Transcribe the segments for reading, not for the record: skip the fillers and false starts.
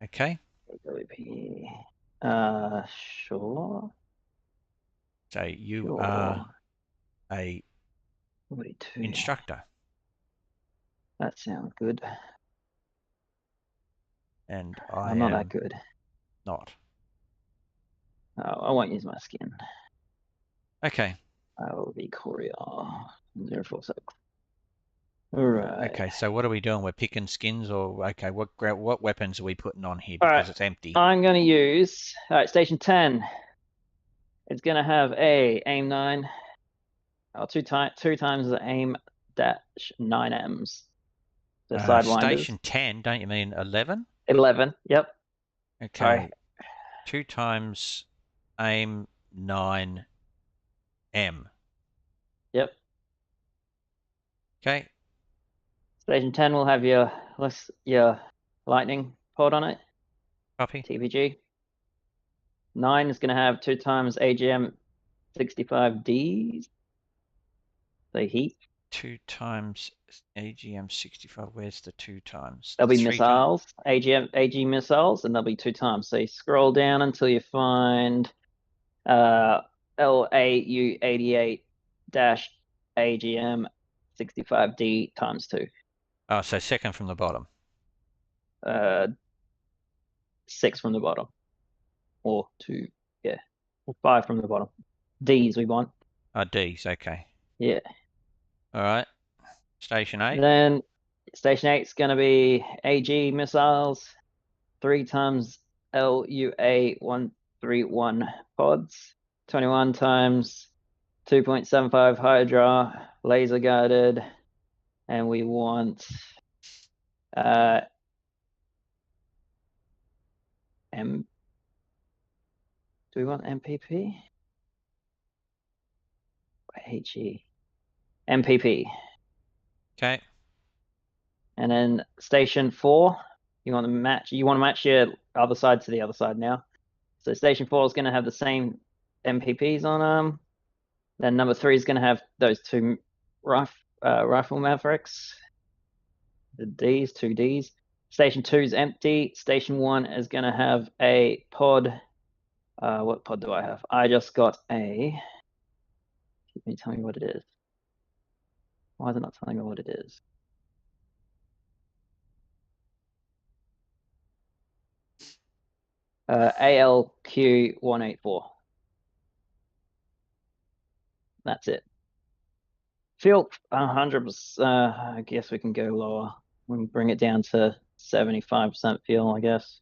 Okay. Sure. So you Sure. are a 42. instructor, That sounds good. and I I'm not that am good. not. Oh, I won't use my skin. Okay. I will be Courier 046. All right. Okay. So what are we doing? We're picking skins, or okay? What weapons are we putting on here All right. because it's empty? I'm going to use. All right. Station 10. It's going to have a aim 9. Or two times the aim dash 9Ms. The sidewinders. Station 10. Don't you mean 11? 11. Yep. Sorry. Okay. 2 times aim 9M. Yep. Okay. Station 10 will have your lightning pod on it. Copy. TPG. 9 is going to have 2 times AGM 65Ds. So heat. 2 times AGM 65. Where's the 2 times? There'll be 3 times. missiles, AG missiles, and there'll be 2 times. So you scroll down until you find LAU88 dash AGM 65D times 2. Oh, so second from the bottom. 6 from the bottom. Or 2, yeah. Or 5 from the bottom. Ds we want. Oh, D's. Okay. Yeah. All right. Station 8. Then Station 8 is going to be AG missiles, 3 times LUA131 pods, 21 times 2.75 Hydra, laser guided, and we want M. Do we want MPP? HE. MPP. Okay. And then Station 4, you want to match your other side to the other side now. So Station 4 is going to have the same MPPs on them. Then number 3 is going to have those 2 rifle mavericks. The Ds, 2 Ds. Station 2 is empty. Station 1 is going to have a pod. What pod do I have? I just got a. Can you tell me what it is? Why is it not telling me what it is? ALQ184. That's it. Fuel 100%. I guess we can go lower. We can bring it down to 75% fuel, I guess.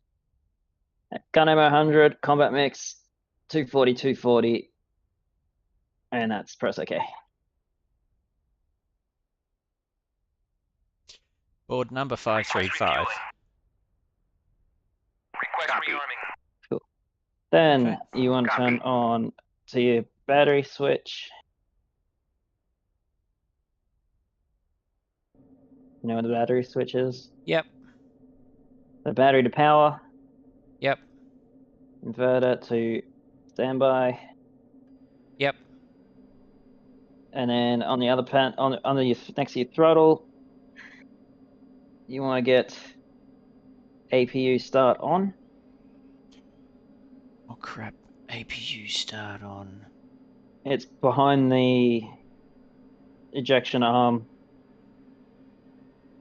Gun ammo 100, combat mix 240, 240, and that's press OK. Board number 535. Request rearming. Cool. Then Okay. you want to turn on to your battery switch. You know what the battery switch is? Yep. The battery to power. Yep. Inverter to standby. Yep. And then on the other pan, next to your throttle, you want to get APU start on. Oh crap. APU start on. It's behind the ejection arm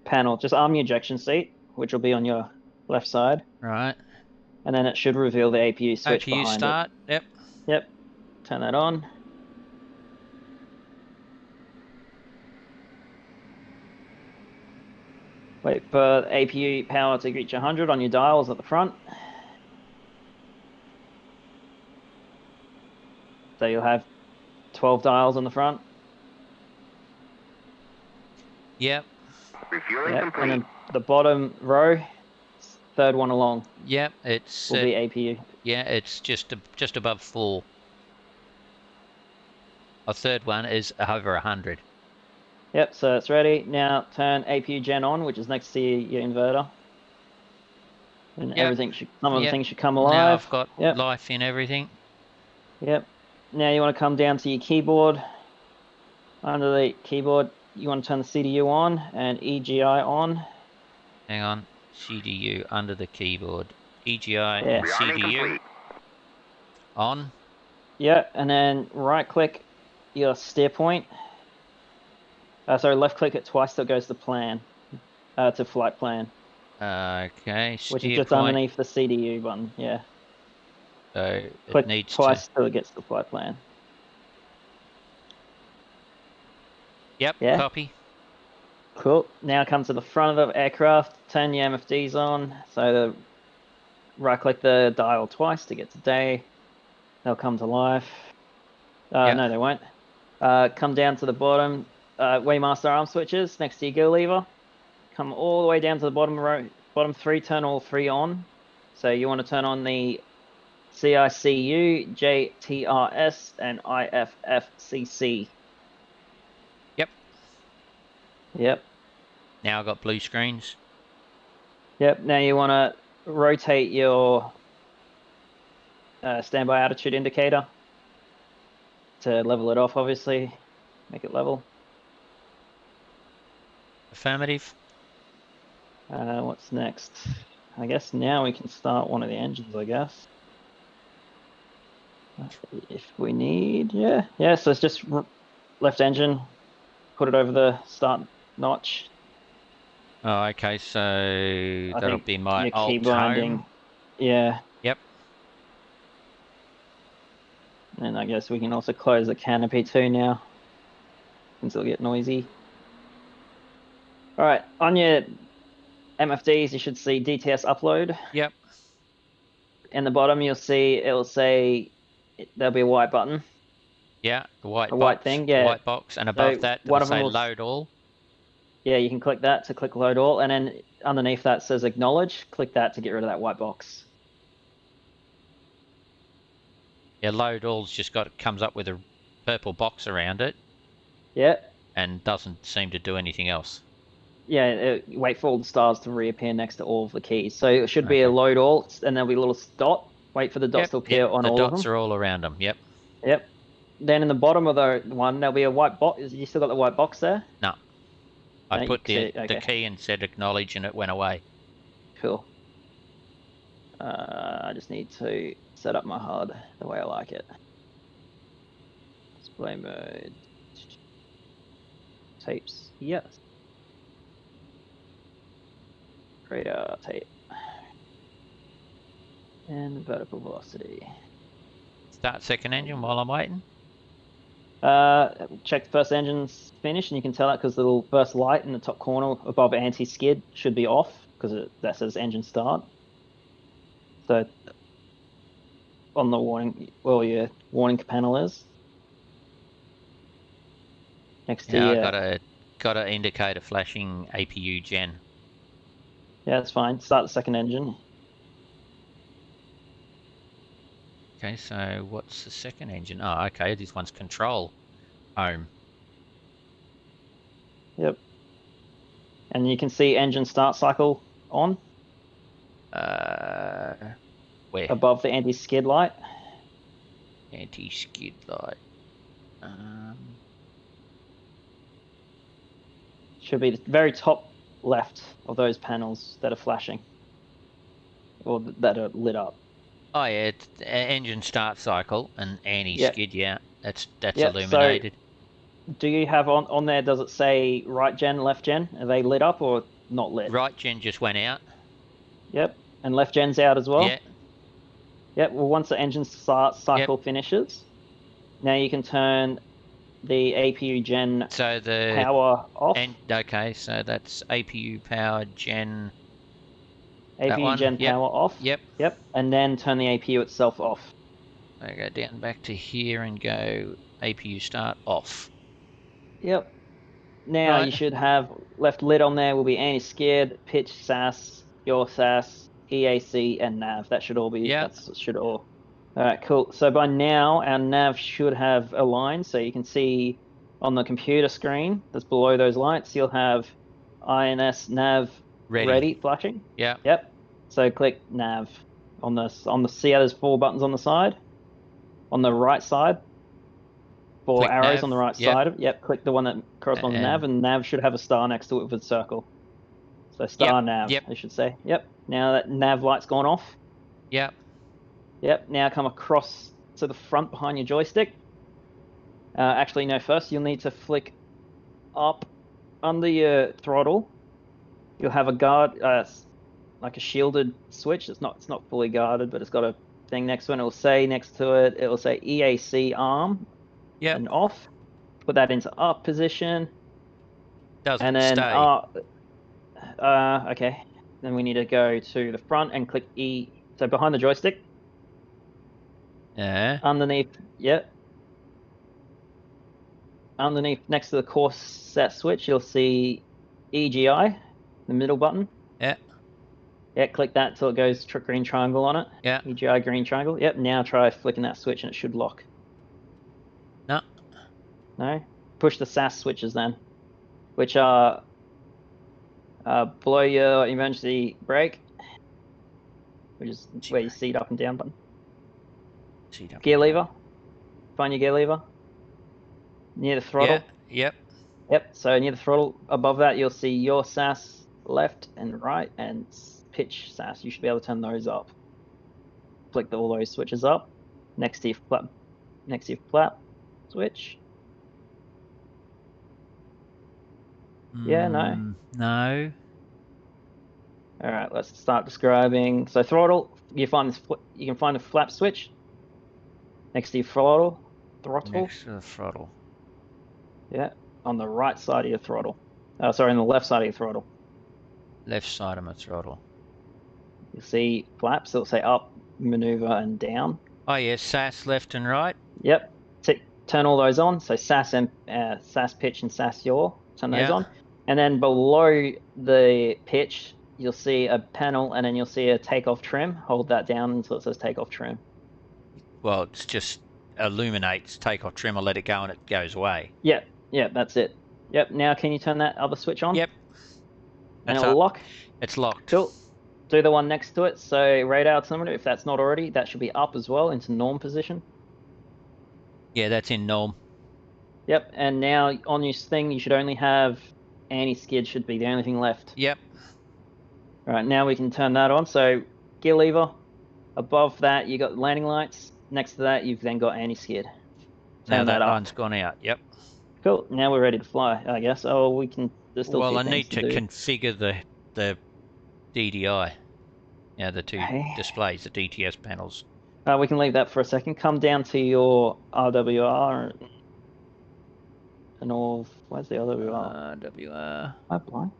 panel. Just arm the ejection seat, which will be on your left side. Right. And then it should reveal the APU switch APU behind start. it. Yep. Yep. Turn that on. Wait for APU power to reach 100 on your dials at the front. So you'll have 12 dials on the front. Yep. Refueling complete. And then the bottom row, third one along. Yep. It's will be APU. Yeah, it's just above 4. A third one is over 100. Yep, so it's ready. Now turn APU gen on, which is next to your inverter. And Yep. everything some of the things should come alive. Now I've got life in everything. Yep. Now you want to come down to your keyboard. Under the keyboard, you want to turn the CDU on and EGI on. Hang on. CDU under the keyboard. EGI Yeah. and CDU on. Yeah, and then right click your steer point. Sorry, left click it twice so it goes to plan, to flight plan, Okay, which is steer just point. underneath the CDU button. Yeah. So it Click needs twice to. till it gets to flight plan. Yep, Yeah. copy. Cool. Now come to the front of the aircraft, turn your MFDs on. So the right click the dial twice to get to day. They'll come to life. Yep. No, they won't. Come down to the bottom, Waymaster arm switches next to your go lever. Come all the way down to the bottom row, bottom three, turn all three on. So you want to turn on the CICU, JTRS, and IFFCC. Yep. Yep. Now I've got blue screens. Yep. Now you want to rotate your standby attitude indicator to level it off, obviously. Make it level. Affirmative. What's next? I guess now we can start one of the engines, I guess. If we need, yeah. Yeah, so it's just left engine, put it over the start notch. Oh, okay, so that'll be my your key alt binding. home. Yeah. Yep. And I guess we can also close the canopy too now, since it'll get noisy. All right, on your MFDs, you should see DTS upload. Yep. In the bottom, you'll see it'll say there'll be a white button. Yeah, the white A box. white thing, yeah. White box, and above that, one it'll of them say will load all. Yeah, you can click that to click load all, and then underneath that says acknowledge. Click that to get rid of that white box. Yeah, load all's just comes up with a purple box around it. Yeah. And doesn't seem to do anything else. Yeah, wait for all the stars to reappear next to all of the keys. So it should be a Okay. load all, and there'll be a little dot. Wait for the dots to appear on all of them. The dots are all around them. Yep. Yep. Then in the bottom of the one, there'll be a white box. You still got the white box there? No. I No, put the okay. key and said acknowledge, and it went away. Cool. I just need to set up my HUD the way I like it. Display mode. Tapes. Yes. Radar tape. And vertical velocity. Start second engine while I'm waiting. Check the first engine's finished, and you can tell that because the little first light in the top corner above anti-skid should be off because that says engine start. So on the warning, well, your warning panel is next to your. I got a indicator flashing APU gen. Yeah, that's fine. Start the second engine. Okay, so what's the second engine? Oh, okay, this one's control home. Yep. And you can see engine start cycle on. Where? Above the anti-skid light. Anti-skid light. Should be the very top left of those panels that are flashing. Or that are lit up. Oh yeah, it's engine start cycle and anti-skid. Yeah, that's illuminated. So do you have on there? Does it say right gen, left gen? Are they lit up or not lit? Right gen just went out. Yep, and left gen's out as well. Yeah. Yep. Well, once the engine start cycle finishes, now you can turn the APU gen power off. Okay, so that's APU power gen. APU gen power off. Yep. Yep. And then turn the APU itself off. I go down back to here and go APU start off. Yep. Now you should have left lit on there will be anti-skid, pitch, SAS, your SAS, EAC, and nav. That should all be. Yeah. That should all. All right, cool. So by now our nav should have aligned. So you can see on the computer screen that's below those lights, you'll have INS nav ready flashing. Yeah. Yep. So click nav on the see how there's 4 buttons on the side. On the right side, 4 click arrows nav. on the right side. Yep. Click the one that corresponds to nav, and nav should have a star next to it with a circle. So star nav, I should say. Yep. Now that nav light's gone off, Yep. Yep, now come across to the front behind your joystick. Actually, no, first you'll need to flick up under your throttle. You'll have a guard, like a shielded switch. It's not fully guarded, but it's got a thing next to it. It'll say next to it, it'll say EAC arm Yep. and off. Put that into up position. Doesn't And then, stay. okay. Then we need to go to the front and click E. So behind the joystick, Yeah. underneath, yep. Underneath, next to the core set switch, you'll see EGI, the middle button. Yeah. Yeah, click that till it goes green triangle on it. Yeah. EGI green triangle. Yep, now try flicking that switch and it should lock. No. No? Push the SAS switches then, which are below your emergency brake, which is where you see it up and down button. Gear lever. Find your gear lever. Near the throttle. Yeah. Yep. Yep, so near the throttle, above that you'll see your SAS left and right and pitch SAS. You should be able to turn those up. Flick all those switches up next to your flap switch. Yeah, no. No. All right, let's start describing. So throttle, you can find the flap switch next to your throttle. Next to the throttle. Yeah, on the right side of your throttle. Sorry, on the left side of your throttle. Left side of my throttle. You see flaps. It'll say up, maneuver, and down. Oh yeah, SAS left and right. Yep. Turn all those on. So SAS and SAS pitch and SAS yaw. Turn those on. And then below the pitch, you'll see a panel, and then you'll see a takeoff trim. Hold that down until it says takeoff trim. Well, it's just illuminates takeoff trim. I'll let it go and it goes away. Yep. Yeah, that's it. Yep. Now can you turn that other switch on? Yep. And it'll lock. It's locked. Cool. Do the one next to it. So radar altimeter, if that's not already, that should be up as well into norm position. Yeah, that's in norm. Yep. And now on your thing, you should only have anti-skid should be the only thing left. Yep. All right, now we can turn that on. So gear lever. Above that, you got landing lights. Next to that, you've then got anti-skid. Now that line's gone out. Yep. Cool. Now we're ready to fly, I guess. Oh, we can. There's still well, two I things need to configure the DDI. Yeah, the two displays, the DTS panels. We can leave that for a second. Come down to your RWR and all. Where's the RWR? RWR. I'm blind.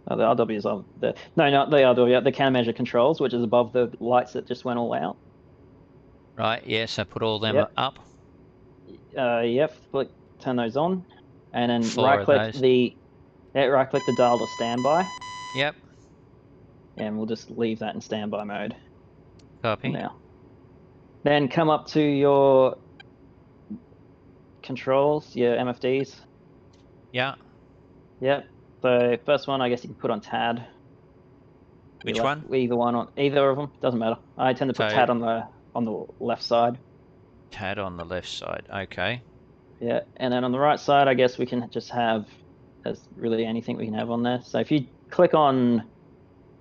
Oh, the RW is on the. No, not the RW. The countermeasure controls, which is above the lights that just went all out. Right. Yes, I put all them up. Yep. Turn those on, and then right-click the dial to standby. Yep. And we'll just leave that in standby mode. Copy. Now. Then come up to your controls, your MFDs. Yeah. Yep. So first one, I guess you can put on TAD. Which one? Either of them, doesn't matter. I tend to put TAD on the left side. TAD on the left side. Okay. Yeah, and then on the right side, I guess we can just have. There's really anything we can have on there. So if you click on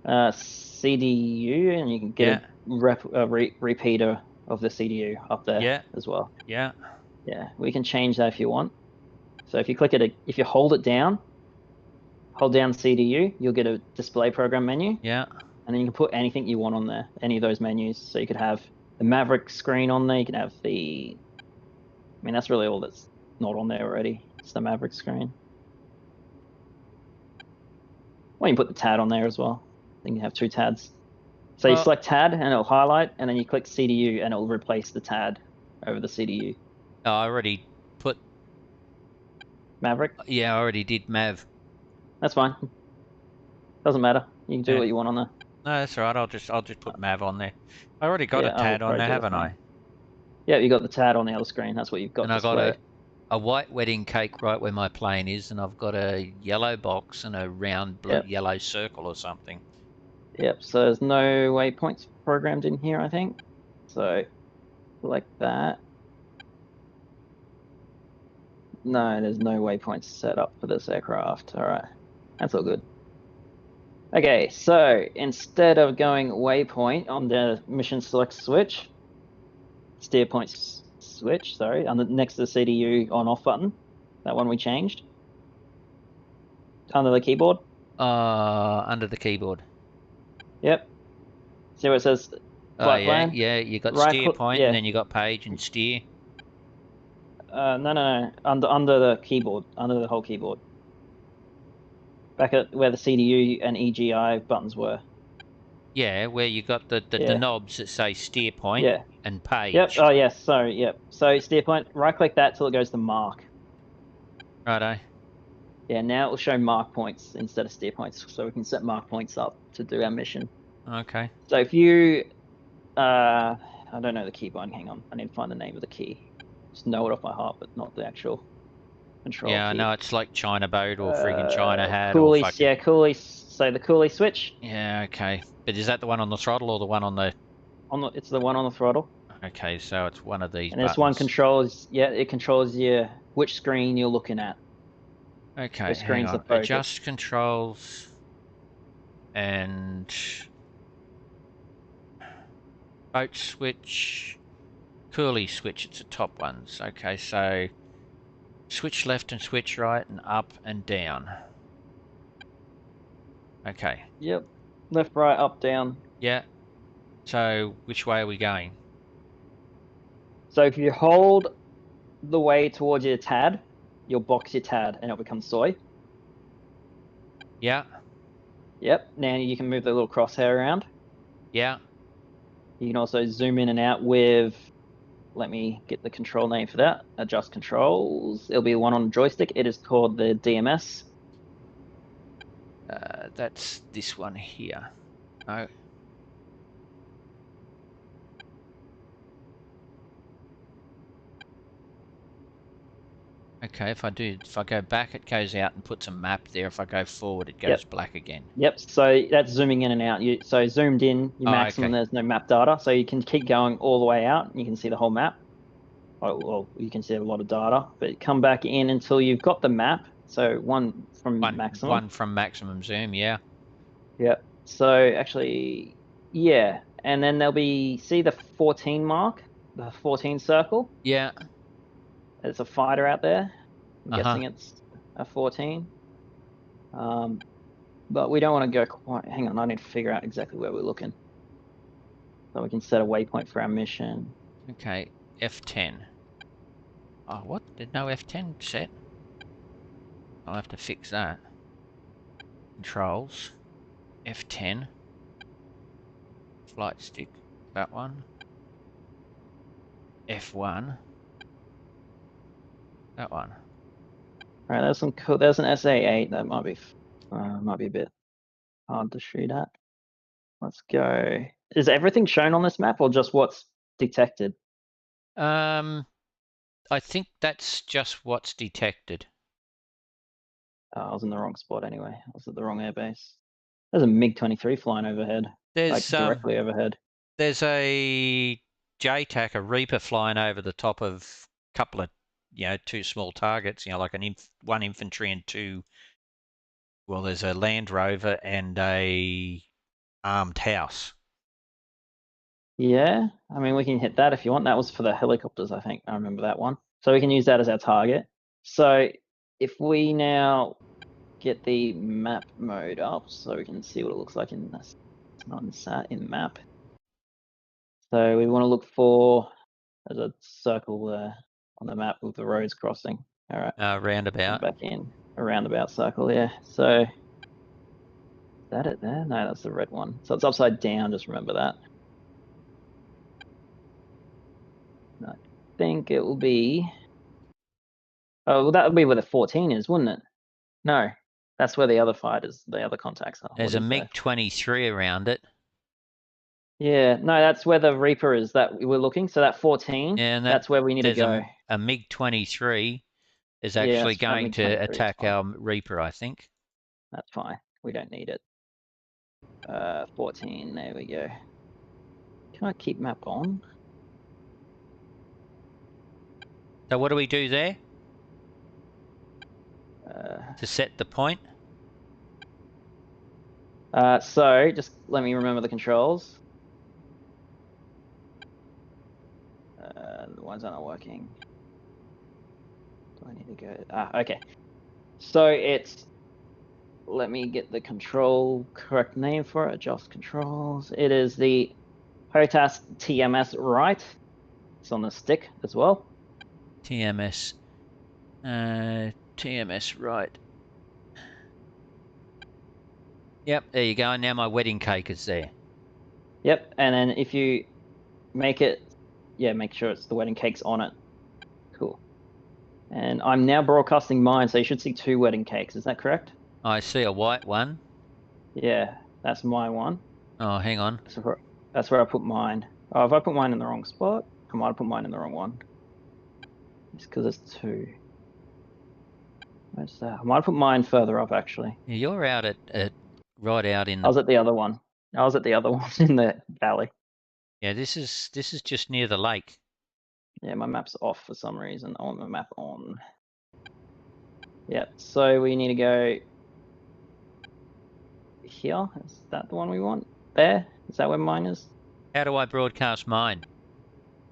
CDU, and you can get a repeater of the CDU up there as well. Yeah. Yeah, we can change that if you want. So if you click it, if you hold down CDU, you'll get a display program menu. Yeah. And then you can put anything you want on there, any of those menus. So you could have the Maverick screen on there. You can have that's really all that's not on there already. It's the Maverick screen. Well, you can put the TAD on there as well. Then you have two TADs. So you select TAD and it'll highlight, and then you click CDU and it'll replace the TAD over the CDU. Oh, I already put Maverick? Yeah, I already did Mav. That's fine. Doesn't matter. You can do what you want on there. No, that's all right. I'll just put Mav on there. I already got a TAD on there, haven't I? Yeah, you got the TAD on the other screen. That's what you've got. And I got a white wedding cake right where my plane is, and I've got a yellow box and a round blue yellow circle or something. Yep. So there's no waypoints programmed in here, I think. So select that. No, there's no waypoints set up for this aircraft. All right, that's all good. Okay, so instead of going waypoint on the mission select switch, steer point switch, sorry, next to the CDU on off button, that one we changed, under the keyboard. Under the keyboard. Yep. See where it says Oh flight yeah, plan? yeah. You got Right steer click, point, and yeah. then you got page and steer. No. Under the keyboard, under the whole keyboard. Back at where the CDU and EGI buttons were. Yeah, where you got the Yeah. knobs that say steer point Yeah. and page. Yep. Oh yes. Sorry. Yep. So steer point. Right click that till it goes to mark. Righto. Yeah. Now it will show mark points instead of steer points, so we can set mark points up to do our mission. Okay. So if you, I don't know the key button. Hang on. I need to find the name of the key. Just know it off my heart, but not the actual control Yeah, I key. know it's like China boat or freaking China hat Coolie, or fucking. yeah, coolie. So the coolie switch. Yeah, okay. But is that the one on the throttle or the one on the? It's the one on the throttle. Okay, so it's one of these And this buttons. one controls. Yeah, it controls which screen you're looking at. Okay, The hang screen's the on. focus. Adjust controls and boat switch, coolie switch. It's the top ones. Okay, so switch left and switch right and up and down. Okay. Yep. Left, right, up, down. Yeah. So which way are we going? So if you hold the way towards your TAD, you'll box your TAD and it'll become soy. Yeah. Yep. Now you can move the little crosshair around. Yeah. You can also zoom in and out with, let me get the control name for that. Adjust controls. It'll be the one on the joystick. It is called the DMS. That's this one here. No. Okay, if I go back, it goes out and puts a map there. If I go forward, it goes black again. Yep, so that's zooming in and out. So zoomed in, maximum, there's no map data. So you can keep going all the way out. You can see the whole map. Oh, well, you can see a lot of data, but come back in until you've got the map. So one from maximum. One from maximum zoom, yeah. Yep. So actually, yeah. And then there'll be, see the 14 mark? The 14 circle? Yeah. There's a fighter out there. I'm guessing it's a 14. But we don't want to go quite, hang on, I need to figure out exactly where we're looking. So we can set a waypoint for our mission. Okay, F10. Oh, what? Did no F10 set? I'll have to fix that. Controls. F10. Flight stick. That one. F1. That one. All right, there's some cool. There's an SA8 that might be a bit hard to shoot at. Let's go. Is everything shown on this map or just what's detected? I think that's just what's detected. Oh, I was in the wrong spot anyway. I was at the wrong airbase. There's a MiG-23 flying overhead. There's like directly overhead. There's a JTAC, a Reaper flying over the top of a couple of, two small targets, like one infantry and two. Well, there's a Land Rover and a armed house. Yeah, I mean, we can hit that if you want. That was for the helicopters, I think. I remember that one. So we can use that as our target. So if we now get the map mode up so we can see what it looks like in this, not in sat, in map. So we want to look for, there's a circle there on the map with the roads crossing. All right. Roundabout. Back in a roundabout circle, yeah. So is that it there? No, that's the red one. So it's upside down, just remember that. I think it will be, oh, well, that would be where the 14 is, wouldn't it? No, that's where the other fighters, the other contacts are. There's a MiG-23 around it. Yeah, no, that's where the Reaper is that we're looking. So that 14, and that's where we need to go. A MiG-23 is actually going to attack our Reaper, I think. That's fine. We don't need it. 14, there we go. Can I keep map on? So what do we do there? To set the point? So just let me remember the controls. The ones that are not working. Do I need to go? Okay. So it's, let me get the correct name for it. Adjust controls. It is the HOTAS TMS right. It's on the stick as well. TMS. TMS right. Yep, there you go. And now my wedding cake is there. Yep, and then if you make it, yeah, make sure it's the wedding cake's on it. Cool. And I'm now broadcasting mine, so you should see 2 wedding cakes. Is that correct? I see a white one. Yeah, that's my one. Oh, hang on. That's where I put mine. Oh, have I put mine in the wrong spot? I might have put mine in the wrong one. It's because it's 2. Where's that? I might have put mine further up, actually. Yeah, you're out at right out in the. I was at the other one. I was at the other one in the valley. Yeah, this is just near the lake. Yeah, my map's off for some reason. I want my map on. Yeah, so we need to go here. Is that the one we want? There? Is that where mine is? How do I broadcast mine?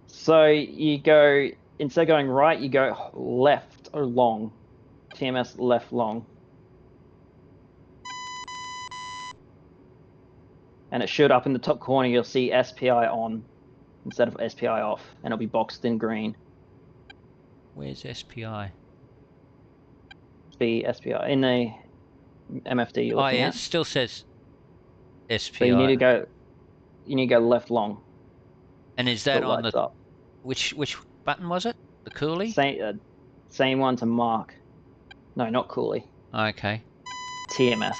So you go, instead of going right, you go left or long. TMS left long. And it should, up in the top corner, you'll see SPI on instead of SPI off, and it'll be boxed in green. Where's SPI? Be SPI in the MFD you're looking yeah, at. it still says SPI. So you need to go left long. And is that on the up. which button was it? The coolie? Same one to mark. No, not coolie. Okay. TMS.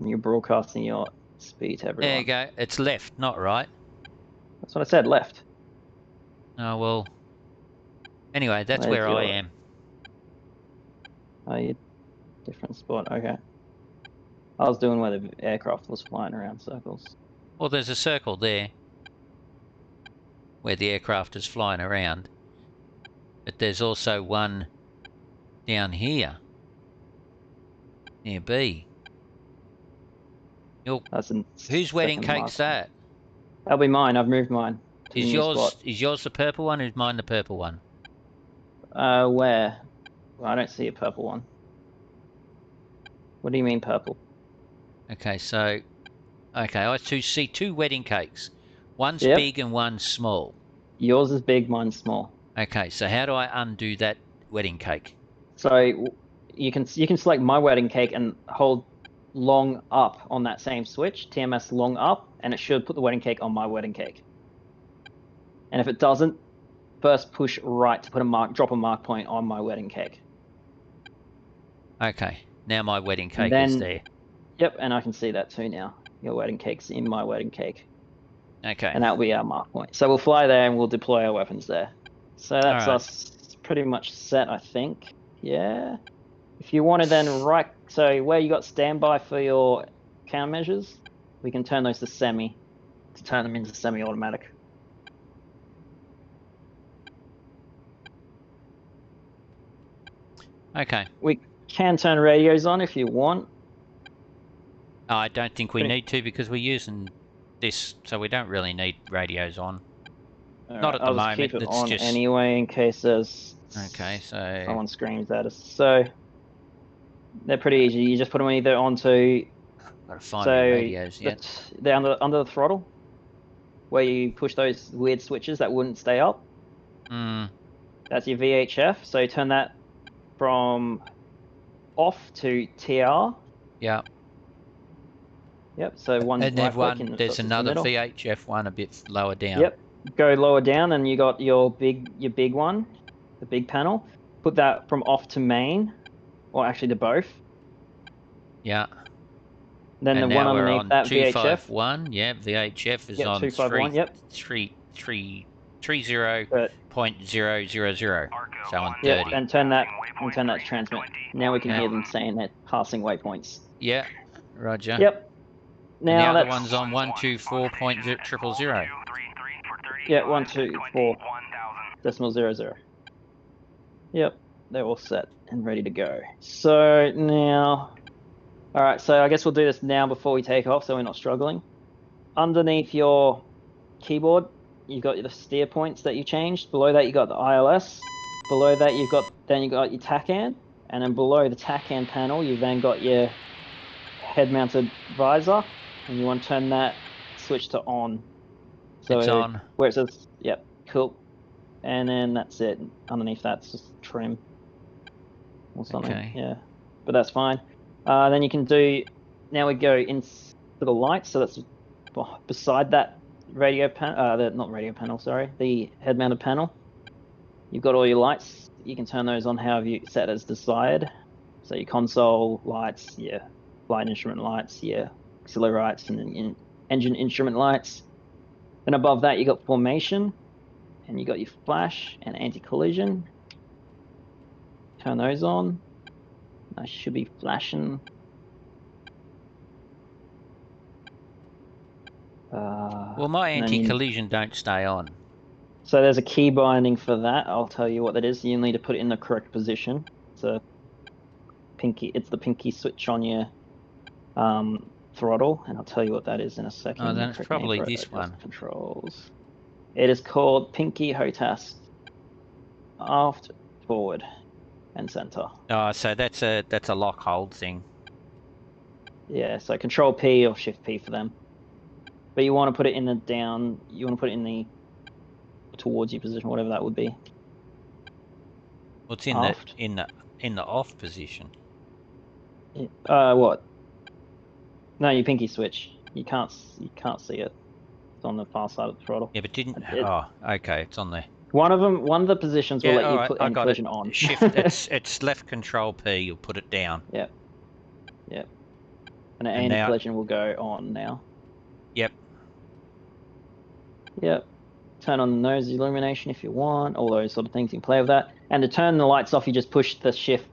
You're broadcasting your speed to everyone. There you go. It's left, not right. That's what I said, left. Oh, well. Anyway, that's where I am. Oh, you different spot. Okay. I was doing where the aircraft was flying around circles. Well, there's a circle there where the aircraft is flying around. But there's also one down here near B. Whose wedding cake's that? That'll be mine. I've moved mine. Is yours the purple one? Or is mine the purple one? Where? Well, I don't see a purple one. What do you mean purple? Okay, so I see 2 wedding cakes. One's big and one's small. Yours is big, mine's small. Okay, so how do I undo that wedding cake? So you can select my wedding cake and hold long up on that same switch, TMS long up, and it should put the wedding cake on my wedding cake. And if it doesn't, first push right to put drop a mark point on my wedding cake. Okay, now my wedding cake is there. Yep, and I can see that too now. Your wedding cake's in my wedding cake. Okay. And that'll be our mark point. So we'll fly there and we'll deploy our weapons there. So that's us pretty much set, I think. Yeah. If you want to then so where you got standby for your countermeasures, we can turn those to semi, to turn them into semi-automatic. Okay. We can turn radios on if you want. I don't think we need to because we're using this, so we don't really need radios on. Not at the moment. Keep it on anyway in case there's someone screams at us. So they're pretty easy. You just put them either onto. Gotta find the radios yet. They're under the throttle, where you push those weird switches that wouldn't stay up. That's your VHF. So turn that from off to TR. Yeah. Yep. So one. And there's another VHF one a bit lower down. Yep. Go lower down, and you got your big one, the big panel. Put that from off to main, or actually to both. Yeah. Then the one underneath that VHF. 251. Yeah, VHF is on 251. Yep. 30.000. So on 30. Yep. And turn that to transmit. Now we can hear them saying they're passing waypoints. Yeah. Roger. Yep. Now the other one's on 124.000. Yeah, 124.000. Yep. they're all set and ready to go. So now, all right, so I guess we'll do this now before we take off so we're not struggling. Underneath your keyboard, you've got the steer points that you changed. Below that, you got the ILS. Below that, you got your TACAN. And then below the TACAN panel, you've then got your head-mounted visor. And you want to turn that switch to on. So it's on. Where it says, yep, cool. And then that's it. Underneath that's just trim or something. Okay. Yeah, but that's fine. Then you can do. Now we go into the lights. So that's beside that radio panel. Not radio panel. Sorry, the head-mounted panel. You've got all your lights. You can turn those on however you set as desired. So your console lights, your flight instrument lights, your auxiliary lights, and then engine instrument lights. Then above that, you got formation. And you got your flash and anti-collision. Turn those on. I should be flashing. Well, my anti-collision don't stay on. So there's a key binding for that. I'll tell you what that is. You need to put it in the correct position. It's the pinky switch on your throttle, and I'll tell you what that is in a second. Oh, then it's probably this one. Controls. It is called pinky HOTAS. Aft, forward, and center. Oh, so that's a lock hold thing. Yeah, so Control P or Shift P for them. But you want to put it in the down. You want to put it in the towards your position, whatever that would be. Well, it's in Aft. the off position. What? No, your pinky switch. You can't see it. It's on the far side of the throttle. Yeah, but didn't. Oh, okay, it's on there. One of the positions will let you put anti-collision on. Shift. it's left Control P. You'll put it down. Yep. Yep. And anti-collision will go on now. Yep. Yep. Turn on the nose illumination if you want. All those sort of things. You can play with that. And to turn the lights off, you just push the shift,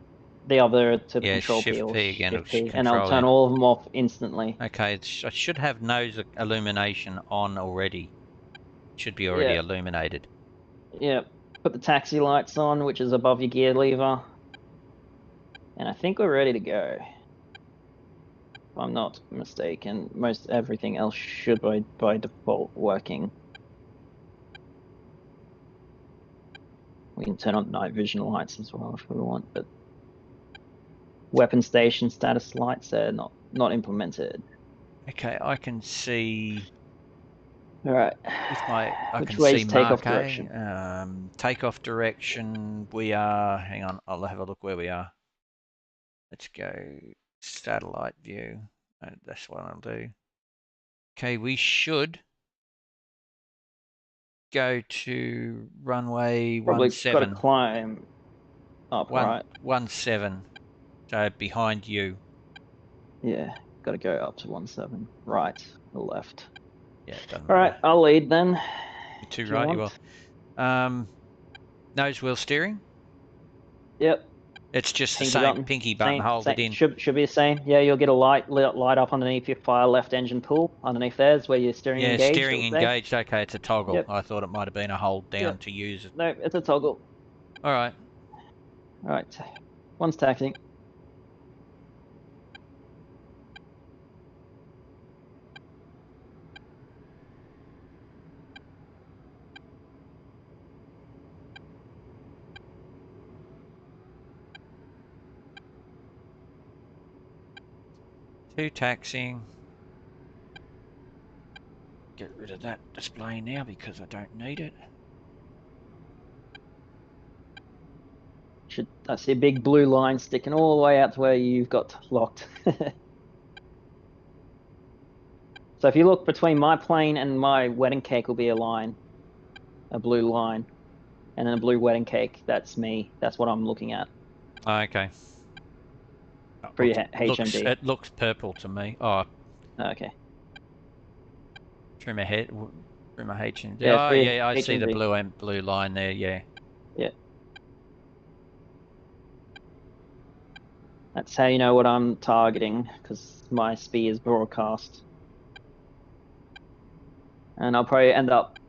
the other to the Control P. Shift P again. Shift P, and I'll turn all of them off instantly. Okay, I should have nose illumination on already. Should be already illuminated. Yep. Put the taxi lights on, which is above your gear lever. And I think we're ready to go. If I'm not mistaken, most everything else should by default working. We can turn on night vision lights as well if we want, but weapon station status lights are not implemented. Okay, I can see. All right. Which way is takeoff direction? Takeoff direction. We are. Hang on. I'll have a look where we are. Let's go satellite view. That's what I'll do. Okay, we should go to runway 17. Got to climb up, right? 17. So behind you. Yeah, got to go up to 17. Right or left. Yeah. All right, I'll lead then. You too right. You will. Nose wheel steering. Yep. It's just the same pinky button. Hold it in. Should be the same. Yeah, you'll get a light up underneath your fire left engine pull. Underneath there's where your steering engaged. Yeah, steering engaged. Okay, it's a toggle. Yep. I thought it might have been a hold down to use it. No, it's a toggle. All right. All right. One's taxiing. Two taxiing. Get rid of that display now because I don't need it. I see a big blue line sticking all the way out to where you've got locked. So if you look between my plane and my wedding cake will be a line, a blue line, and then a blue wedding cake. That's me. That's what I'm looking at. Okay. For your HMD. It looks purple to me. Oh. Okay. Through my head, through my HMD. Yeah, oh yeah, I HMD. see the blue line there. Yeah. Yeah. That's how you know what I'm targeting, because my spear is broadcast. And I'll probably end up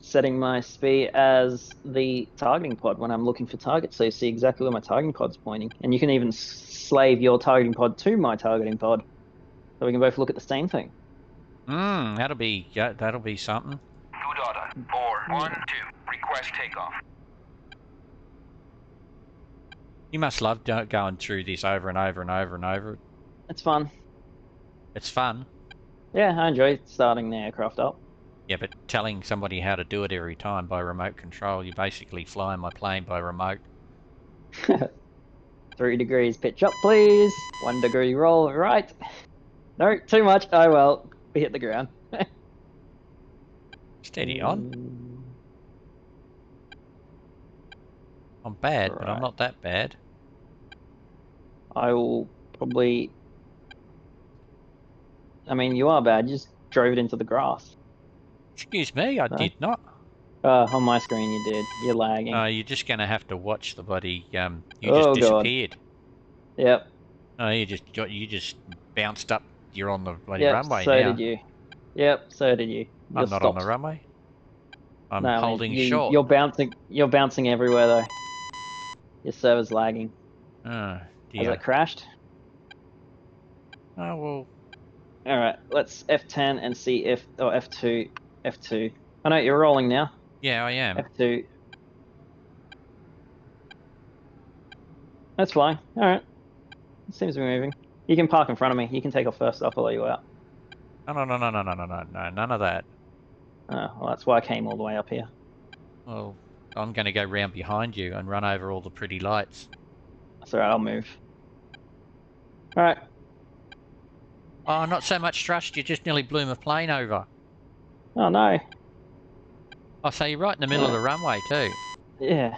setting my speed as the targeting pod when I'm looking for targets, so you see exactly where my targeting pod's pointing. And you can even slave your targeting pod to my targeting pod, so we can both look at the same thing. That'll be something. Good order. 4-1-2. Request takeoff. You must love going through this over and over and over and over. It's fun. It's fun. Yeah, I enjoy starting the aircraft up. Yeah, but telling somebody how to do it every time by remote control, you're basically flying my plane by remote. 3 degrees pitch up, please. 1 degree roll right. No, too much. Oh well, we hit the ground. Steady on. I'm bad, but I'm not that bad. I will probably... I mean, you are bad. You just drove it into the grass. Excuse me, I did not. On my screen you did. You're lagging. You're just going to have to watch the bloody... you Oh, just disappeared. God. Yep. Oh, you just bounced up. You're on the bloody runway so now. did you. Yep, so did you. I'm not on the runway. I'm holding short. You're bouncing everywhere though. Your server's lagging. Oh, dear. Has it crashed? Oh, well... Alright, let's F10 and see if... Oh, F2. F2. Oh no, you're rolling now. Yeah, I am. F2. That's fine. Alright. It seems to be moving. You can park in front of me. You can take off first. I'll follow you out. No, none of that. Oh, well, that's why I came all the way up here. Well, I'm going to go round behind you and run over all the pretty lights. That's alright, I'll move. Alright. Oh, not so much thrust, you just nearly blew my plane over. Oh no. Oh, so you're right in the middle of the runway too. Yeah.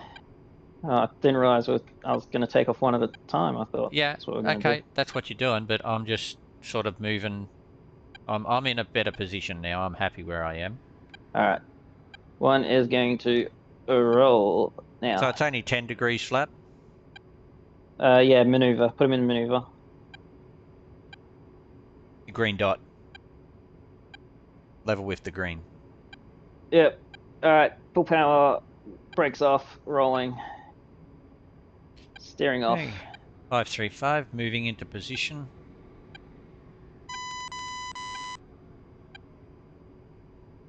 Oh, I didn't realise I was going to take off one at a time, I thought. Yeah, that's what we're gonna okay, do. that's what you're doing, but I'm just sort of moving. I'm in a better position now. I'm happy where I am. Alright. One is going to roll now. So it's only 10 degrees flat? Yeah, maneuver. Put him in maneuver. Green dot. Level with the green. Yep. Alright, full power, brakes off, rolling. Steering off. Okay. 535, moving into position.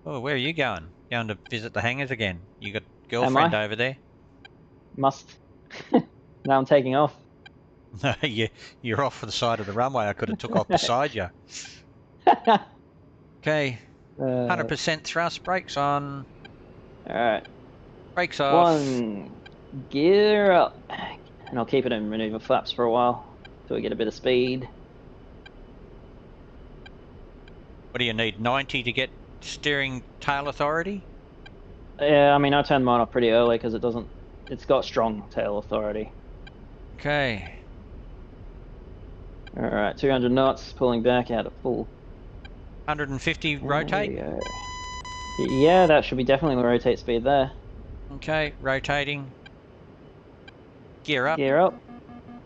Oh, where are you going? Going to visit the hangars again? You got girlfriend over there? Must. Now I'm taking off. No, you're off for the side of the runway. I could have took off beside you. Okay. 100% thrust, brakes on. Alright. Brakes off. 1, gear up. And I'll keep it in maneuver flaps for a while till we get a bit of speed. What do you need, 90 to get steering tail authority? Yeah, I mean, I turned mine off pretty early because it's got strong tail authority. Okay. Alright, 200 knots, pulling back out of full. 150 rotate? Yeah, that should be definitely rotate speed there. Okay, rotating. Gear up. Gear up.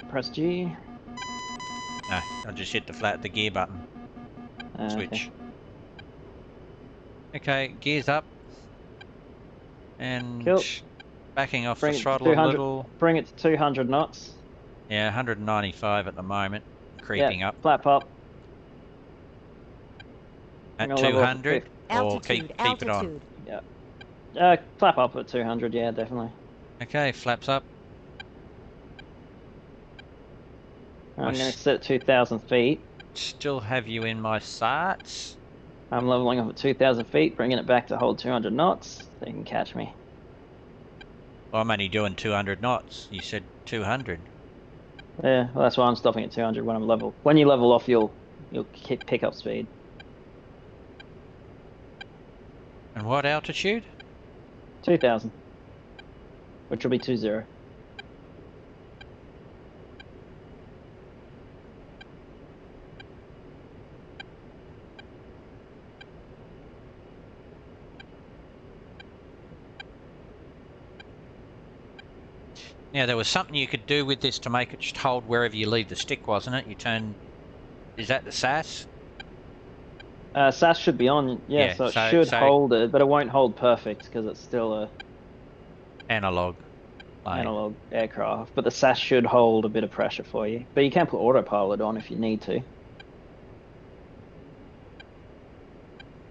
Press G. No, I'll just hit the gear button. Switch. Okay, gears up. And cool. Backing off the throttle a little. Bring it to 200 knots. Yeah, 195 at the moment. Creeping up. Flap up. At 200? Or keep it on? Yeah. Flap up at 200, yeah, definitely. Okay, flaps up. I'm going to set at 2,000 feet. Still have you in my sights. I'm leveling up at 2,000 feet, bringing it back to hold 200 knots, so you can catch me. Well, I'm only doing 200 knots. You said 200. Yeah, well, that's why I'm stopping at 200 when I'm level. When you level off, you'll pick up speed. And what altitude? 2,000. Which will be 20. Now, there was something you could do with this to make it just hold wherever you leave the stick, wasn't it? You turn... Is that the SAS? SAS should be on, yeah, Yeah, so it so- should so- hold it, but it won't hold perfect because it's still a Analog. Plane. analog aircraft. But the SAS should hold a bit of pressure for you. But you can put autopilot on if you need to.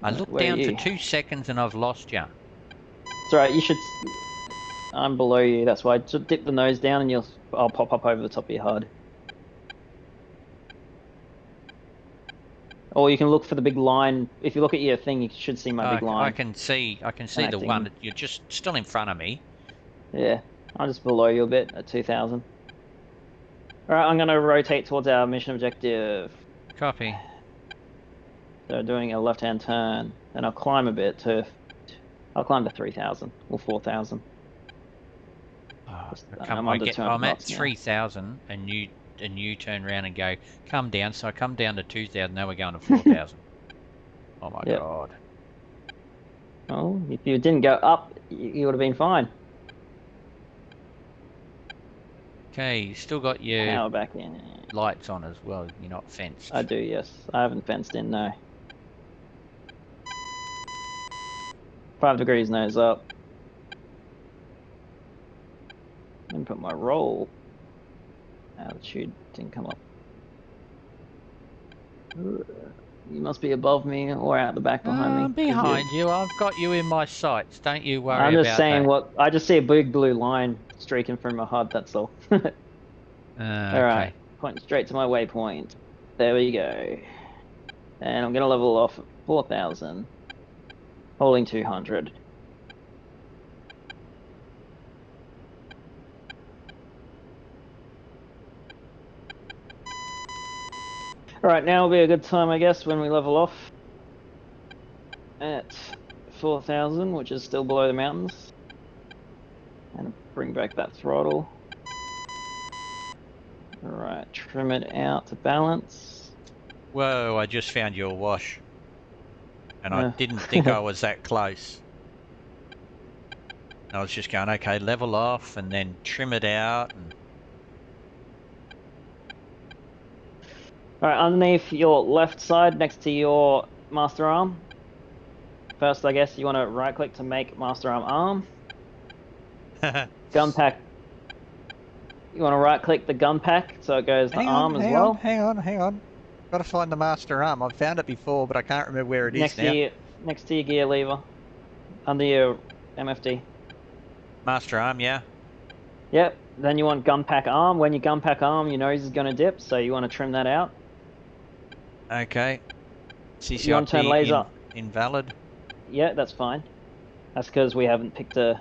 I looked Where are down for you? 2 seconds and I've lost you. It's alright, you should. I'm below you, that's why. Just dip the nose down and I'll pop up over the top of your HUD. Or you can look for the big line. If you look at your thing, you should see my big line. I can see the connecting. one. You're just still in front of me. Yeah, I'm just below you a bit at 2000. Alright, I'm gonna rotate towards our mission objective. Copy. So doing a left-hand turn, and I'll climb a bit to. I'll climb to 3000 or 4000. Oh, I'm under 200 I'm at knots now. 3,000 and you turn around and go, come down. So I come down to 2,000. Now we're going to 4,000. Oh my Yep. God. Oh, if you didn't go up, you would have been fine. Okay, you still got your Power back in. lights on as well. You're not fenced. I do, yes. I haven't fenced in, no. 5 degrees nose up. And put my roll. Altitude didn't come up. You must be above me or out the back behind me. I'm behind you. I've got you in my sights. Don't you worry about I'm just saying that. I just see a big blue line streaking through my HUD, that's all. Okay. Alright, pointing straight to my waypoint. There we go. And I'm gonna level off at 4000. Holding 200. Alright, now will be a good time, I guess, when we level off at 4000, which is still below the mountains. And bring back that throttle. Alright, trim it out to balance. Whoa, I just found your wash. And I didn't think I was that close. I was just going, okay, level off and then trim it out. And... Alright, underneath your left side, next to your master arm. First, I guess you want to right click to make master arm. Gun pack. You want to right click the gun pack so it goes to arm as well. Hang on. Got to find the master arm. I've found it before, but I can't remember where it is now. Next to your gear lever. Under your MFD. Master arm, yeah. Yep. Then you want gun pack arm. When you gun pack arm, your nose is going to dip, so you want to trim that out. Okay. CCIP You want to turn laser. Invalid. Yeah, that's fine. That's because we haven't picked a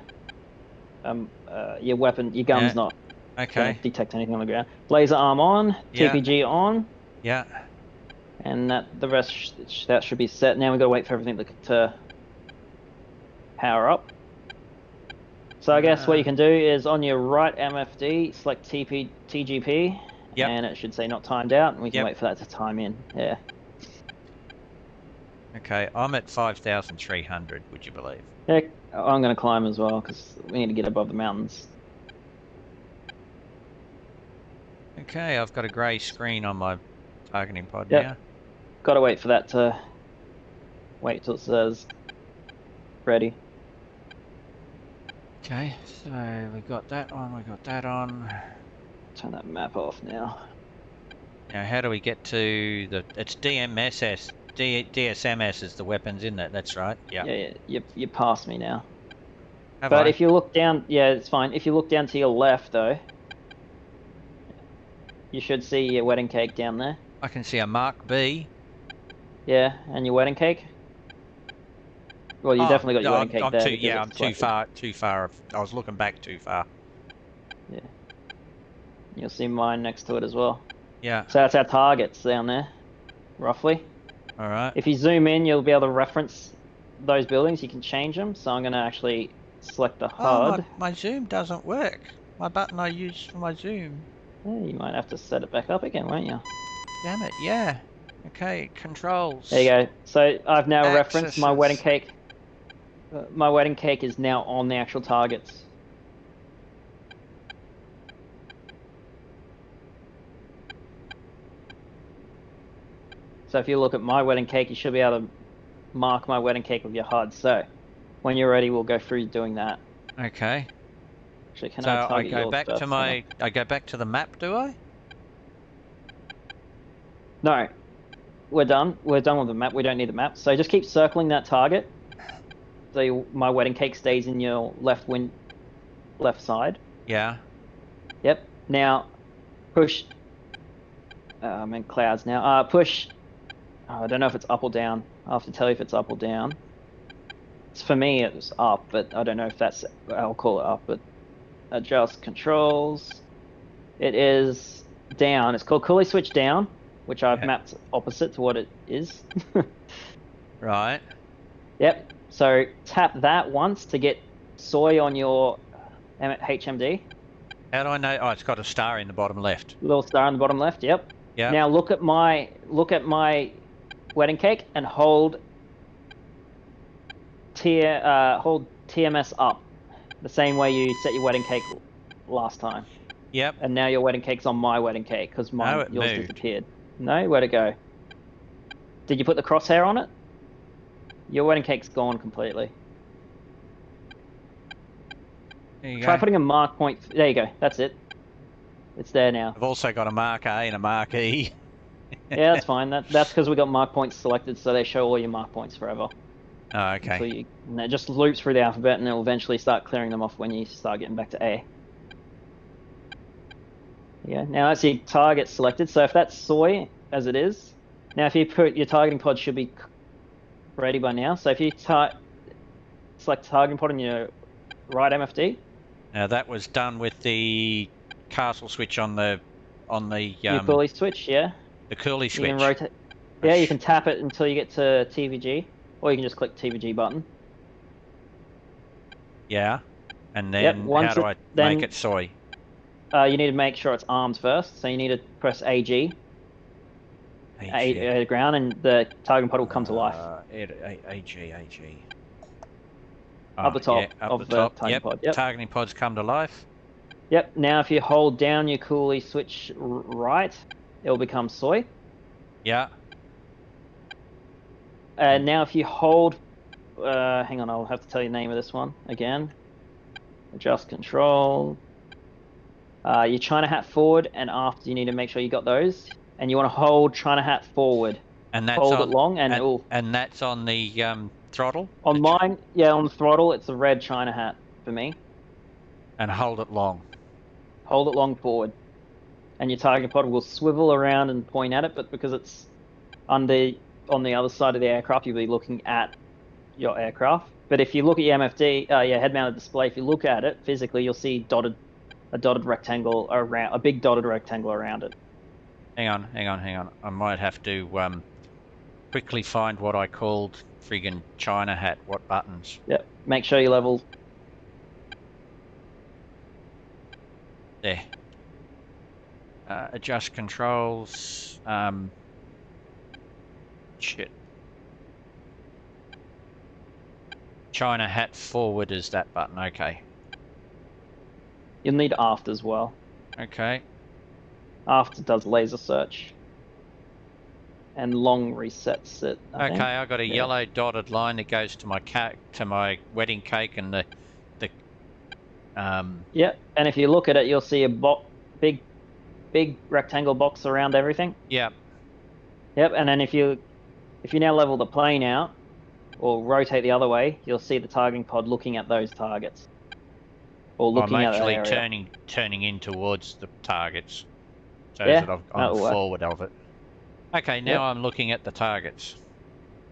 your weapon. Your gun's not Okay. to detect anything on the ground. Laser arm on. Yeah. TPG on. Yeah. And the rest that should be set. Now we've got to wait for everything to power up. So I guess what you can do is on your right MFD, select TGP, and it should say not timed out, and we can wait for that to time in. Yeah. Okay, I'm at 5,300, would you believe? Yeah, I'm going to climb as well, because we need to get above the mountains. Okay, I've got a grey screen on my targeting pod now. Got to wait for that to... Wait till it says ready. Okay, so we got that on, Turn that map off now. Now how do we get to the... It's DMSS. DSMS is the weapons, isn't it? That's right. Yeah. Yeah, you passed me now. But if you look down... Yeah, it's fine. If you look down to your left, though, you should see your wedding cake down there. I can see a Mark B. Yeah, and your wedding cake. Well, you definitely got your wedding cake there. I'm too far. I was looking back too far. Yeah. You'll see mine next to it as well. Yeah. So that's our targets down there, roughly. All right. If you zoom in, you'll be able to reference those buildings. You can change them. So I'm going to actually select the HUD. My zoom doesn't work. My button I use for my zoom. Yeah, you might have to set it back up again, won't you? Damn it, yeah. Okay, controls. There you go. So I've now referenced my wedding cake. My wedding cake is now on the actual targets. So if you look at my wedding cake, you should be able to mark my wedding cake with your HUD. So when you're ready, we'll go through doing that. Okay. Actually, can So I I target go yours back first? to my. I go back to the map, do I? No, we're done. We're done with the map. We don't need the map. So just keep circling that target. So my wedding cake stays in your left side. Yeah. Yep. Now push. I'm in clouds now. Push. I don't know if it's up or down. I'll have to tell you if it's up or down. For me, it was up, but I don't know if that's. I'll call it up. But adjust controls. It is down. It's called coolie switch down, which I've mapped opposite to what it is. Right. Yep. So tap that once to get soy on your HMD. How do I know? Oh, it's got a star in the bottom left. Little star on the bottom left. Yep. Yeah. Now look at my wedding cake and hold TMS up, the same way you set your wedding cake last time. Yep. And now your wedding cake's on my wedding cake because yours moved. disappeared. No, where'd it go? Did you put the crosshair on it? Your wedding cake's gone completely. There you Try go. putting a mark point. There you go. That's it. It's there now. I've also got a mark A and a mark E. Yeah, that's fine. That's because we got mark points selected, so they show all your mark points forever. Oh, okay. And it just loops through the alphabet, and it'll eventually start clearing them off when you start getting back to A. Yeah. Now I see target selected. So if that's soy, as it is, now if you put your targeting pod should be ready by now. So if you select targeting pod on your right MFD. Now that was done with the castle switch on the Your coolie switch, yeah. the coolie switch. You can rotate. Yeah, you can tap it until you get to TVG, or you can just click TVG button. Yeah, and then how do I make it soy? You need to make sure it's armed first, so you need to press AG. A ground, and the targeting pod will come to life. AG. Up the top of the targeting pod. Yep. Targeting pods come to life. Yep. Now if you hold down your coolie switch right, it will become soy. Yeah. And now if you hold, hang on, I'll have to tell you the name of this one again. Adjust control. Your China hat forward and after, you need to make sure you got those. And you want to hold China hat forward. And that's hold it long and that's on the throttle? On mine, yeah, on the throttle, it's a red China hat for me. And hold it long. Hold it long forward. And your targeting pod will swivel around and point at it, but because it's on the other side of the aircraft, you'll be looking at your aircraft. But if you look at your MFD, your head-mounted display, if you look at it physically, you'll see a dotted rectangle around, a big dotted rectangle around it. Hang on. I might have to quickly find what I called friggin' China hat. What buttons? Yep. Make sure you level. There. Adjust controls. Shit. China hat forward is that button. Okay. You'll need aft as well. Okay. Aft does laser search. And long resets it. I think. I got a yellow dotted line that goes to my wedding cake and the Yeah, and if you look at it, you'll see a big rectangle box around everything. Yep. Yep, and then if you now level the plane out or rotate the other way, you'll see the targeting pod looking at those targets. Or looking at that area. I'm actually turning in towards the targets. So that I'm forward of it. Okay, now I'm looking at the targets.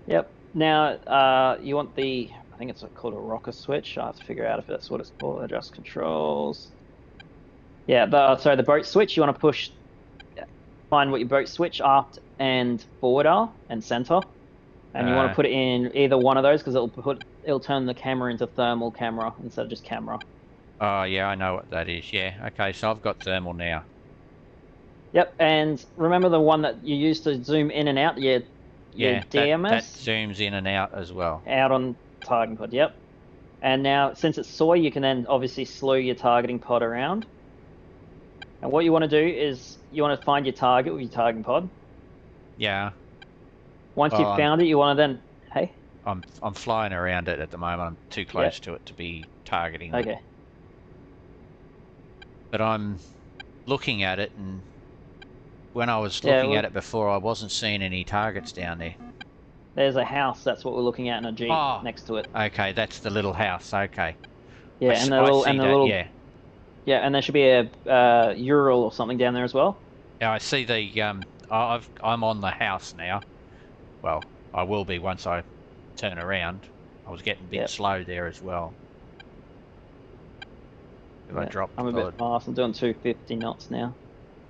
Yep. Now you want I think it's called a rocker switch. I have to figure out if that's what it's called. Adjust controls. Yeah, the boat switch. You want to push. Find what your boat switch aft and forward are and center, and you want to put it in either one of those because it'll turn the camera into thermal camera instead of just camera. Oh yeah, I know what that is. Yeah. Okay, so I've got thermal now. Yep, and remember the one that you used to zoom in and out, your DMS? That zooms in and out as well. Out on targeting pod, yep. And now, since it's soy, you can then obviously slew your targeting pod around. And what you want to do is, you want to find your target with your targeting pod. Yeah. Once Well, you've found it, you want to then... Hey? I'm flying around it at the moment. I'm too close to it to be targeting them. Okay. But I'm looking at it, and when I was Yeah, looking well, at it before, I wasn't seeing any targets down there. there's a house. That's what we're looking at in a Jeep Oh, next to it. okay, that's the little house. Okay. Yeah, and the I little... see And the that, little... yeah. Yeah, and there should be a Ural or something down there as well. Yeah, I see the, I'm on the house now. Well, I will be once I turn around. I was getting a bit slow there as well. If I dropped I'm a bit fast. I'm doing 250 knots now.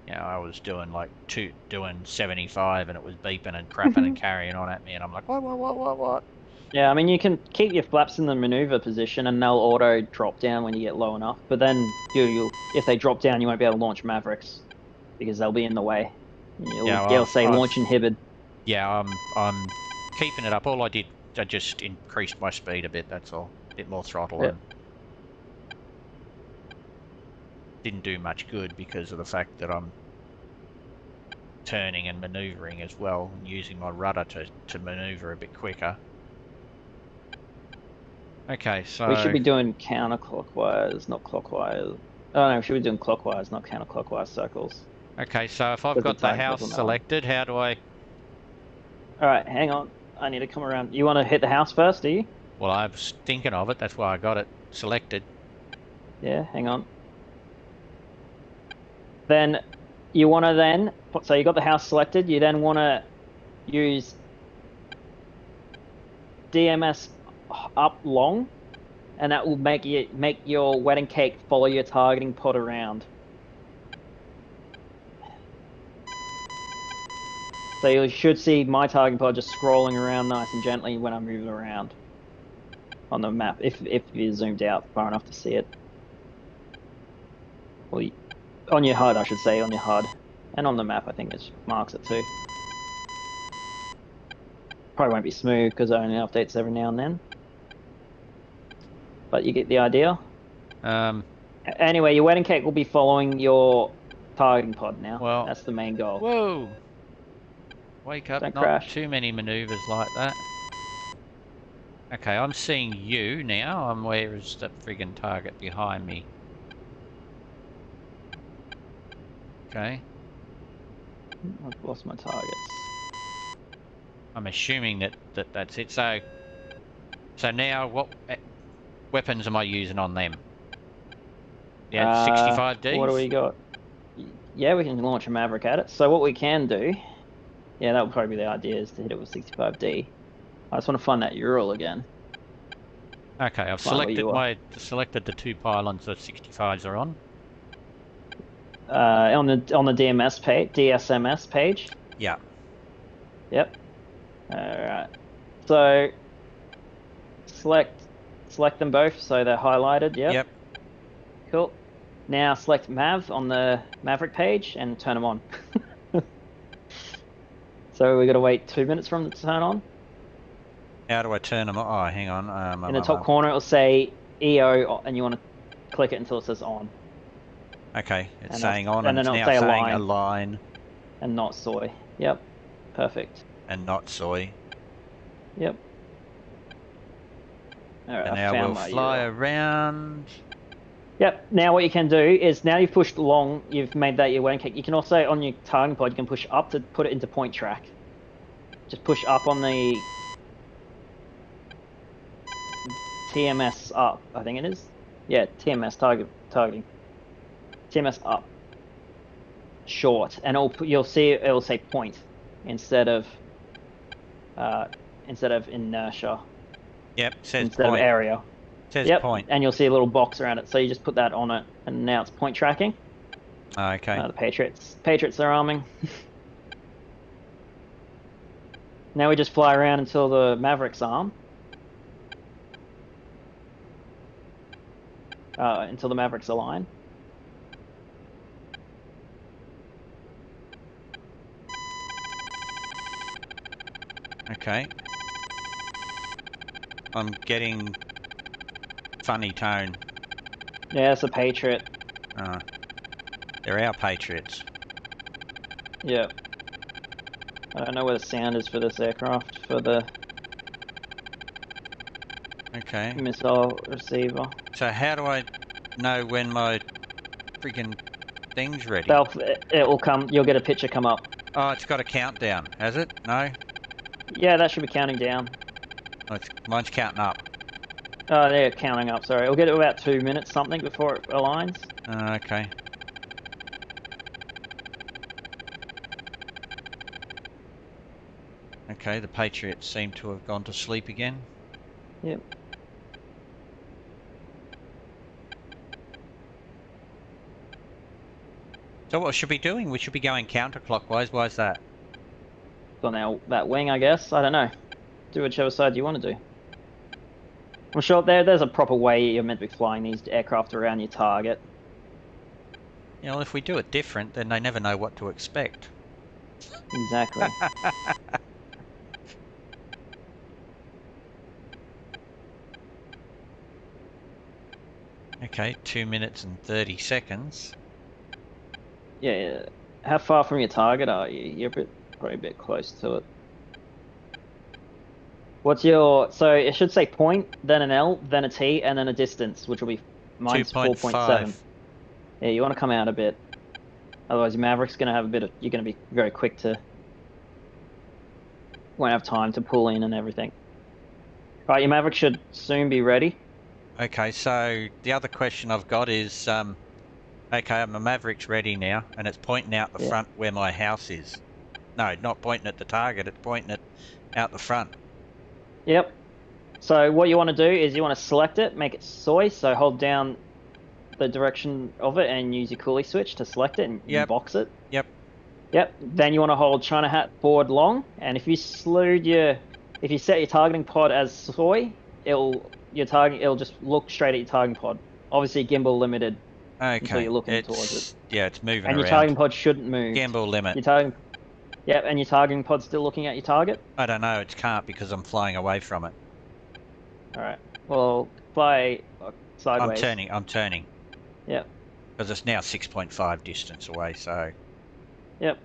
Yeah, I was doing like doing 75 and it was beeping and crapping and carrying on at me, and I'm like, what? Yeah, I mean, you can keep your flaps in the maneuver position and they'll auto drop down when you get low enough. But then if they drop down, you won't be able to launch Mavericks because they'll be in the way. You'll say launch inhibited. Yeah, I'm keeping it up. All I did, I just increased my speed a bit. That's all. A bit more throttle. Yep. And didn't do much good because of the fact that I'm turning and maneuvering as well, and using my rudder to maneuver a bit quicker. Okay, so... We should be doing counterclockwise, not clockwise. Oh no, we should be doing clockwise, not counterclockwise circles. Okay, so if I've got the house selected, how do I... Alright, hang on. I need to come around. You want to hit the house first, do you? Well, I was thinking of it, that's why I got it selected. Yeah, hang on. Then you want to so you got the house selected, you then want to use DMS up long, and that will make your wedding cake follow your targeting pod around. So you should see my targeting pod just scrolling around nice and gently when I'm moving around on the map, if you zoomed out far enough to see it. Well, on your HUD, I should say, on your HUD. And on the map, I think it marks it too. Probably won't be smooth because it only updates every now and then. But you get the idea. Anyway, your wedding cake will be following your targeting pod now. Well, that's the main goal. Whoa! Wake up, Don't not crash. Too many maneuvers like that. Okay, I'm seeing you now. Where is the friggin' target behind me? Okay. I've lost my targets. I'm assuming that's it. So now what weapons am I using on them? Yeah, 65D. What do we got? Yeah, we can launch a Maverick at it. So what we can do, yeah, that would probably be the idea, is to hit it with 65D. I just want to find that Ural again. Okay, I've selected the two pylons that 65s are on. On the DMS page, DSMS page. Yeah. Yep. All right. So select them both so they're highlighted. Yep. Yep. Cool. Now select Mav on the Maverick page and turn them on. So we got to wait 2 minutes for them to turn on. How do I turn them on? Oh, hang on. In the top corner, it will say EO, and you want to click it until it says on. Okay, it's saying on, and it's now saying align. And not soy. Yep. Perfect. And not soy. Yep. Alright, and now we'll fly around. Yep, now what you can do is, now you've pushed long, you've made that your wedding cake, you can also, on your targeting pod, you can push up to put it into point track. Just push up on the TMS up, I think it is. Yeah, TMS targeting. TMS up. Short, and you'll see it'll say point instead of inertia. Yep, it says instead point. Of area. It says point. And you'll see a little box around it, so you just put that on it, and now it's point tracking. Okay. The Patriots are arming. Now we just fly around until the Mavericks arm. Until the Mavericks align. Okay. I'm getting funny tone. Yeah, it's a Patriot. They're our Patriots. Yep. I don't know where the sound is for this aircraft, for the Okay. missile receiver. So how do I know when my freaking thing's ready? It will come, you'll get a picture come up. Oh, it's got a countdown, has it? No? Yeah, that should be counting down. Oh, mine's counting up. Oh, they're counting up, sorry. It'll get to about 2 minutes something before it aligns. Okay. Okay, the Patriots seem to have gone to sleep again. Yep. So what should we be doing? We should be going counterclockwise. Why is that? On that wing, I guess. I don't know. Do whichever side you want to do. I'm sure there's a proper way you're meant to be flying these aircraft around your target. You know, if we do it different, then they never know what to expect. Exactly. Okay, 2 minutes and 30 seconds. Yeah. How far from your target are you? You're probably a bit close to it. What's your... So it should say point, then an L, then a T, and then a distance, which will be minus 4.7. Yeah, you want to come out a bit. Otherwise, your Maverick's going to have a bit of... You're going to be very quick to... Won't have time to pull in and everything. Right, your Maverick should soon be ready. Okay, so the other question I've got is, okay, my Maverick's ready now, and it's pointing out the front where my house is. No, not pointing at the target, it's pointing it out the front. Yep. So what you want to do is you want to select it, make it soy, so hold down the direction of it and use your coolie switch to select it and box it. Yep. Yep. Then you want to hold China hat forward long, and if you set your targeting pod as soy, it'll just look straight at your targeting pod. Obviously gimbal limited. Okay. Until you're looking towards it. Yeah, it's moving and around. Your targeting pod shouldn't move. Gimbal limit. Yep, and your targeting pod's still looking at your target? I don't know, it can't because I'm flying away from it. Alright. Well, fly sideways. I'm turning. Yep. Because it's now 6.5 distance away, so... Yep.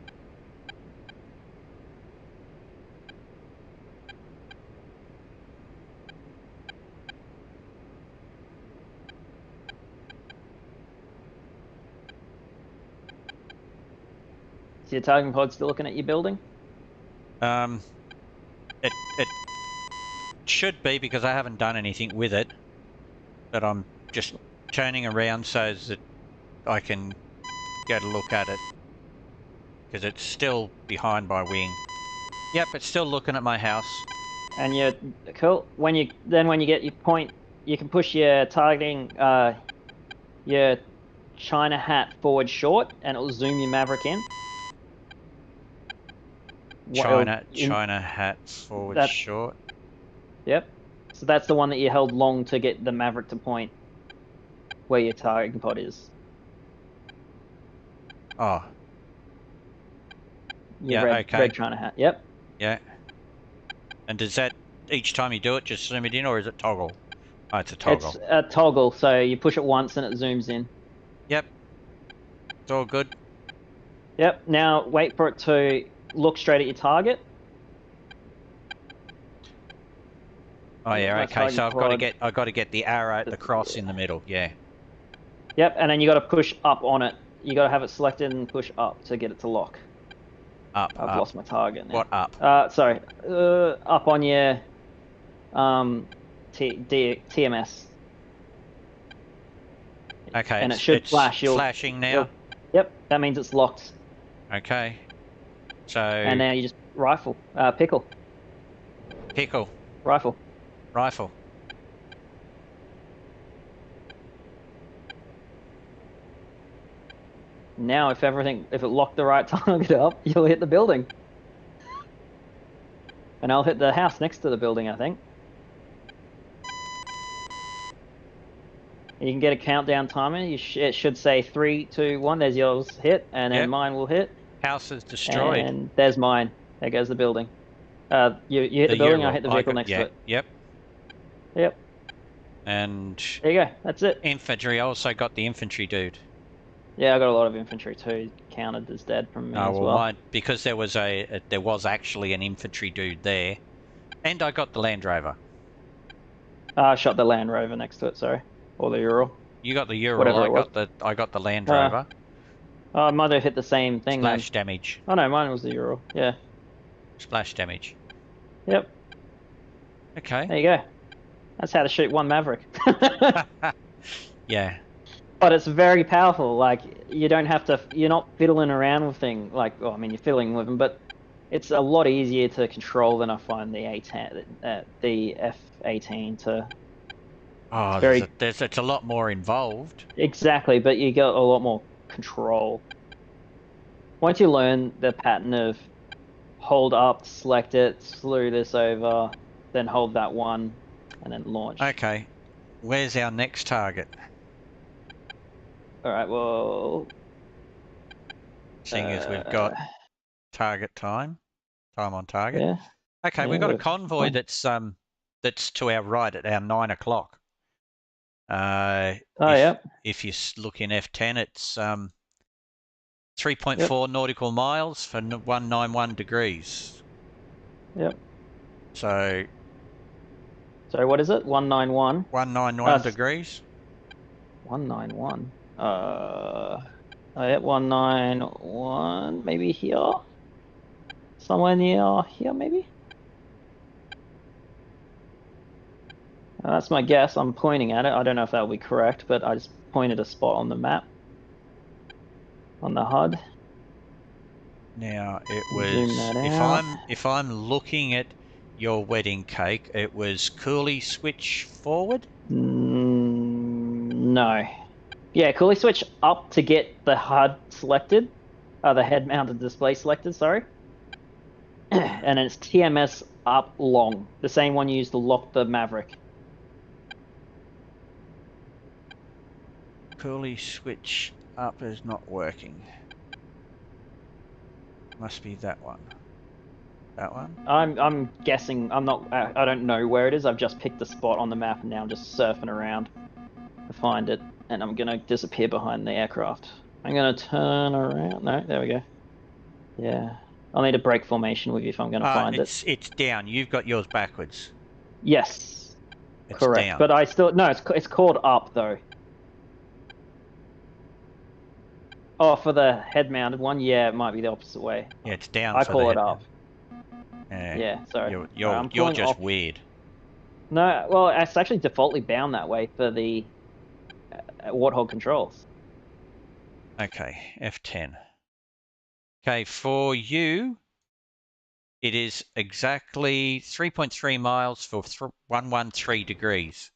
Is your targeting pod still looking at your building? It should be because I haven't done anything with it. But I'm just turning around so that I can get a look at it. Because it's still behind my wing. Yep, it's still looking at my house. And you're cool. When you get your point, you can push your targeting your China hat forward short, and it'll zoom your Maverick in. China hat forward short. Yep. So that's the one that you held long to get the Maverick to point where your targeting pod is. Oh. Your red China hat. Yep. Yeah. And does that, each time you do it, just zoom it in, or is it toggle? Oh, it's a toggle. It's a toggle, so you push it once and it zooms in. Yep. It's all good. Yep. Now wait for it to look straight at your target. Oh yeah, okay. So I've got to get the arrow, the cross in the middle. Yeah. Yep, and then you got to push up on it. You got to have it selected and push up to get it to lock. Up. I've lost my target now. What up? Sorry. Up on your TMS. Okay. And it should flash. Flashing now. Yep, that means it's locked. Okay. So. And now you just rifle, pickle. Pickle. Rifle. Rifle. Now, if it locked the right target up, you'll hit the building. And I'll hit the house next to the building, I think. And you can get a countdown timer. It should say 3, 2, 1. There's yours hit, and then mine will hit. House is destroyed. And there's mine. There goes the building. You hit the building, I hit the vehicle next to it. Yep. Yep. And there you go. That's it. Infantry. I also got the infantry dude. Yeah, I got a lot of infantry too, counted as dead from me Oh as well, well. mine, because there was actually an infantry dude there, and I got the Land Rover. I shot the Land Rover next to it, sorry. Or the Ural. You got the Ural. Whatever I it was. got the Land Uh, Rover. I might have hit the same thing then. Splash damage. Oh no, mine was the Ural. Yeah. Splash damage. Yep. Okay. There you go. That's how to shoot one Maverick. Yeah. But it's very powerful. Like, you don't have to. You're not fiddling around with things. Like, well, I mean, you're fiddling with them, but it's a lot easier to control than I find the A10, the F18 to. Oh, Very it's a lot more involved. exactly, but you got a lot more control. Once you learn the pattern of hold up, select it, slew this over, then hold that one, and then launch. Okay. Where's our next target? All right. Well. Seeing as we've got target time on target. Yeah. Okay, Yeah, we've got a we've convoy gone. that's to our right at our 9 o'clock. Oh, yep. If you look in F10, it's 3.4 nautical miles for 191 degrees. Yep. So. Sorry, what is it? 191. 191 degrees. 191. Oh yeah, 191. Maybe here. Somewhere near here, maybe. That's my guess. I'm pointing at it. I don't know if that'll be correct, but I just pointed a spot on the map. On the HUD. Now it was, Zoom that out. if I'm looking at your wedding cake, it was coolie switch forward? No. Yeah, coolie switch up to get the HUD selected. The head mounted display selected, sorry. And it's TMS up long. The same one you used to lock the Maverick. Coolie switch up is not working. Must be that one. That one? I'm guessing. I don't know where it is. I've just picked a spot on the map and now I'm just surfing around to find it. And I'm gonna disappear behind the aircraft. I'm gonna turn around. No, there we go. Yeah. I'll need a break formation with you if I'm gonna find it. It's down. You've got yours backwards. Yes. It's correct. down. But I still no. It's called up though. Oh, for the head-mounted one, yeah, it might be the opposite way. Yeah, it's down. I for call the it up. Yeah, sorry. You're just off. Weird. No, well, it's actually defaultly bound that way for the Warthog controls. Okay, F10. Okay, for you, it is exactly 3.3 miles for 113 degrees.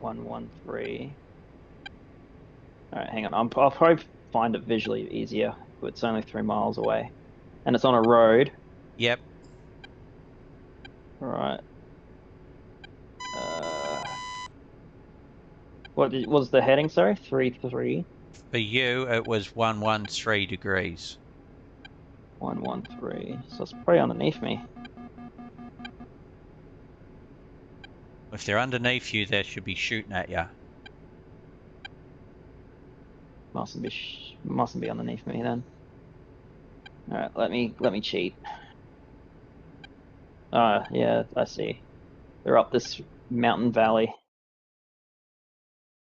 113. All right, hang on. I'll probably find it visually easier. It's only 3 miles away, and it's on a road. Yep. All right. What was the heading? Sorry, 33. For you, it was 113 degrees. 113. So it's probably underneath me. If they're underneath you, they should be shooting at you. Mustn't be underneath me then. All right, let me cheat. Yeah, I see. They're up this mountain valley.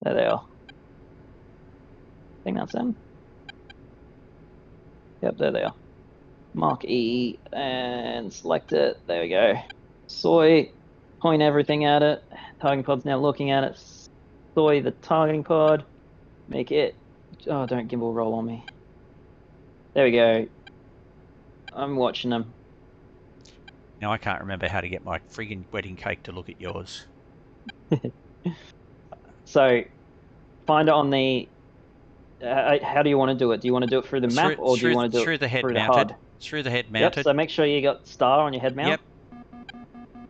There they are. I think that's them. Yep, there they are. Mark E and select it. There we go. Soy, point everything at it. Targeting pod's now looking at it. Soy the targeting pod. Make it. Oh, don't gimbal roll on me. There we go. I'm watching them. Now I can't remember how to get my friggin' wedding cake to look at yours. So, find it on the. How do you want to do it? Do you want to do it through the map, or do you want to do it through the HUD? Through the head mounted. Yep. So make sure you got star on your head mount.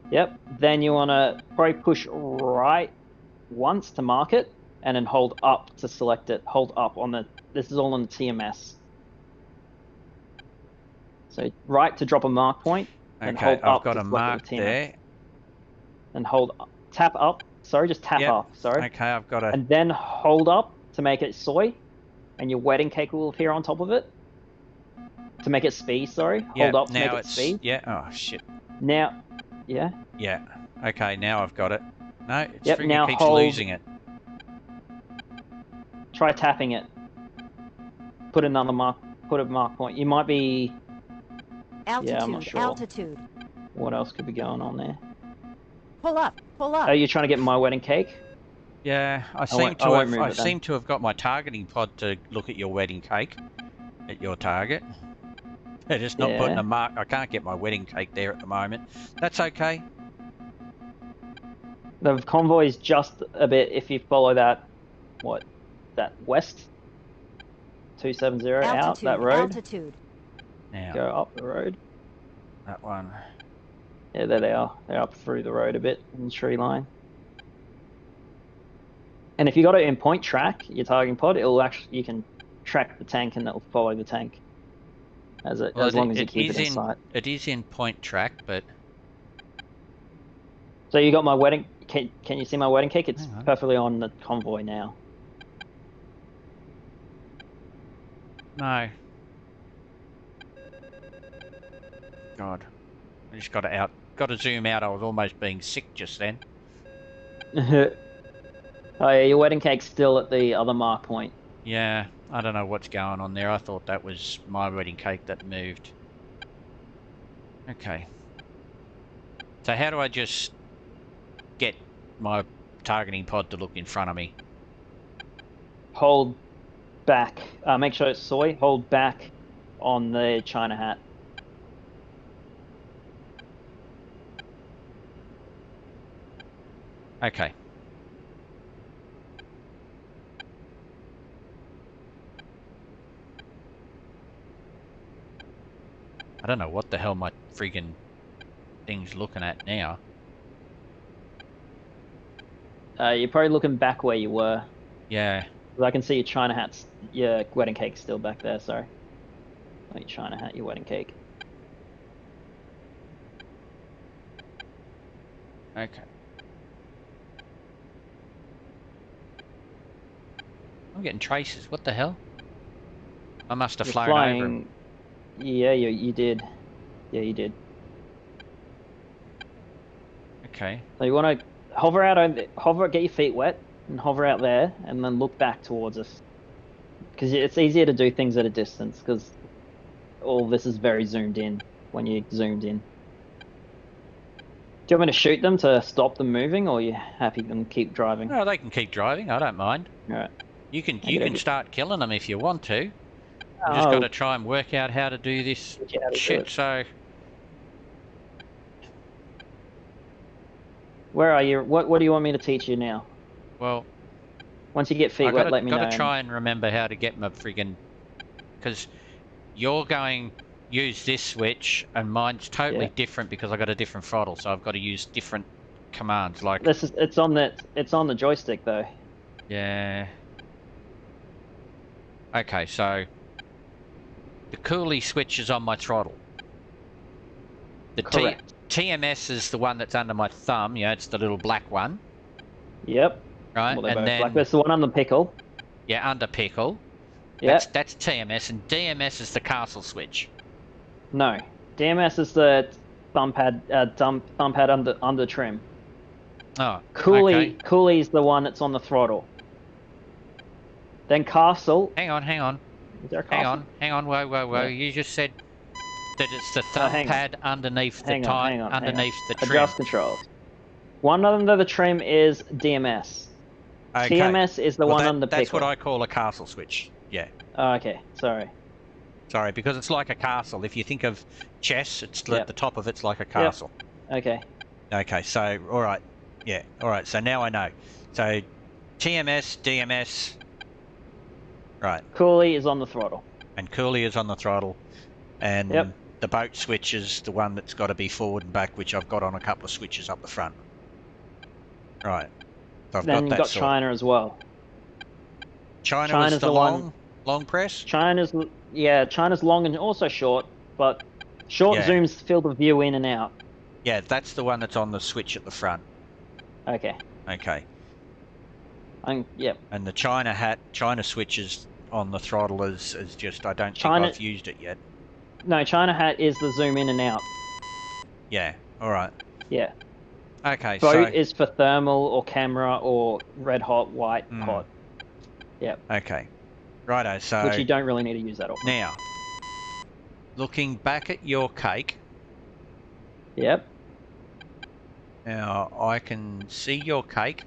Yep. Then you want to probably push right once to mark it, and then hold up to select it. Hold up on the. This is all on the TMS. So right to drop a mark point, and hold up. I've got a mark there. And hold up. Tap up. Sorry, just tap up. Sorry. Okay, I've got a. And then hold up to make it soy. and your wedding cake will appear on top of it. To make it speed, sorry. Yeah, Hold up to now make it it's speed. yeah. Oh shit. Now, yeah. Yeah. Okay, now I've got it. No, it's Yep. freaking Now keeps hold. losing it. Try tapping it. Put another mark. Put a mark point. You might be. Altitude, Yeah, I'm not sure. altitude. What else could be going on there? Pull up, pull up. Are you trying to get my wedding cake? Yeah, I won't move it then. seem to have got my targeting pod to look at your wedding cake, at your target. They're just not putting Yeah. a mark. I can't get my wedding cake there at the moment. That's okay. The convoy's just a bit. If you follow that, that west 270 out that road. Altitude. Now, Go up the road. that one. Yeah, there they are. They're up through the road a bit in the tree line. And if you got it in point track, your targeting pod, it'll actually you can track the tank and it'll follow the tank as long as you keep it in sight. It is in point track, but So you got my wedding. Can you see my wedding cake? It's Hang on. perfectly on the convoy now. no. God, I just got to zoom out. I was almost being sick just then. Oh yeah, your wedding cake's still at the other mark point. Yeah, I don't know what's going on there. I thought that was my wedding cake that moved. Okay. So how do I just get my targeting pod to look in front of me? Hold back. Make sure it's soy. Hold back on the China hat. Okay. I don't know what the hell my friggin' thing's looking at now. You're probably looking back where you were. Yeah. 'Cause I can see your China hat's, your wedding cake's still back there, sorry. Not your China hat, your wedding cake. Okay. I'm getting traces. What the hell? I must have You're flown flying... over 'em. Yeah, you did. Yeah, you did. Okay. So you want to hover out, get your feet wet, and hover out there, and then look back towards us. Because it's easier to do things at a distance, because all this is very zoomed in when you zoomed in. Do you want me to shoot them to stop them moving, or are you happy them keep driving? No, they can keep driving. I don't mind. Alright. You can Okay. start killing them if you want to. You just got to try and work out how to do this teach you how to do shit. it. So Where are you? What do you want me to teach you now? well, Once you get feet wet, let me know. Got to try and remember how to get my friggin', because you're going use this switch and mine's totally different because I got a different throttle, so I've got to use different commands. Like it's on the joystick though. Yeah. Okay, so the coolie switch is on my throttle. The Correct. TMS is the one that's under my thumb. Yeah, it's the little black one. Yep. Right, Well, they're and both then black. That's the one on the pickle. yeah, under pickle. Yep. That's TMS, and DMS is the castle switch. No. DMS is the thumb pad under trim. Oh, Coolie okay. Coolie's the one that's on the throttle. Then castle. Hang on. Is there a castle? Hang on. Whoa. Yeah. You just said that it's the thumb hang on. pad underneath the Hang on. underneath the trim. Adjust controls. One under the trim is DMS. Okay. TMS is the one under pickle. That's what I call a castle switch. Yeah. Oh, okay. Sorry. Sorry, because it's like a castle. If you think of chess, it's at the top of it's like a Yep. castle. Okay. Okay, so all right. Yeah, all right. So now I know. So TMS, DMS. Right. Coolie is on the throttle. And coolie is on the throttle. And Yep. the boat switch is the one that's got to be forward and back, which I've got on a couple of switches up the front. Right. So I've Then got you've that got sorted. China as well. China's China's the the long one- press? China's long and also short, but short Yeah. zooms field of view in and out. Yeah, that's the one that's on the switch at the front. Okay. Okay. Yep. And the China switch is on the throttle as just I don't China- think I've used it yet. No, China hat is the zoom in and out. Yeah. All right. Yeah. Okay. Boat So. is for thermal or camera or red hot, white hot. Yep. Okay. Righto. So. Which you don't really need to use that often. Now, looking back at your cake. Yep. Now I can see your cake,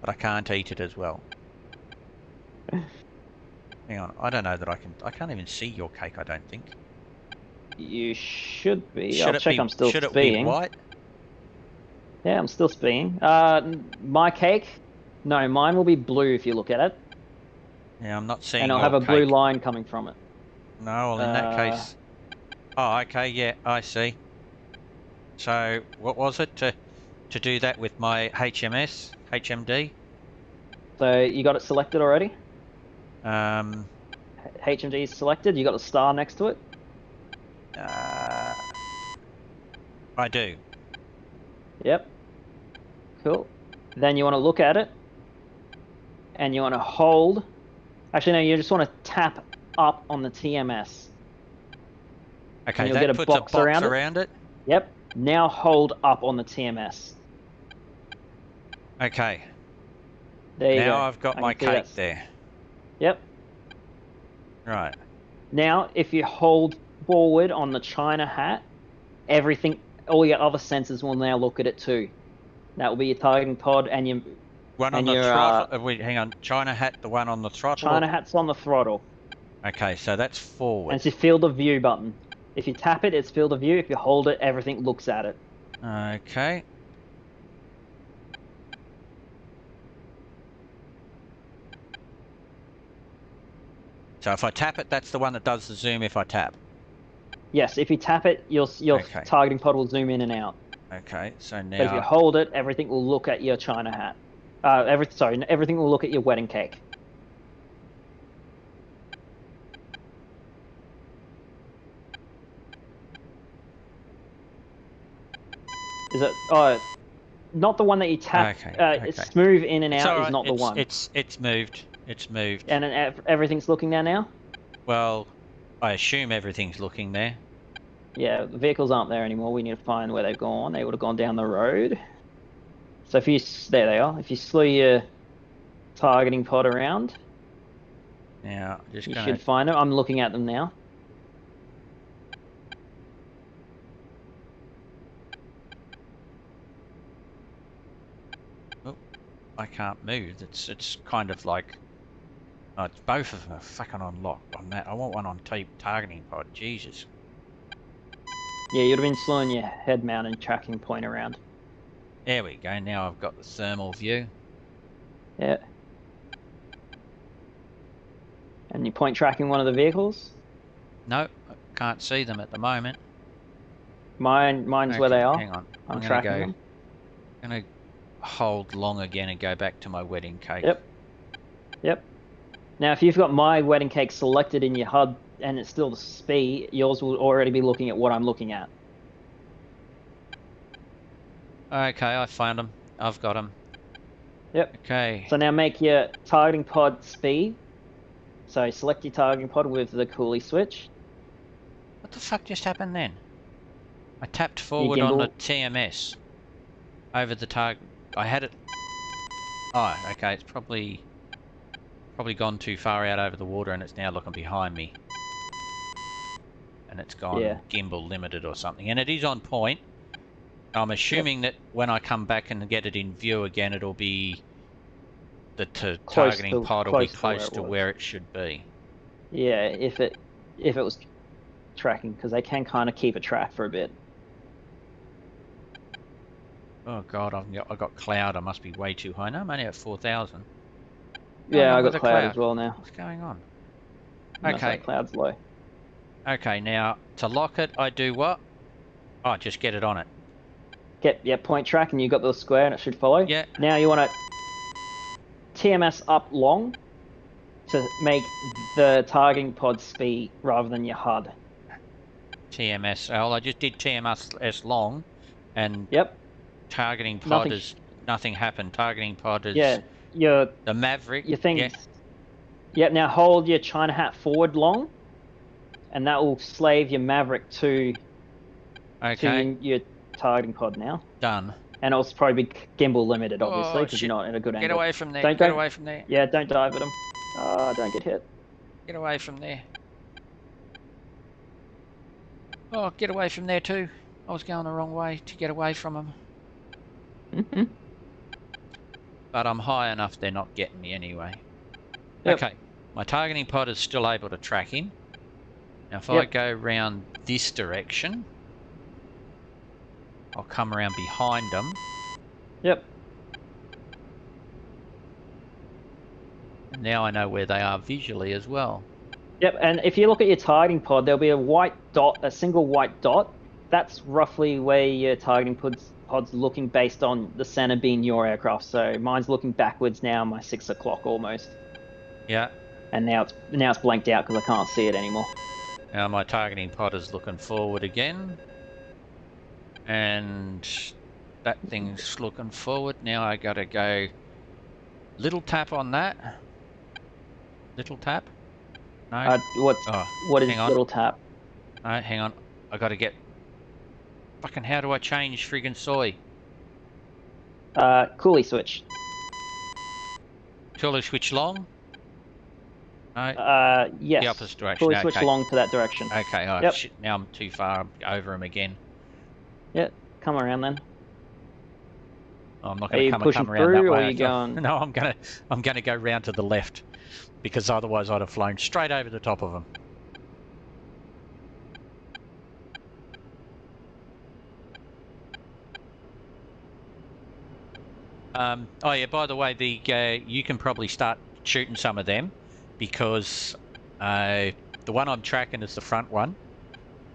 but I can't eat it as well. Hang on. I don't know that I can. I can't even see your cake. I don't think. You should be. Should I'll it check. be? I'm still Should it be speeing. white? Yeah, I'm still speeing. My cake? No, mine will be blue if you look at it. Yeah, I'm not seeing. And it'll your have a blue cake. line coming from it. No, well in that case. Oh, okay. Yeah, I see. So what was it to do that with my HMD? So you got it selected already? Um. HMD is selected. You got the star next to it. I do. Yep. Cool. Then you want to look at it, and you want to hold. Actually, no, you just want to tap up on the TMS. Okay, you'll that get a puts box a box around around it. Yep. Now hold up on the TMS. Okay. There you go. Now I've got I my can see cake that's- there. Yep. Right. Now, if you hold forward on the China hat, everything, all your other sensors will now look at it too. That will be your targeting pod and your One on and the your, throttle. Wait, hang on. China hat, the one on the throttle. China hat's on the throttle. Okay, so that's And forward. it's your field of view button. If you tap it, it's field of view. If you hold it, everything looks at it. Okay. So if I tap it, that's the one that does the zoom if I tap. Yes, if you tap it, your Okay. targeting pod will zoom in and out. Okay, so But if you now. hold it, everything will look at your China hat. Everything will look at your wedding cake. Is it? Oh, not the one that you tap. Okay, It's okay. smooth in and It's out all is right. not the one. It's moved. It's moved. And then everything's looking there now. Well, I assume everything's looking there. Yeah, the vehicles aren't there anymore. We need to find where they've gone. They would have gone down the road. So if you there they are. If you slew your targeting pod around, Now, just you gonna. should find them. I'm looking at them now. I can't move. It's kind of like. Oh, it's both of them are fucking on lock on that. I want one on targeting pod. Jesus. Yeah, you'd have been slowing your head mount and tracking point around. There we go. Now I've got the thermal view. Yeah. And you point tracking one of the vehicles. No, I can't see them at the moment. Mine's where Okay, they are. Hang on. I'm gonna tracking go. them. I'm gonna hold long again and go back to my wedding cake. Yep. Yep. Now, if you've got my wedding cake selected in your HUD and it's still the SPI, yours will already be looking at what I'm looking at. Okay, I found them. I've got them. Yep. Okay. So now make your targeting pod speed. So select your targeting pod with the coolie switch. What the fuck just happened then? I tapped forward on the TMS over the target. I had it. Oh, okay. It's probably gone too far out over the water, and it's now looking behind me. And it's gone gimbal limited or something. And it is on point. I'm assuming that when I come back and get it in view again, it'll be the targeting pod will be close to where it should be. Yeah, if it was tracking, because they can kind of keep a track for a bit. Oh god, I got cloud. I must be way too high. No, I'm only at 4,000. Yeah, I got cloud as well now. What's going on? No, Okay. Cloud's low. Okay, now to lock it, I do what? Oh, just get it on it. Point track, and you got the square, and it should follow. Yeah. Now you want to TMS up long to make the targeting pod speed rather than your HUD. TMS. Well, I just did TMS long, and targeting pod is nothing happened. Targeting pod is the Maverick. Your thing. Yep, now hold your China hat forward long, and that will slave your Maverick to Okay, your targeting pod now. done. And it'll probably be gimbal limited, obviously, Oh, because shit. you're not in a good Get angle. away from there. Don't, Get don't, away from there. Yeah, don't dive at them. Don't get hit. Get away from there. Oh, get away from there too. I was going the wrong way to get away from them. Mhm. But I'm high enough they're not getting me anyway. Yep. Okay, my targeting pod is still able to track him. Now if I Yep. go round this direction, I'll come around behind them. Yep. And now I know where they are visually as well. Yep, and if you look at your targeting pod, there'll be a white dot, a single white dot. That's roughly where your targeting pod's looking based on the center being your aircraft. So mine's looking backwards now, my 6 o'clock almost. Yeah. And now it's blanked out because I can't see it anymore. Now my targeting pod is looking forward again. And that thing's looking forward. Now I gotta go little tap on that. Little tap? No. What is hang on. little tap? No, hang on. I gotta get... Fucking how do I change friggin' soy? Coolie switch. Coolie switch long? No. Yes. The opposite direction. Coolie switch Okay. long to that direction. Okay, oh Yep. shit, now I'm too far over him again. Yep, come around then. Oh, I'm not Are gonna you come pushing around that through, or way. are you going? No, I'm gonna go round to the left, because otherwise I'd have flown straight over the top of him. Oh yeah, by the way, you can probably start shooting some of them, because the one I'm tracking is the front one,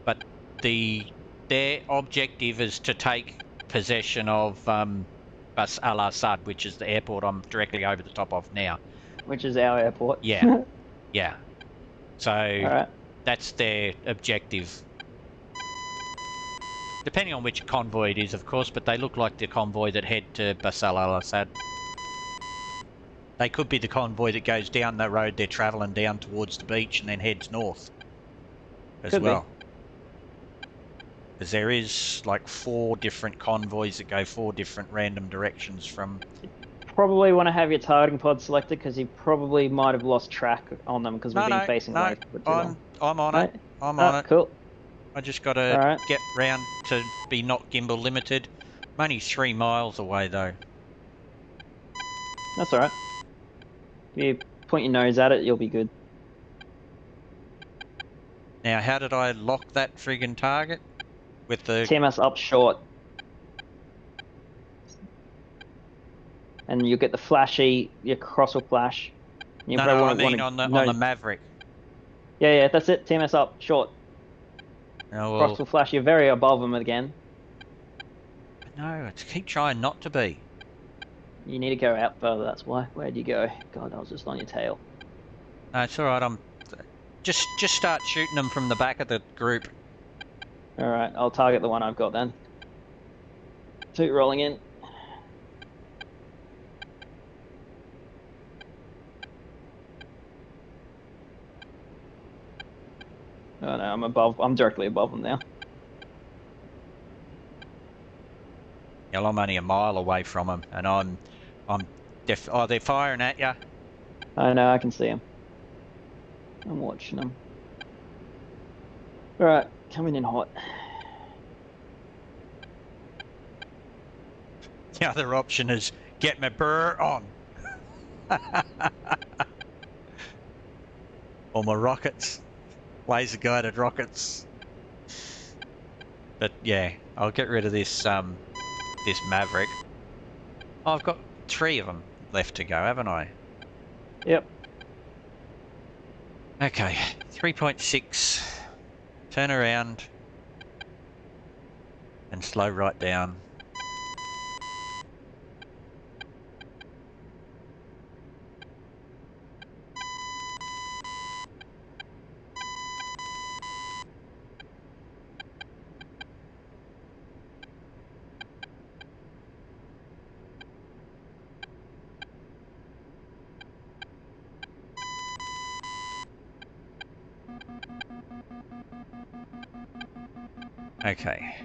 but their objective is to take possession of Bas Al Assad, which is the airport I'm directly over the top of now. Which is our airport. Yeah, yeah. So Alright. that's their objective. Depending on which convoy it is, of course, but they look like the convoy that head to Bashar al-Assad. They could be the convoy that goes down the road they're travelling down towards the beach and then heads north as well. Because there is like 4 different convoys that go 4 different random directions from... Probably want to have your targeting pod selected, because you probably might have lost track on them because we've been facing away for too long. I'm on it. I'm Oh, on it. cool. I just got to Alright. get round to be not gimbal limited. I'm only 3 miles away though. That's alright. If you point your nose at it, you'll be good. Now, how did I lock that friggin' target? With the... TMS up short. And you'll get the flashy, your cross will flash. You No, I mean on the Maverick. Yeah, that's it. TMS up short. Oh, well, Cross will flash. You're very above them again. no, I keep trying not to be. You need to go out further, that's why. Where'd you go? God, I was just on your tail. No, it's alright, I'm... Just start shooting them from the back of the group. Alright, I'll target the one I've got then. 2 rolling in. Oh no, I'm directly above them now. Yeah, well, I'm only a mile away from them, and oh, they're firing at you. I know, I can see them. I'm watching them. Alright, coming in hot. The other option is get my burr on. Or my rockets. Laser guided rockets. But yeah, I'll get rid of this this Maverick. Oh, I've got 3 of them left to go, haven't I? Yep. Okay, 3.6. Turn around and slow right down. Okay.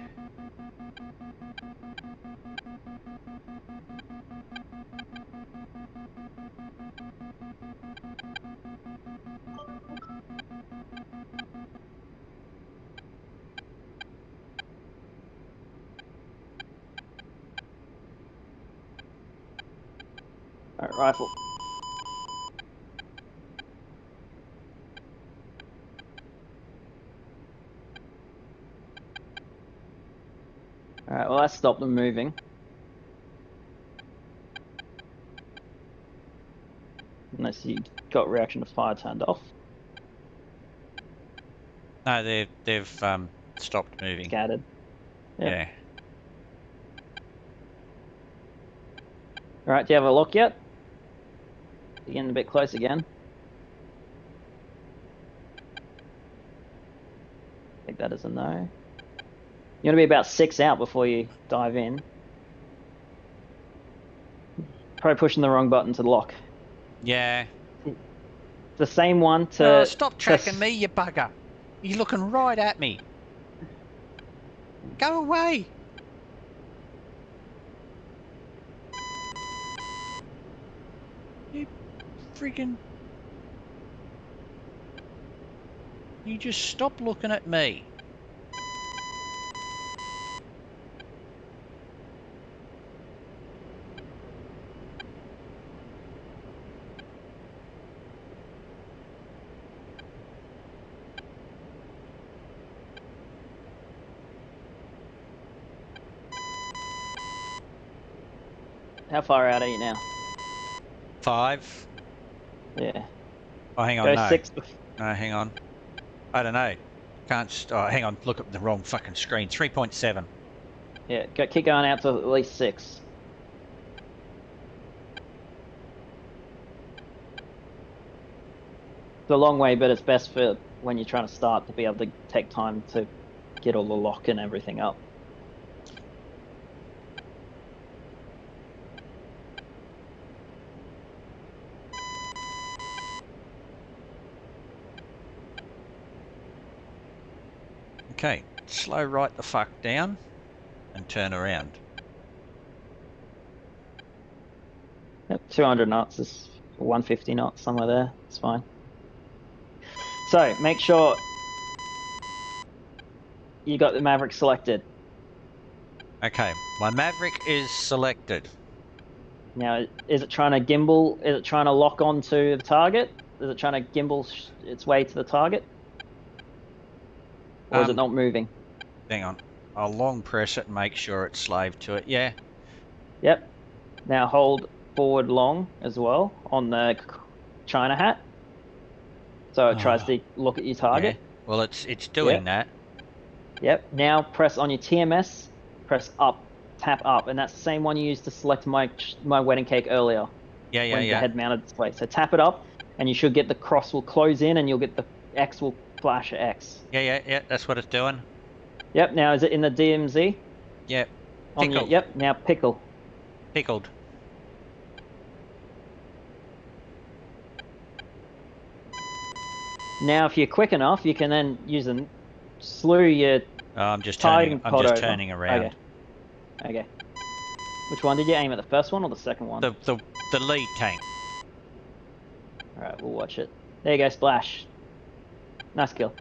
Alright, rifle. Alright, well that stopped them moving. Unless you got reaction to fire turned off. No, they've stopped moving. Scattered. Yep. Yeah. Alright, do you have a lock yet? You're getting a bit close again. Take that as a no. You want to be about 6 out before you dive in. Probably pushing the wrong button to lock. Yeah. The same one to... stop tracking me, you bugger. You're looking right at me. Go away. You freaking... You just stop looking at me. How far out are you now? 5. Yeah. Oh, hang on, Go no. 6. No, hang on. I don't know. Can't... Oh, hang on. Look at the wrong fucking screen. 3.7. Yeah, keep going out to at least 6. It's a long way, but it's best for when you're trying to start to be able to take time to get all the lock and everything up. Okay. Slow right the fuck down and turn around. Yep, 200 knots is 150 knots, somewhere there. It's fine. So, make sure you got the Maverick selected. Okay. My Maverick is selected. Now, is it trying to gimbal? Is it trying to lock onto the target? Is it trying to gimbal its way to the target? Or is it not moving? Hang on. I'll long press it and make sure it's slaved to it. Yeah. Yep. Now hold forward long as well on the China hat. So it tries to look at your target. Yeah. Well, it's doing that. Yep. Now press on your TMS, press up, tap up, and that's the same one you used to select my wedding cake earlier. Yeah, when the head mounted display. So tap it up, and you should get the cross will close in, and you'll get the X will flash X. Yeah. That's what it's doing. Yep. Now is it in the DMZ? Yep. Yep. Now pickle. Pickled. Now, if you're quick enough, you can then use a slew your. I'm just turning around. Okay. Which one did you aim at? The first one or the second one? The lead tank. All right, we'll watch it. There you go, splash. Nice kill.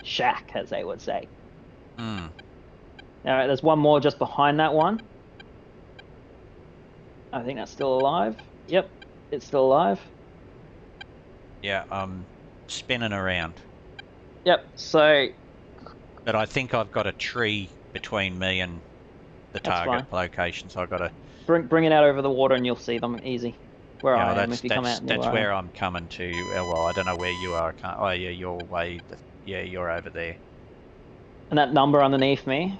Shack, as they would say. Hmm. All right, there's one more just behind that one. I think that's still alive. Yep, it's still alive. Yeah, spinning around. Yep. So. But I think I've got a tree between me and the target location, so I've got to bring it out over the water, and you'll see them easy. Where I am, if you come out. That's where I'm coming to. Well, I don't know where you are. I can't. Oh yeah, you're way. Yeah, you're over there. And that number underneath me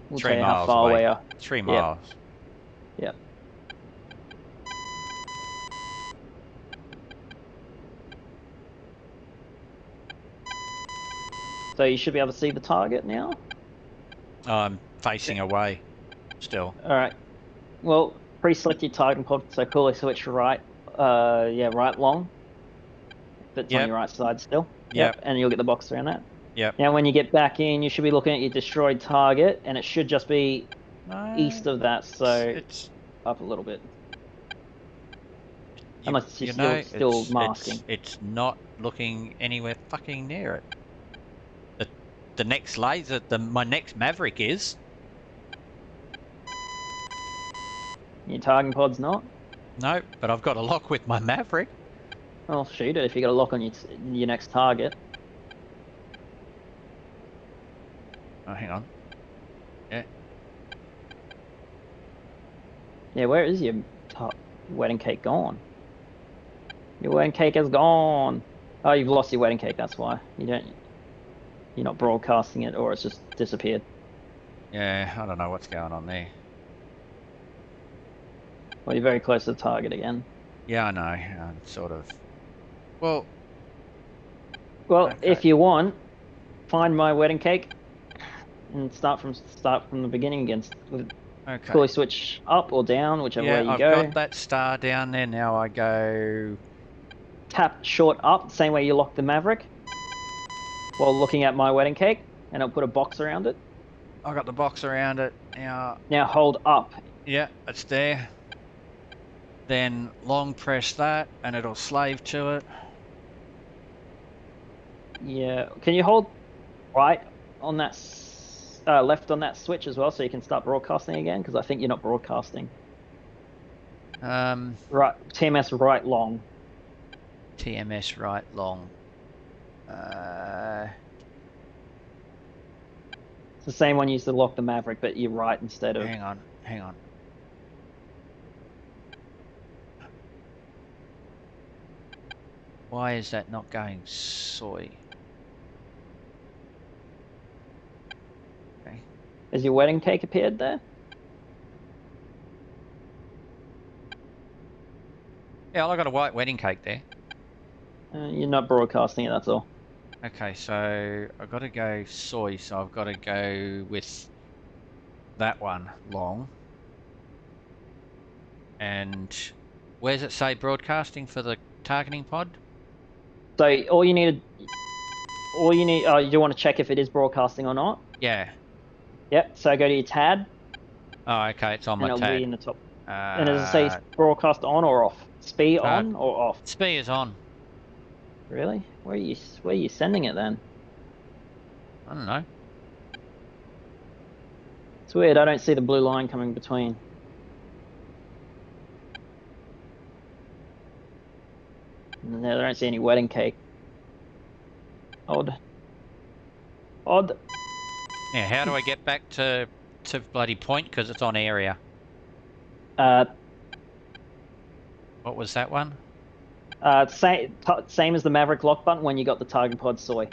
will 3 tell you miles how far away you are. 3 miles. Yep. So you should be able to see the target now. I'm facing away still. All right. Well, pre-select your target pod, so coolly switch right. Right long. That's on your right side still. Yep. And you'll get the box around that. Yep. Now, when you get back in, you should be looking at your destroyed target, and it should just be No, east of that, so it's up a little bit. you, Unless it's you just know, still masking. it's not looking anywhere fucking near it. The next laser, my next Maverick is. Your targeting pod's not? No, but I've got a lock with my Maverick. Well, shoot it if you got a lock on your next target. Oh, hang on. Yeah. Yeah, where is your wedding cake gone? Your wedding cake is gone. Oh, you've lost your wedding cake. That's why you're not broadcasting it, or it's just disappeared. Yeah, I don't know what's going on there. Well, you're very close to the target again. Yeah, I know. Sort of. Well, okay. Okay. If you want, find my wedding cake and start from the beginning again. okay. Fully switch up or down, whichever way you I've go. got that star down there. Now I go. Tap short up, same way you lock the Maverick, while looking at my wedding cake, and it'll put a box around it. I got the box around it. Now hold up. Yeah, it's there. Then long press that, and it'll slave to it. Yeah. Can you hold right on that, left on that switch as well, so you can start broadcasting again? Because I think you're not broadcasting. Right. TMS right long. TMS right long. It's the same one you used to lock the Maverick, but you're right instead of. Hang on. Why is that not going soy? Okay. Has your wedding cake appeared there? Yeah, I got a white wedding cake there. You're not broadcasting it, that's all. Okay, so I've got to go soy, so I've got to go with that one long. And where does it say broadcasting for the targeting pod? So all you need, you do want to check if it is broadcasting or not? Yeah. Yep, so go to your tab. Oh, okay, it's on my and tab. it'll be in the top. And does it say broadcast on or off? SPI on or off? SPI is on. Really? Where are you sending it then? I don't know. It's weird, I don't see the blue line coming between. And I don't see any wedding cake. Odd. Yeah, how do I get back to bloody point? Because it's on area. What was that one? Same as the Maverick lock button when you got the target pod soy.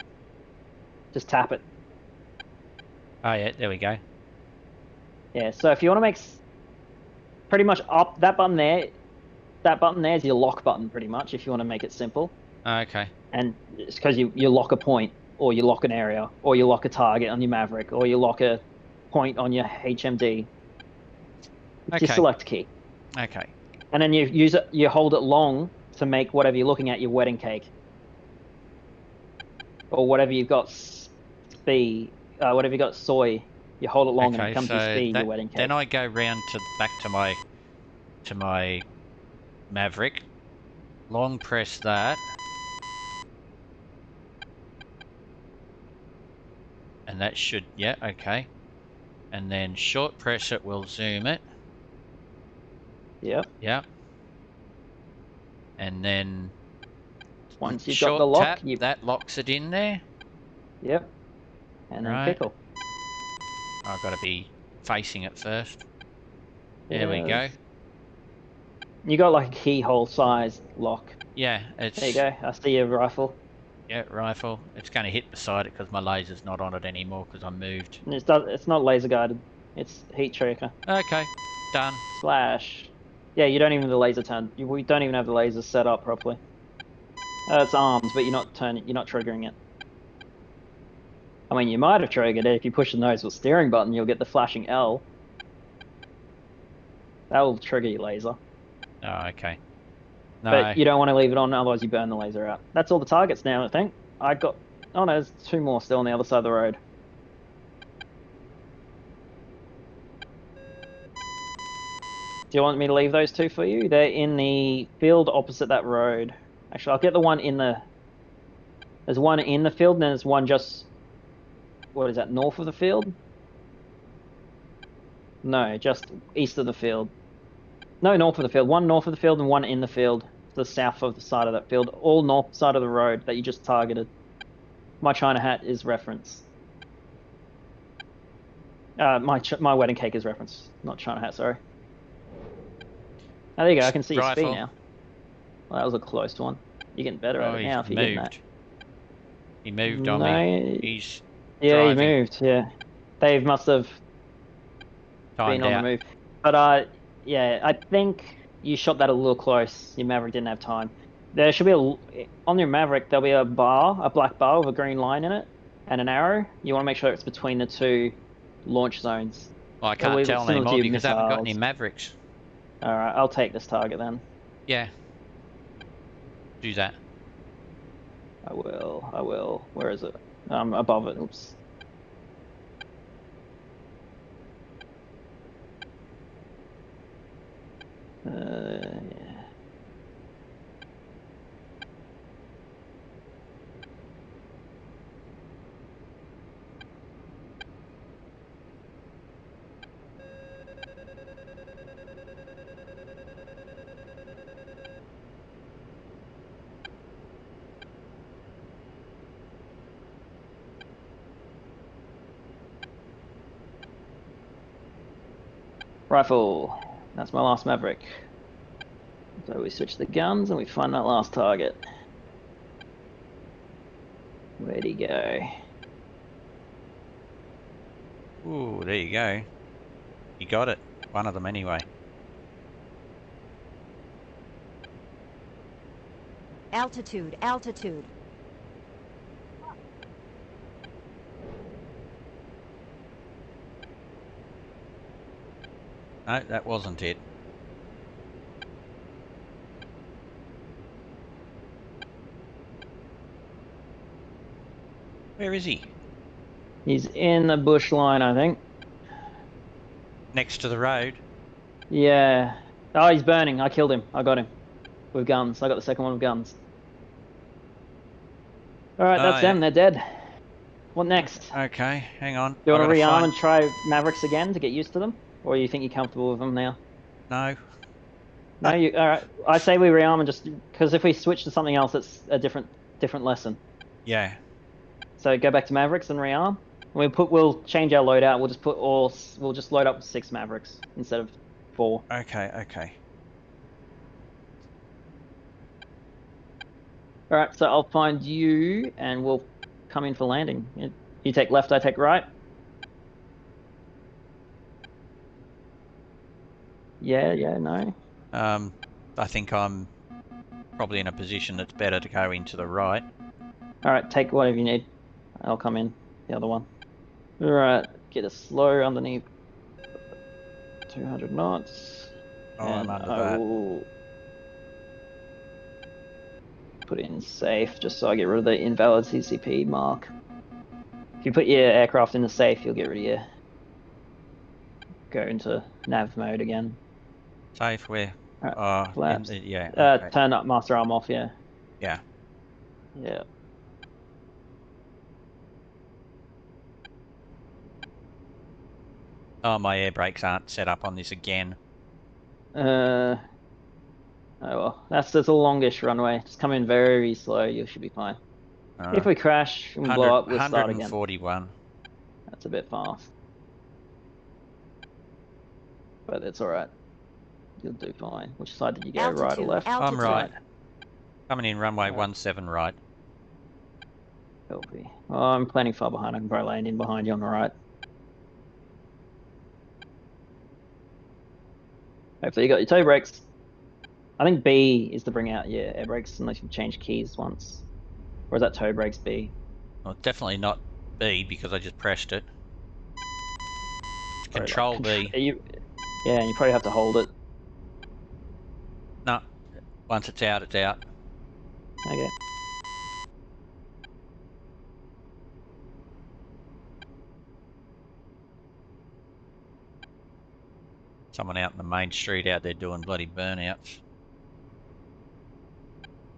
Just tap it. Oh yeah, there we go. Yeah, so if you want to make pretty much up that button there is your lock button pretty much, if you want to make it simple. Oh, okay. And it's because you lock a point, or you lock an area, or you lock a target on your Maverick, or you lock a point on your HMD. It's your select key. Okay. And then you hold it long to make whatever you're looking at your wedding cake. Or whatever you've got whatever you've got soy, you hold it long and it becomes your wedding cake. Then I go round back to my Maverick, long press that, and that should, yeah, okay. And then short press it will zoom it. Yep. Yep. And then once you've got the lock, that locks it in there. Yep. And then pickle. I've got to be facing it first. There we go. You got like a keyhole size lock. Yeah, it's... There you go. I see your rifle. Yeah, rifle. It's going to hit beside it because my laser's not on it anymore because I moved. It's not laser guided. It's heat tracker. Okay, done. Slash. Yeah, you don't even have the laser turned. We don't even have the laser set up properly. It's arms, but you're not triggering it. I mean, you might have triggered it if you push the nose with steering button. You'll get the flashing L. That will trigger your laser. Oh, okay. No. But you don't want to leave it on, otherwise you burn the laser out. That's all the targets now, I think. I got Oh no, there's 2 more still on the other side of the road. Do you want me to leave those 2 for you? They're in the field opposite that road. Actually, I'll get the one in the... There's one in the field, and then there's one just... What is that, north of the field? No, just east of the field. No, north of the field. One north of the field and one in the field. To the south of the side of that field. All north side of the road that you just targeted. My China hat is reference. My wedding cake is reference, not China hat, sorry. Oh, there you go, I can see your speed Rifle. now. Well, that was a close one. You're getting better at it now if you're getting that. He moved on me. He's yeah, driving. he moved, yeah. Dave must have been on the move. But yeah, I think you shot that a little close. Your Maverick didn't have time. There should be on your Maverick, there'll be a black bar with a green line in it, and an arrow. You want to make sure it's between the 2 launch zones. Well, I can't tell anymore because I haven't got any Mavericks. Alright, I'll take this target then. Yeah. Do that. I will. Where is it? Above it, oops. Yeah. Rifle. That's my last Maverick. So we switch the guns and we find that last target. Where'd he go? Ooh, there you go. You got it. One of them anyway. Altitude, altitude. No, that wasn't it. Where is he? He's in the bush line, I think. Next to the road? Yeah. Oh, he's burning. I killed him. I got him. With guns. I got the second one with guns. Alright, that's them. They're dead. What next? Okay, hang on. Do you want to rearm and try Mavericks again to get used to them? Or you think you're comfortable with them now? No. No, alright. I say we rearm and just... Because if we switch to something else, it's a different lesson. Yeah. So go back to Mavericks and rearm. We'll change our loadout. We'll just load up with 6 Mavericks instead of 4. Okay. Alright, so I'll find you and we'll come in for landing. You take left, I take right. Yeah, no. I think I'm probably in a position that's better to go into the right. Alright, take whatever you need. I'll come in the other one. Alright, get us slow underneath 200 knots. Oh, and I'm under I that. will put it in safe just so I get rid of the invalid CCP mark. If you put your aircraft in the safe, you'll get rid of your... Go into nav mode again. Safe where? Flaps. Yeah. Okay. Turn up master arm off, yeah. Yeah. Yeah. Oh, my air brakes aren't set up on this again. Oh well, that's a longish runway. Just come in very slow, you should be fine. If we crash and blow up, we'll start again. 141. That's a bit fast. But it's alright. You'll do fine. Which side did you go, right or left? I'm right. Coming in runway 17 right. Healthy. Oh, I'm planning far behind. I can probably land in behind you on the right. Hopefully you got your toe brakes. I think B is to bring out your air brakes unless you've changed keys once. Or is that toe brakes B? Well, definitely not B because I just pressed it. Control B. Yeah, and you probably have to hold it. No, once it's out, it's out. Okay. Someone out in the main street out there doing bloody burnouts.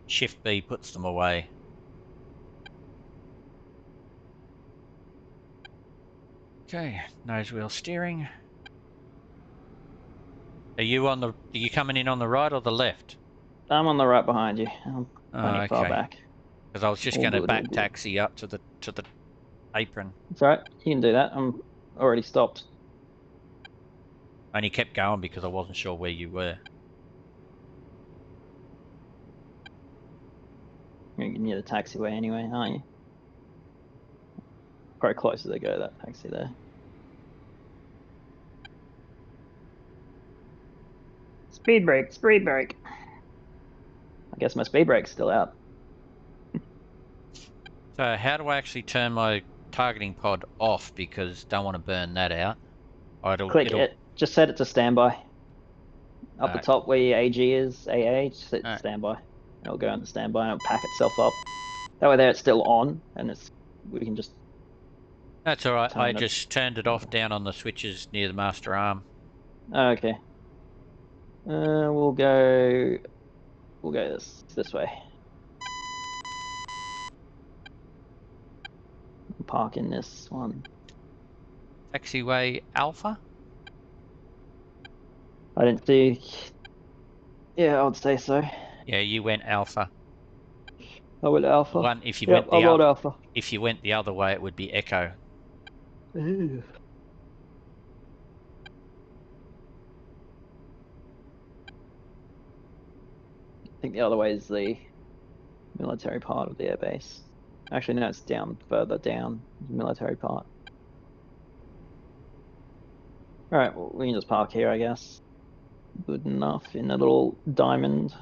Shift B puts them away. Okay, nose wheel steering. Are you coming in on the right or the left? I'm on the right behind you. I'm plenty far Okay. back. Because I was just All going to good, all back good. taxi up to the apron. It's alright, you can do that. I'm already stopped. I only kept going because I wasn't sure where you were. You're near the taxiway anyway, aren't you? Probably closer to go, that taxi there. Speed brake, speed brake. I guess my speed brake's still out. So how do I actually turn my targeting pod off because don't want to burn that out? Click it. Just set it to standby. Up the Alright. top where your AG is, AA, just set it to Alright. standby. It'll go into standby and it'll pack itself up. That way there it's still on and we can just That's alright. I turn it. just turned it off down on the switches near the master arm. Okay. We'll go this way. Park in this one. Taxiway Alpha? I didn't see. Yeah, I would say so. Yeah, you went Alpha. I went Alpha. One, if you Yep, went the I'm on Alpha. if you went the other way, it would be Echo. Ew. I think the other way is the military part of the airbase. Actually, no, it's down further down, the military part. Alright, well, we can just park here, I guess. Good enough in a little diamond.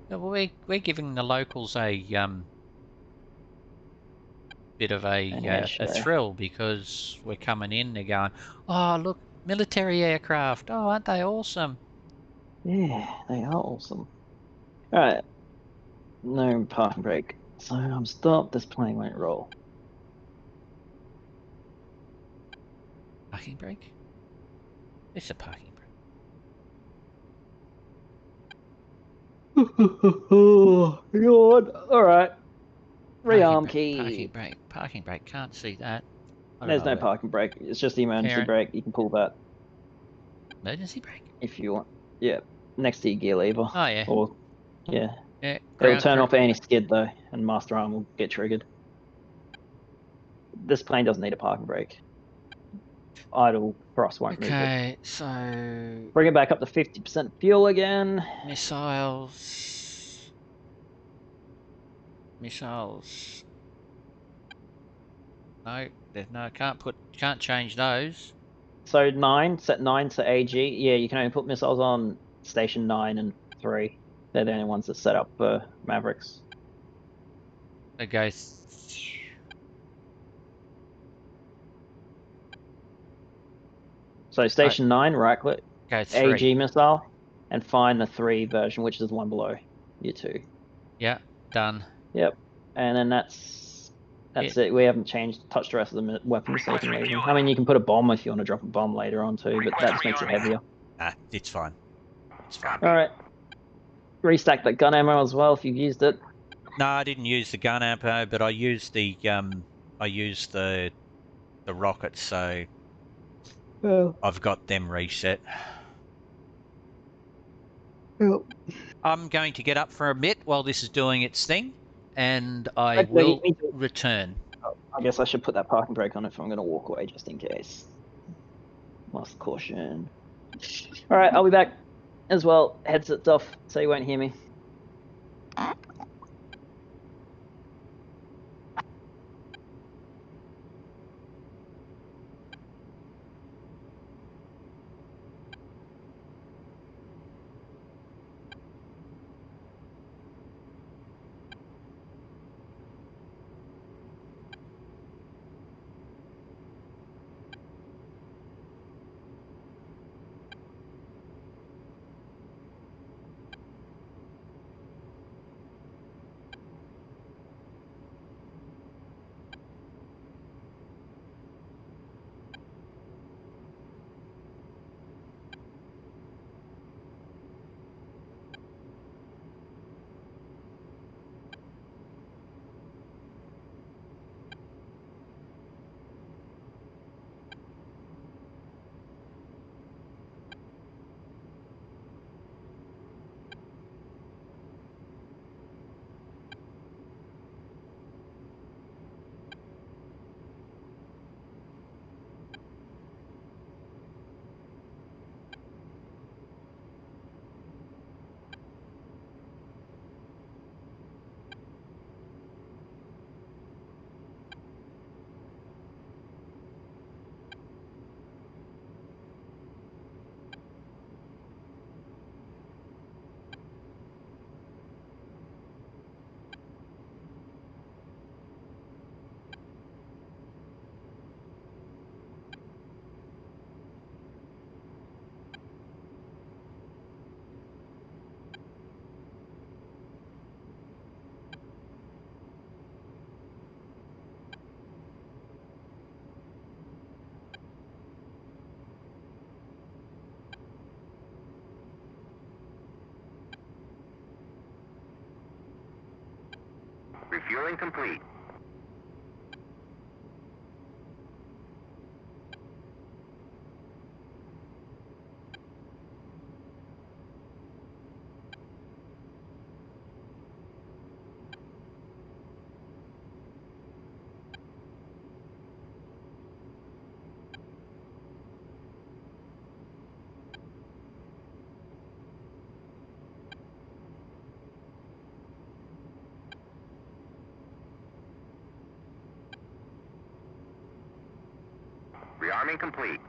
Yeah, well, we're giving the locals a bit of a thrill because we're coming in. They're going, oh look, military aircraft. Oh, aren't they awesome? Yeah, they are awesome. Alright, no parking brake. So I'm stopped, this plane won't roll. Parking brake? It's a parking brake. God. Alright. Rearm Parking key. brake. Parking brake. Can't see that. There's no parking brake. It's just the emergency Parent. brake. You can pull that Emergency brake? if you want. Yeah, next to your gear lever. Oh yeah. Or yeah. Yeah. It'll turn off any skid though, and master arm will get triggered. This plane doesn't need a parking brake. Idle thrust won't move it. Okay, so Bring it back up to 50% fuel again. missiles. No, there's no. Can't change those. So set 9 to AG. Yeah, you can only put missiles on station 9 and 3. They're the only ones that set up for Mavericks. Okay. So station 9, right click, Go 3. AG missile, and find the 3 version, which is the one below you 2. Yeah, done. Yep, and then that's it. We haven't touched the rest of the weapons, so you can leave them. I mean, you can put a bomb if you want to drop a bomb later on too, but that just makes it heavier. Nah, it's fine. It's fine. All right, restack that gun ammo as well if you've used it. No, I didn't use the gun ammo, but I used the rockets, so I've got them reset. Yep. I'm going to get up for a bit while this is doing its thing, and I will return. I guess I should put that parking brake on if I'm going to walk away, just in case. Last caution. All right, I'll be back as well. Headset's off, so you won't hear me. Fueling complete. Rearming complete.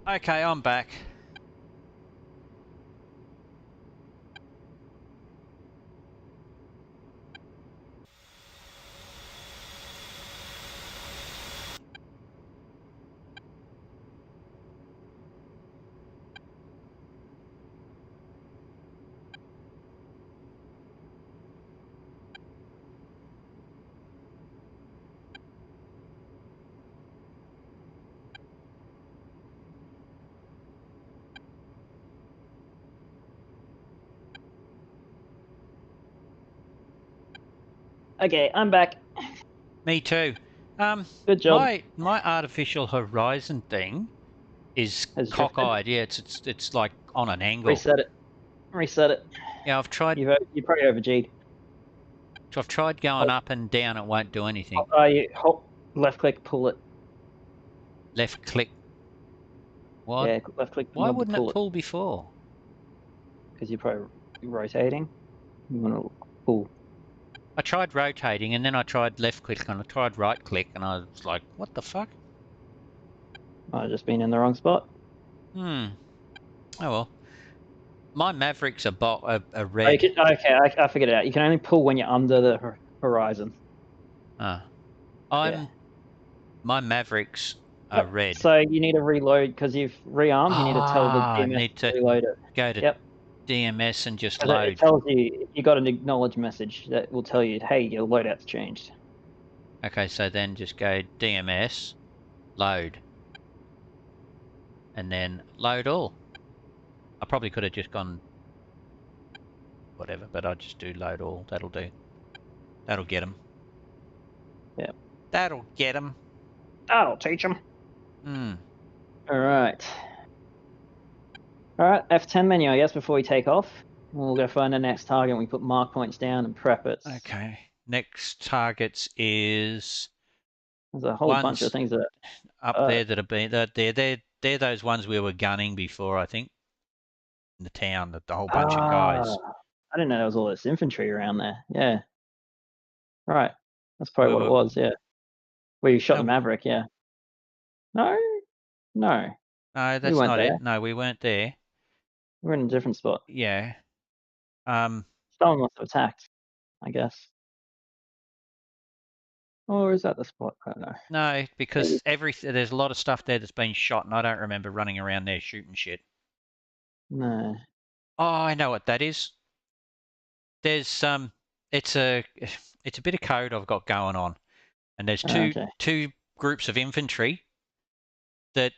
Okay, I'm back. Okay, I'm back. Me too. Good job. My artificial horizon thing is Has drifted. cockeyed. Yeah, it's like on an angle. Reset it. Reset it. Yeah, I've tried. You probably over-G'd. I've tried going up and down. It won't do anything. You left click, pull it. Left click. What? Yeah, left click. Why knob to wouldn't it pull pull before? Because you're probably rotating. You want to pull. I tried rotating and then I tried left click and I tried right click and I was like, what the fuck? Might have just been in the wrong spot. Oh well. My Mavericks are red. Oh, okay, I figured it out. You can only pull when you're under the horizon. My Mavericks are red. So you need to reload because you've rearmed. You need to tell the DMS to reload it. Go to DMS and just load. It tells you got an acknowledge message that will tell you, hey, your loadout's changed. Okay, so then just go DMS, load, and then load all. I probably could have just gone whatever, but I'll just do load all. That'll do. That'll get them. Yeah. That'll get them. That'll teach them. All right. All right, F10 menu, I guess, before we take off. We'll go find the next target and we put mark points down and prep it. Okay. Next targets is... There's a whole bunch of things that up there that have been... They're those ones we were gunning before, I think. In the town, the whole bunch of guys. I didn't know there was all this infantry around there. Yeah. Right. That's probably what it was, yeah. Where you shot the Maverick, yeah. No? No. No, that's not it. No, we weren't there. We're in a different spot. Yeah. Someone must have attacked, I guess. Or is that the spot? I don't know. No, because there's a lot of stuff there that's been shot, and I don't remember running around there shooting shit. No. Oh, I know what that is. There's it's a bit of code I've got going on, and there's two groups of infantry that,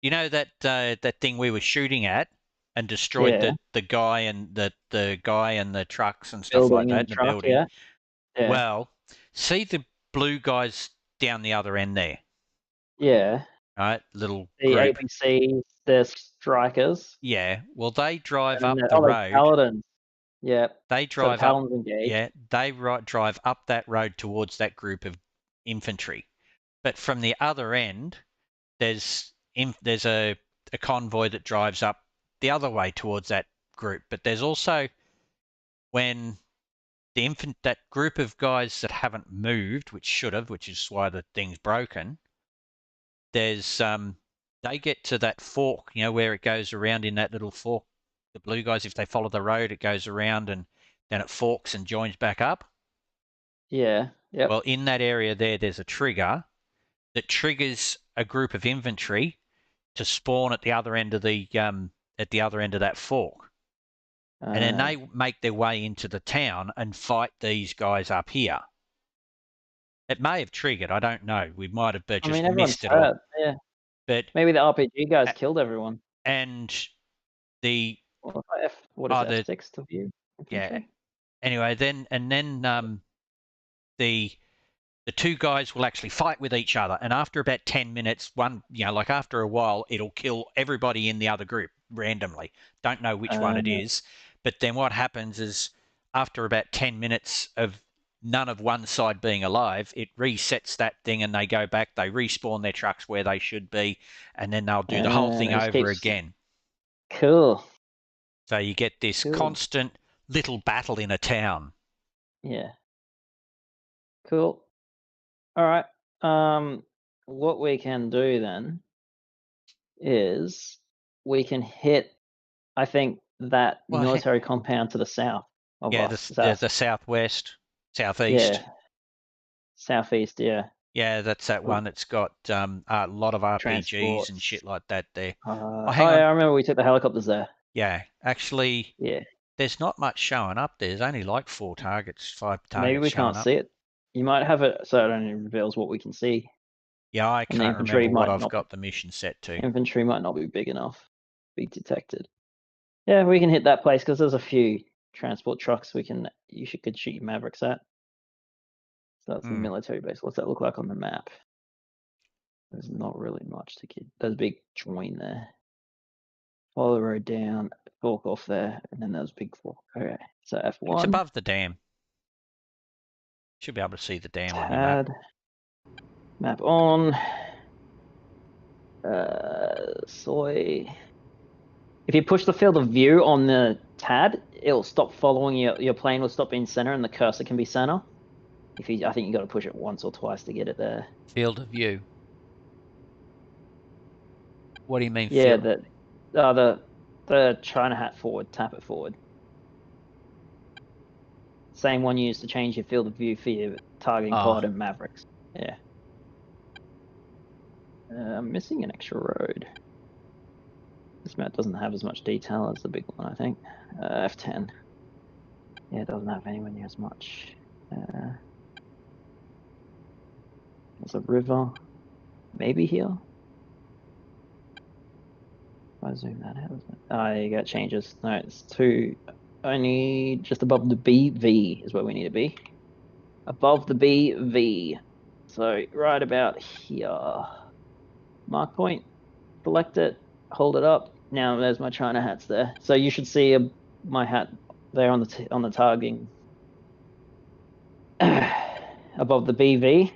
you know, that thing we were shooting at and destroyed the guy and the trucks and stuff like that in the building. Yeah. Well, see the blue guys down the other end there. Yeah. Right, little the group. APCs, the strikers. Yeah, well, they drive up the road. Paladins. Yeah. They So the drive up. Paladins engage. Yeah, they drive up that road towards that group of infantry. But from the other end, there's a convoy that drives up the other way towards that group. But there's also when that group of guys that haven't moved, which should have, which is why the thing's broken. There's they get to that fork, where it goes around in that little fork. The blue guys, if they follow the road, it goes around and then it forks and joins back up. Yeah. Yep. Well, in that area there's a trigger that triggers a group of infantry to spawn at the other end of that fork. And then they make their way into the town and fight these guys up here. It may have triggered, I don't know. We might have just missed it. Hurt. Yeah. But maybe the RPG guys killed everyone. And the what is F6 to view? Yeah. Anyway, then the two guys will actually fight with each other, and after about 10 minutes, after a while, it'll kill everybody in the other group randomly. Don't know which one it is, but then what happens is after about 10 minutes of none of one side being alive, it resets that thing, and they go back. They respawn their trucks where they should be, and then they'll do the whole thing over again. Cool. So you get this constant little battle in a town. Yeah. Cool. All right. What we can do then is we can hit, I think, that military compound to the south of us. The southwest, southeast. Yeah. Southeast, yeah. Yeah, that's that one that's got a lot of RPGs and shit like that there. Hang on. I remember we took the helicopters there. Yeah, actually, yeah. There's not much showing up. There's only like 5 targets. Maybe we can't see it. You might have it so it only reveals what we can see. Yeah, I can't remember what I've got the mission set to. Infantry might not be big enough to be detected. Yeah, we can hit that place because there's a few transport trucks you could shoot your Mavericks at. So that's the military base. What's that look like on the map? There's not really much to get. There's a big join there. Follow the road down, fork off there, and then there's a big fork. Okay, so F1. It's above the dam. Should be able to see the dam on your map. Map on. Soy. If you push the field of view on the TAD, it'll stop following your plane will stop being center, and the cursor can be center. I think you got to push it once or twice to get it there. Field of view. What do you mean? Yeah, the China hat forward. Tap it forward. Same one you used to change your field of view for your targeting pod and Mavericks. Yeah. I'm missing an extra road. This map doesn't have as much detail as the big one, I think. F10. Yeah, it doesn't have anywhere near as much. There's a river. Maybe here. If I zoom that out, there you go, changes. No, it's only just above the BV is where we need to be. Above the BV. So right about here. Mark point, select it, hold it up. Now there's my China hats there. So you should see my hat there on the targeting. Above the BV.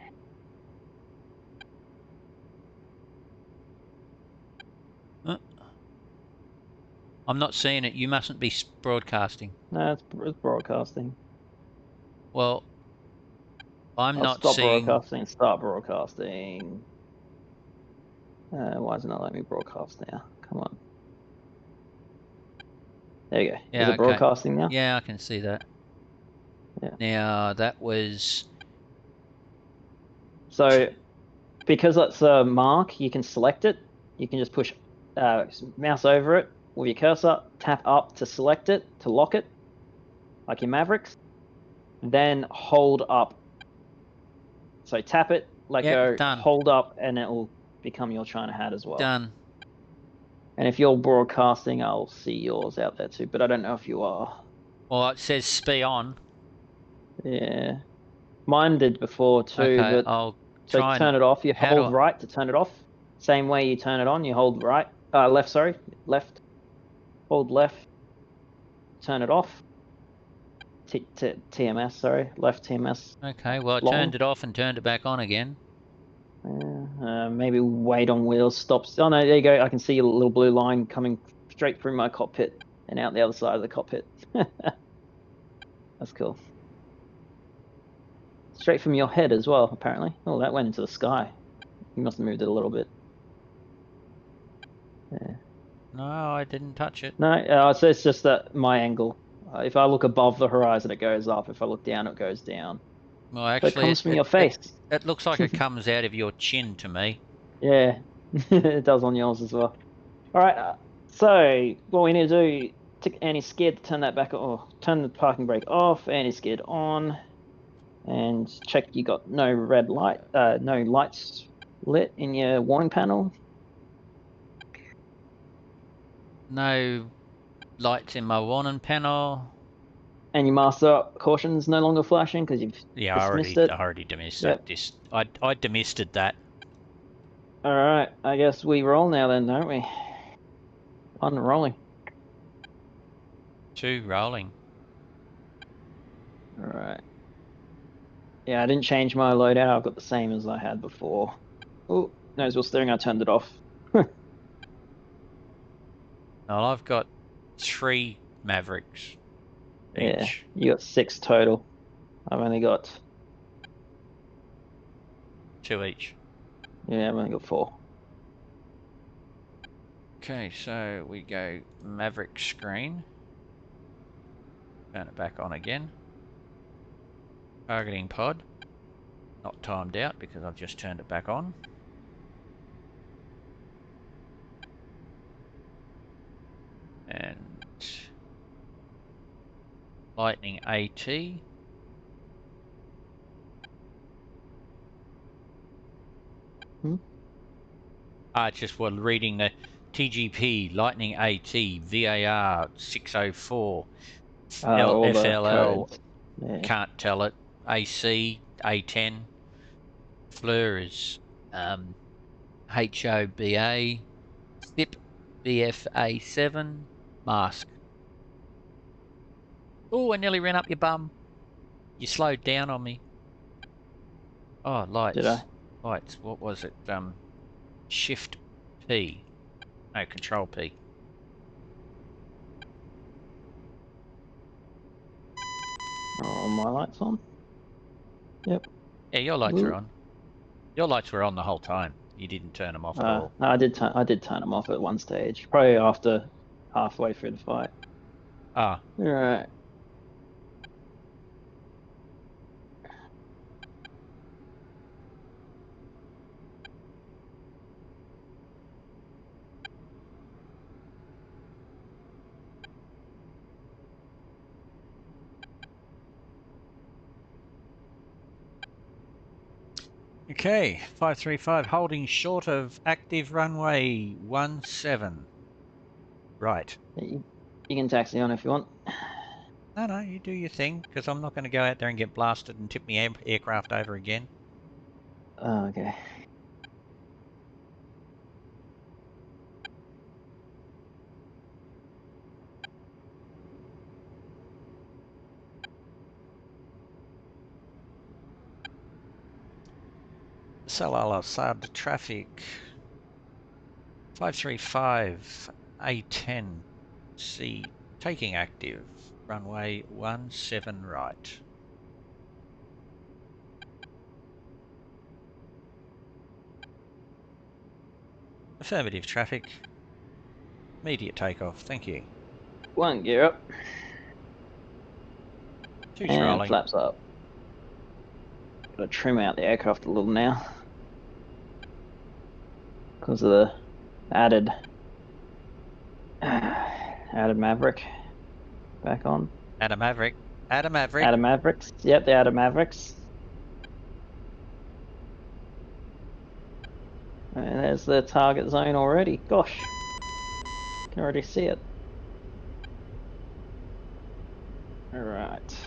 I'm not seeing it. You mustn't be broadcasting. No, it's broadcasting. Well, I'm not seeing... Stop broadcasting. Why isn't it letting me broadcast now? Come on. There you go. Yeah, Is it broadcasting now? Yeah, I can see that. Yeah. Now, that was... So, because it's a mark, you can select it. You can just push mouse over it with your cursor, tap up to select it, to lock it, like your Mavericks. Then hold up. So tap it, let go, done. Hold up, and it will become your China hat as well. Done. And if you're broadcasting, I'll see yours out there too, but I don't know if you are. Well, it says SPI on. Yeah. Mine did before too. Okay, but I'll so try turn it off. You hold right to turn it off. Same way you turn it on, you hold right. Left, sorry. Left. Hold left. Turn it off. TMS, sorry, left TMS. Okay, well I Long. turned it off and turned it back on again. Maybe weight on wheels stops. Oh no, there you go. I can see a little blue line coming straight through my cockpit and out the other side of the cockpit. That's cool. Straight from your head as well, apparently. Oh, that went into the sky. You must have moved it a little bit. Yeah. No, I didn't touch it. No, so it's just that my angle. If I look above the horizon, it goes up. If I look down, it goes down. Well, But actually, it comes from your face. It looks like it comes out of your chin to me. Yeah, it does on yours as well. All right, so what we need to do, tick anti-skid, turn that back, or turn the parking brake off, anti-skid on, and check you got no red light, no lights lit in your warning panel. No lights in my warning panel. And your master caution's no longer flashing because you've dismissed it. I already dismissed Yep. that. I demisted that. All right, I guess we roll now then, don't we? On rolling. 2 rolling. All right. Yeah, I didn't change my loadout. I've got the same as I had before. Oh, nose wheel steering. I turned it off. Well, I've got 3 Mavericks Yeah, each. you got 6 total. I've only got 2 each. Yeah, I've only got 4. Okay, so we go Maverick screen. Turn it back on again. Targeting pod. Not timed out because I've just turned it back on. And Lightning AT. It's just we're reading the TGP, Lightning AT, VAR 604, All the FLL, codes. Yeah. can't tell it, AC, A10, FLIR is HOBA, SIP, BFA7, mask. Oh, I nearly ran up your bum. You slowed down on me. Oh, lights. Did I? Lights, what was it? Shift P. No, Control P. Are all my lights on? Yep. Yeah, your lights Ooh. are on. Your lights were on the whole time. You didn't turn them off at all. No, I did turn them off at one stage. Probably after halfway through the fight. Ah, All right. okay. 535 holding short of active runway 17. Right. You can taxi on if you want. No, you do your thing, because I'm not going to go out there and get blasted and tip my aircraft over again. Oh, okay. Salala Sard traffic 535 A10C taking active runway 17 right. Affirmative traffic. Immediate takeoff, thank you. 1 gear up. 2's And rolling. flaps up. Gotta trim out the aircraft a little now. Because of the added Maverick back on. Add a Maverick. Add a Maverick. Add a Mavericks. Yep, they added Mavericks. And there's the target zone already. Gosh. Can already see it. Alright.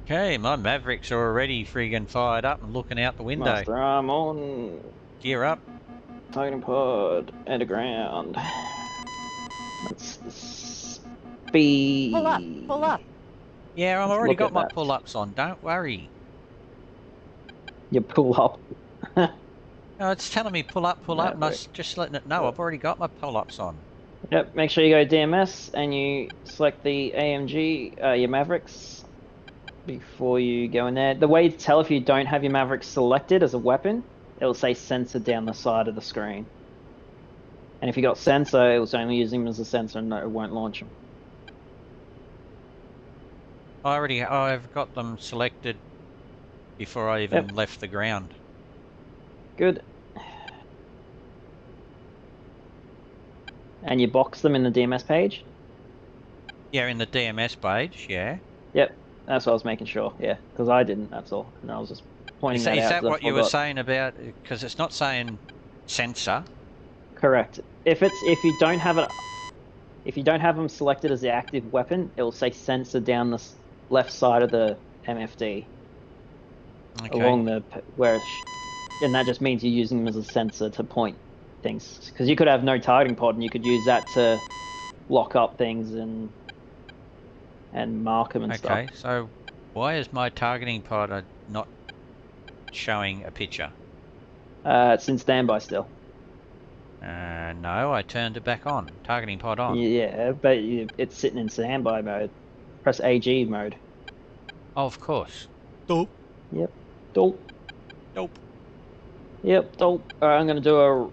Okay, my Mavericks are already friggin' fired up and looking out the window. Master arm on. Gear up. Targeting pod. Underground. Let's speed. Pull up. Pull up. Yeah, I've Let's already look got at my that. pull-ups on. Don't worry. You pull up. No, it's telling me pull up, and I Maverick. just letting it know I've already got my pull-ups on. Yep, make sure you go DMS and you select the AMG, your Mavericks, before you go in there. The way to tell if you don't have your Mavericks selected as a weapon, it'll say sensor down the side of the screen. And if you got sensor, it was only using them as a sensor and it won't launch them. I've got them selected before I even left the ground. Good. And you box them in the DMS page? Yeah, in the DMS page, yeah. Yep, that's what I was making sure, yeah. Because I didn't, that's all. And I was just pointing that out. Is that 'cause I what you were forgot. saying about, because it's not saying sensor? Correct. If you don't have them selected as the active weapon, it will say sensor down the left side of the MFD. Okay. Along the and that just means you're using them as a sensor to point things. Because you could have no targeting pod, and you could use that to lock up things and mark them and stuff. Okay, so why is my targeting pod not showing a picture? It's in standby still. No, I turned it back on. Targeting pod on. Yeah, but it's sitting in standby mode. Press AG mode. Oh, of course. Dope. Yep. Dope. Dope. Yep. Dope. Alright, I'm gonna do a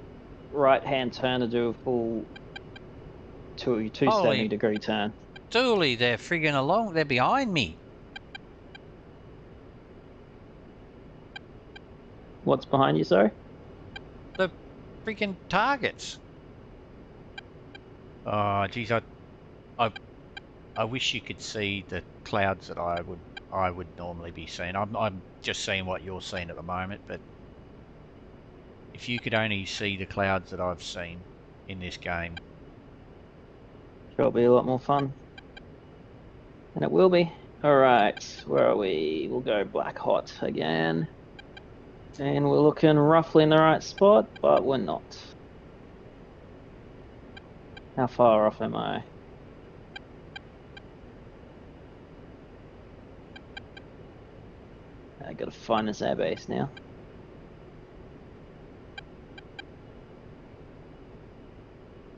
right-hand turn to do a full 270-degree turn. Dooley, they're friggin' along. They're behind me. What's behind you, sorry? The freaking targets. Oh, geez, I wish you could see the clouds that I would normally be seeing. I'm just seeing what you're seeing at the moment, but if you could only see the clouds that I've seen in this game. It'll be a lot more fun. And it will be. Alright, where are we? We'll go black hot again. And we're looking roughly in the right spot, but we're not. How far off am I? I gotta find this airbase now.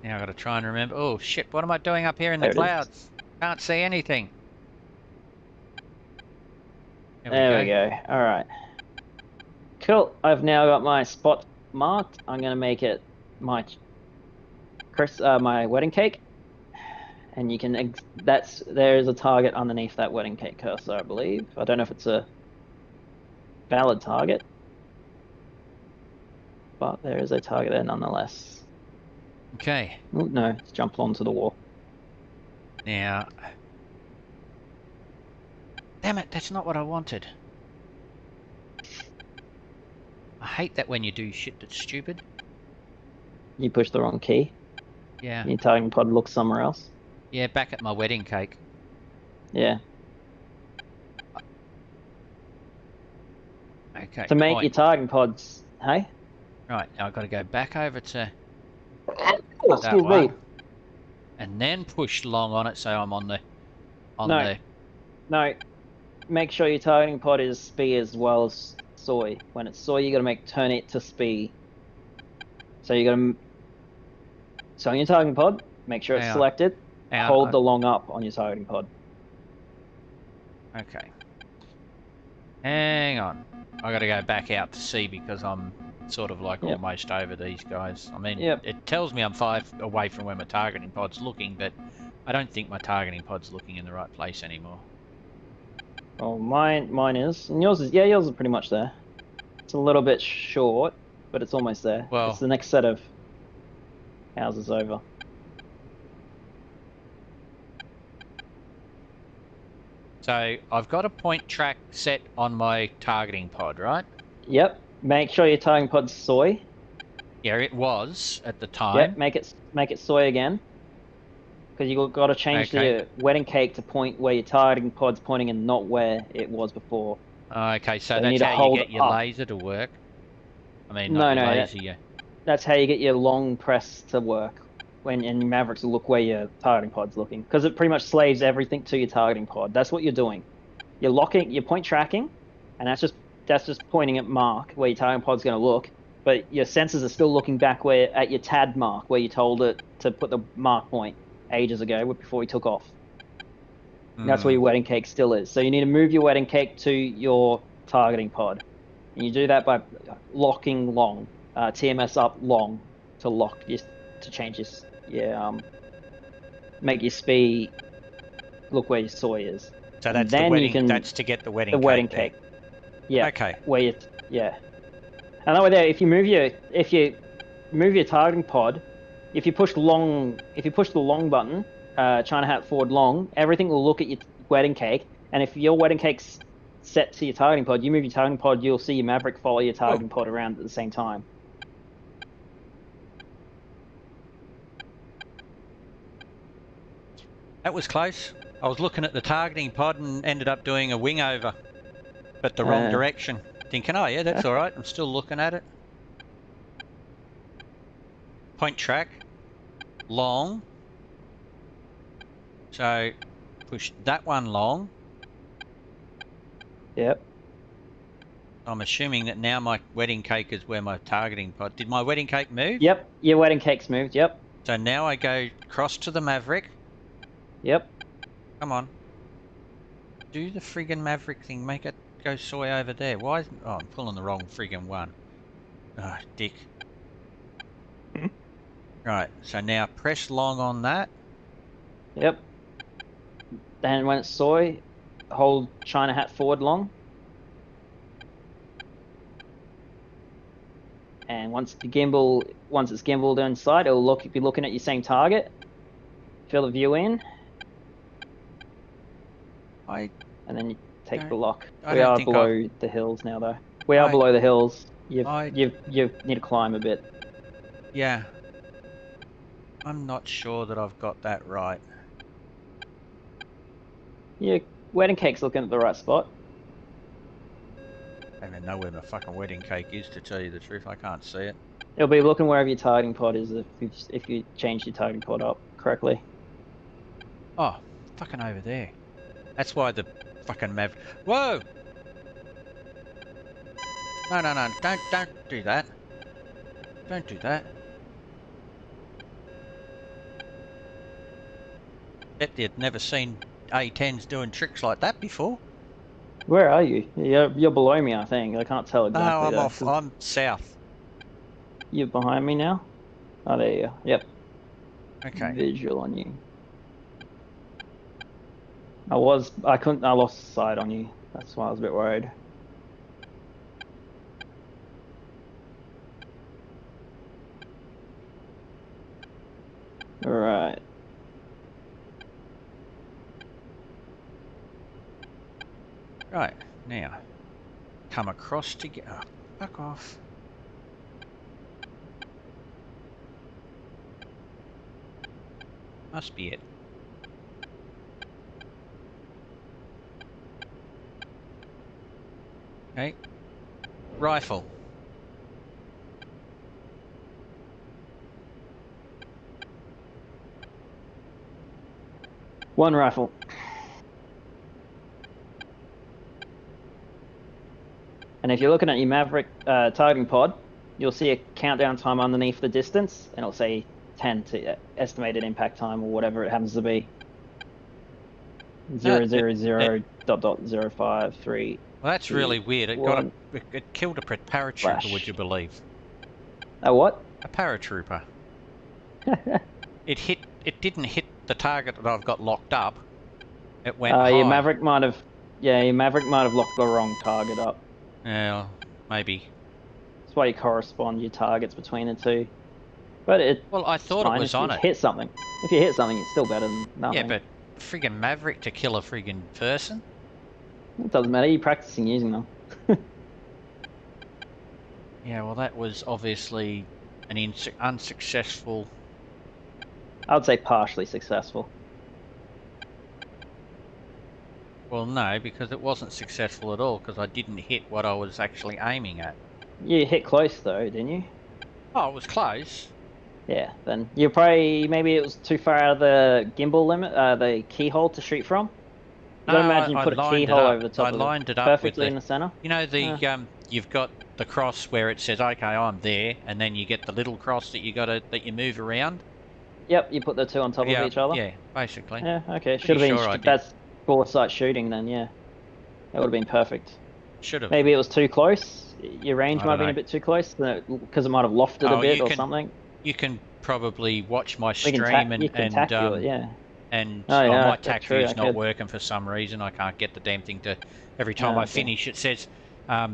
Now I've got to try and remember. Oh shit, what am I doing up here in the clouds? Can't see anything. There we go. Alright. Cool. I've now got my spot marked. I'm gonna make it my wedding cake. And you can there is a target underneath that wedding cake cursor, I believe. I don't know if it's a valid target, but there is a target there nonetheless. Okay. Oh, no, it's jumped onto the wall. Now, damn it, that's not what I wanted. I hate that when you do shit that's stupid. You pushed the wrong key. Yeah. Your targeting pod looks somewhere else. Yeah, back at my wedding cake. Yeah. Okay. To make your targeting pods, hey? Right, now I've got to go back over to Excuse that one, me. and then push long on it so I'm on the No. Make sure your targeting pod is SPI as well as soy. When it's soy, you got to turn it to SPI. So you got to. So on your targeting pod, make sure it's selected. Hold the long up on your targeting pod. Okay. Hang on. I got to go back out to sea because I'm sort of like almost over these guys. I mean, it tells me I'm 5 away from where my targeting pod's looking, but I don't think my targeting pod's looking in the right place anymore. Oh, mine is, and yours is. Yeah, yours is pretty much there. It's a little bit short, but it's almost there. Well, it's the next set of houses over. So I've got a point track set on my targeting pod, right? Yep. Make sure your targeting pod's soy. Yeah, it was at the time. Yep. Make it soy again. Because you got to change the wedding cake to point where your targeting pod's pointing and not where it was before. Okay, so that's how you get your laser to work. I mean, not your laser, That's how you get your long press to work. and your Mavericks will look where your targeting pod's looking, because it pretty much slaves everything to your targeting pod. That's what you're doing. You're point tracking, and that's just pointing at mark where your targeting pod's going to look. But your sensors are still looking back at your TAD mark where you told it to put the mark point ages ago before we took off. That's where your wedding cake still is. So you need to move your wedding cake to your targeting pod. And you do that by locking long, TMS up long to change your make your SPI look where your soy is. So that's the wedding. That's to get the wedding cake. Yeah. Okay. And that way there, if you move your targeting pod, if you push the long button, China hat forward long, everything will look at your wedding cake. And if your wedding cake's set to your targeting pod, you move your targeting pod, you'll see your Maverick follow your targeting pod around at the same time. That was close. I was looking at the targeting pod and ended up doing a wing over, but the wrong direction. Thinking, oh yeah, that's all right. I'm still looking at it. Point track, long. So push that one long. Yep. I'm assuming that now my wedding cake is where my targeting pod. Did my wedding cake move? Yep, your wedding cake's moved, yep. So now I go cross to the Maverick. Yep. Come on. Do the friggin' Maverick thing. Make it go soy over there. Why isn't... Oh, I'm pulling the wrong friggin' one. Oh, dick. Right, so now press long on that. Yep. Then when it's soy, hold China hat forward long. And once it's gimbaled inside, it'll be looking at your same target. Fill the view in. And then you take the lock. We are below the hills now, though. We are below the hills. You need to climb a bit. Yeah. I'm not sure that I've got that right. Your wedding cake's looking at the right spot. I don't even know where my fucking wedding cake is, to tell you the truth. I can't see it. It'll be looking wherever your targeting pod is if you change your targeting pod up correctly. Oh, fucking over there. That's why the fucking Whoa! No, don't do that. Don't do that. Bet you'd never seen A10s doing tricks like that before. Where are you? You're below me, I think. I can't tell exactly. No, I'm south. You're behind me now? Oh, there you go. Yep. Okay. Visual on you. I lost sight on you. That's why I was a bit worried. Alright. Right, now, come across to get... Oh, fuck off. Must be it. Okay. Rifle. One rifle. And if you're looking at your Maverick targeting pod, you'll see a countdown time underneath the distance, and it'll say 10 to estimated impact time or whatever it happens to be. 000.05 Well, that's really weird. It killed a paratrooper, would you believe? A what? A paratrooper. It didn't hit the target that I've got locked up. It went high. Your Maverick might have locked the wrong target up. Yeah, maybe. That's why you correspond your targets between the two. But well, I thought it was on it. Hit something. If you hit something, it's still better than nothing. Yeah, but friggin' Maverick to kill a friggin' person? It doesn't matter. You're practicing using them. Yeah, well, that was obviously an unsuccessful... I would say partially successful. Well, no, because it wasn't successful at all, because I didn't hit what I was actually aiming at. You hit close, though, didn't you? Oh, it was close. Yeah, then you probably maybe it was too far out of the gimbal limit, the keyhole to shoot from. You No, gotta imagine you I put a lined it keyhole up. over the top I of it, lined it up with perfectly the, in the center. you know, the you've got the cross where it says, "Okay, I'm there," and then you get the little cross that you move around. Yep, you put the two on top of Yeah, each other. yeah, basically. Yeah, okay. Should Pretty have been. sure I did. That's foresight shooting then. Yeah, that would have been perfect. Should have. Maybe it was too close. Your range I might have don't been a know. bit too close because it might have lofted a bit or something. You can probably watch my We can stream you can tack view it, yeah. and Oh yeah, my that's tack true. view's I not could. working for some reason. I can't get the damn thing to. Every time Oh, I okay. finish, it says, blah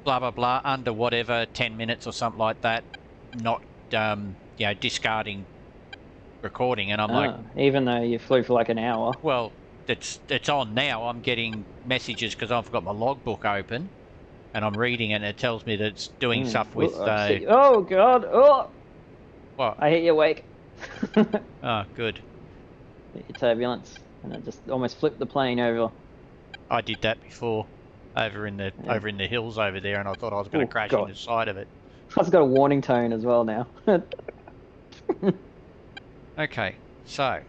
blah blah, under whatever 10 minutes or something like that. Not you know, discarding recording, and I'm like, even though you flew for like an hour. well, it's on now. I'm getting messages because I've got my logbook open, and I'm reading it, and it tells me that it's doing stuff with. Oh god! Oh! What? I hit your wake. Oh, good. Hit your turbulence, and it just almost flipped the plane over. I did that before, over in the hills over there, and I thought I was going to crash into the side of it. It's got a warning tone as well now. Okay, so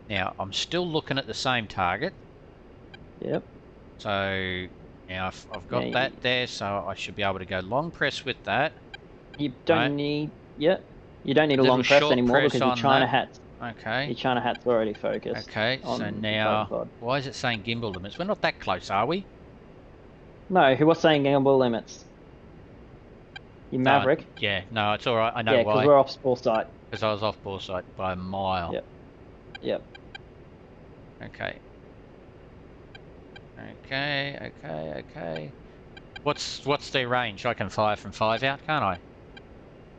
now I'm still looking at the same target. Yep. So now I've got that there, so I should be able to go long press with that. You don't need. Yep. You don't need a long press anymore because your China hat's. Okay. Your China hat's already focused. Okay, so now why is it saying gimbal limits? We're not that close, are we? No, who was saying gimbal limits? You Maverick? Yeah, no, it's alright, I know why. Yeah, because we're off ball sight. Because I was off ball sight by a mile. Yep. Yep. Okay. Okay. What's their range? I can fire from 5 out, can't I?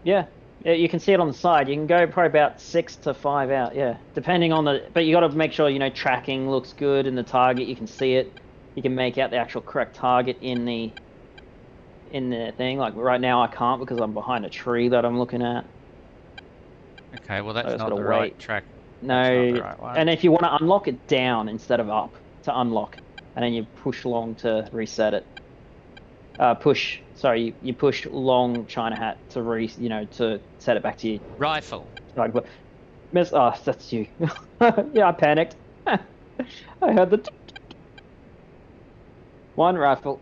Yeah. Yeah, you can see it on the side. You can go probably about 6 to 5 out, yeah. Depending on the... But you got to make sure, you know, tracking looks good in the target. You can see it. You can make out the actual correct target in the thing. Like right now I can't because I'm behind a tree that I'm looking at. Okay, well that's not the right track. No, the right one. And if you want to unlock it down instead of up to unlock, and then you push long to reset it. You push long China hat to to set it back to you. Rifle. Miss, oh, that's you. Yeah, I panicked. I heard the one rifle.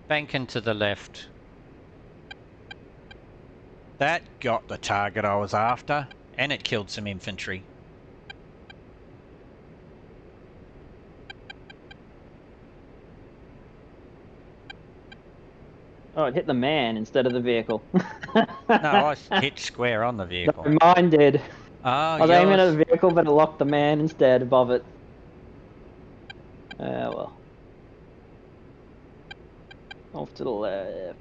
Banking to the left. That got the target I was after, and it killed some infantry. Oh, it hit the man instead of the vehicle. No, I hit square on the vehicle. No, mine did. Oh, I was aiming at the vehicle, but it locked the man instead above it. Well. Off to the left.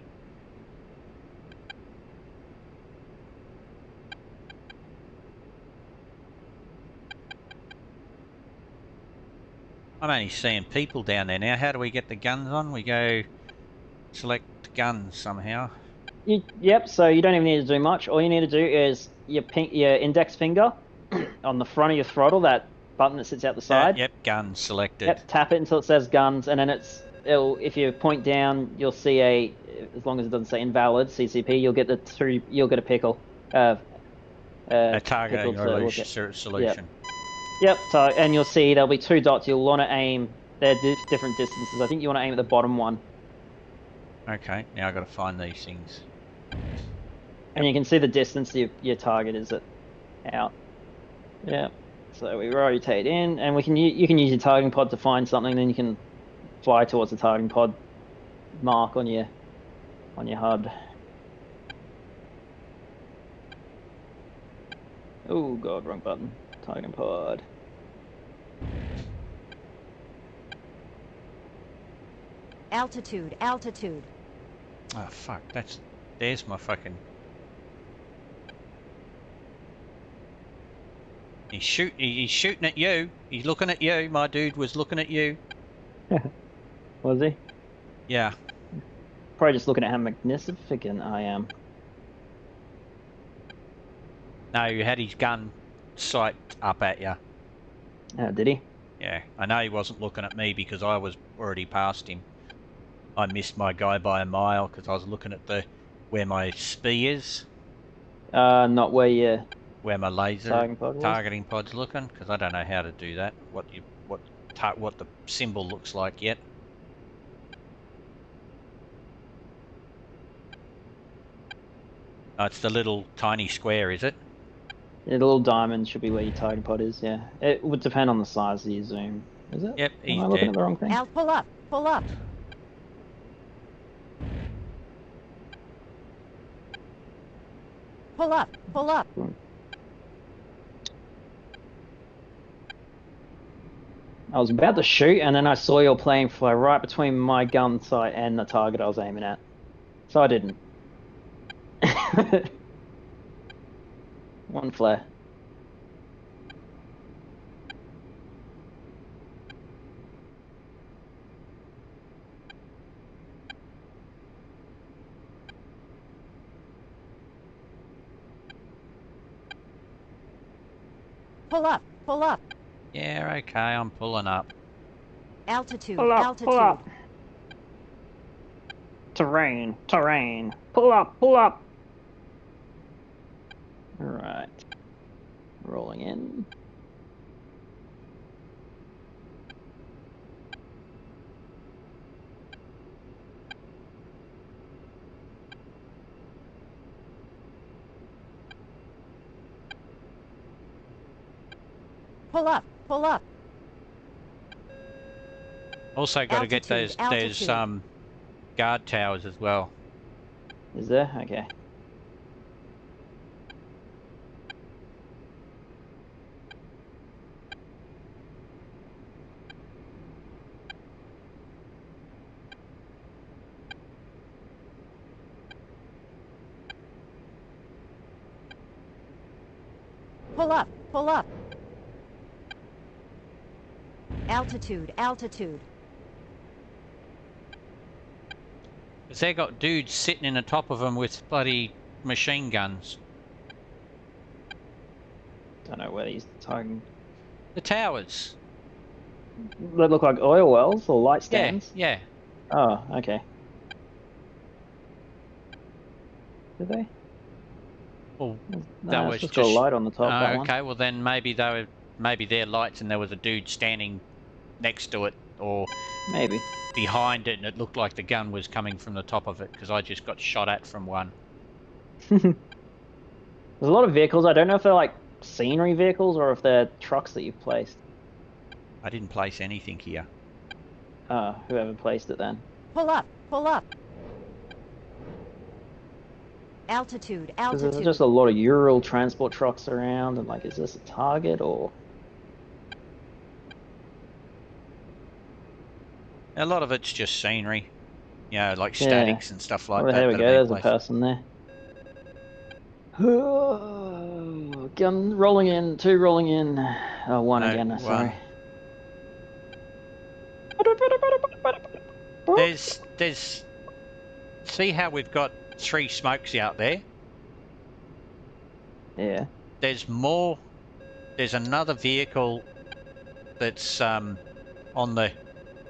I'm only seeing people down there now. How do we get the guns on? We go select guns somehow. Yep, so you don't even need to do much. All you need to do is your index finger on the front of your throttle, that button that sits out the side. Yep, guns selected. Yep, tap it until it says guns, and then if you point down, you'll see as long as it doesn't say invalid CCP, you'll get a pickle. A targeting solution. Yep, so, and you'll see there'll be 2 dots. You'll want to aim. They're different distances. I think you want to aim at the bottom one. Okay, now I've got to find these things. And you can see the distance your target is out. Yeah. So we rotate in, and you can use your targeting pod to find something. Then you can fly towards the targeting pod mark on your HUD. Oh god, wrong button. Targeting pod. Altitude, altitude. Oh fuck, there's my fucking... He's shooting at you. He's looking at you. My dude was looking at you. Was he? Yeah. Probably just looking at how magnificent I am. No, he had his gun sight up at you. Oh, did he? Yeah, I know he wasn't looking at me because I was already past him. I missed my guy by a mile because I was looking at where my SPI is, Not where you where my laser targeting targeting pod's looking, because I don't know how to do that. What the symbol looks like yet. Oh, it's the little tiny square, is it? The little diamond should be where your targeting pod is. Yeah, it would depend on the size of your zoom. Is it? Yep, Am he's I looking dead. at the wrong thing? Al, pull up. Pull up. Pull up. Pull up. I was about to shoot, and then I saw your plane fly right between my gun sight and the target I was aiming at. So I didn't. One flare. Pull up. Pull up. Yeah, okay, I'm pulling up. Altitude. Pull up, Altitude. pull up. Terrain, terrain. Pull up, pull up. All right. Rolling in. Pull up. Pull up. Also got to get those Altitude. guard towers as well. Is there? Okay. Pull up. Pull up. Altitude. Altitude. Because they got dudes sitting in the top of them with bloody machine guns. Don't know where he's targeting. The towers. They look like oil wells or light stands. Yeah. Oh, okay. Did they? Well, No, that it's was just got a light on the top. That okay. one. Well, then maybe they're lights, and there was a dude standing next to it, or Maybe. behind it, and it looked like the gun was coming from the top of it because I just got shot at from one. There's a lot of vehicles. I don't know if they're like scenery vehicles or if they're trucks that you've placed. I didn't place anything here. Whoever placed it then. Pull up. Pull up. Altitude. Because there's Altitude. just a lot of Ural transport trucks around, and like, is this a target or? A lot of it's just scenery, you know, like statics and stuff like Oh, that. there we that go. have been There's a placed. person there. Gun rolling in. Two rolling in. Oh, one No, again. one. Sorry. There's. See how we've got 3 smokes out there? Yeah. There's more. There's another vehicle that's on the,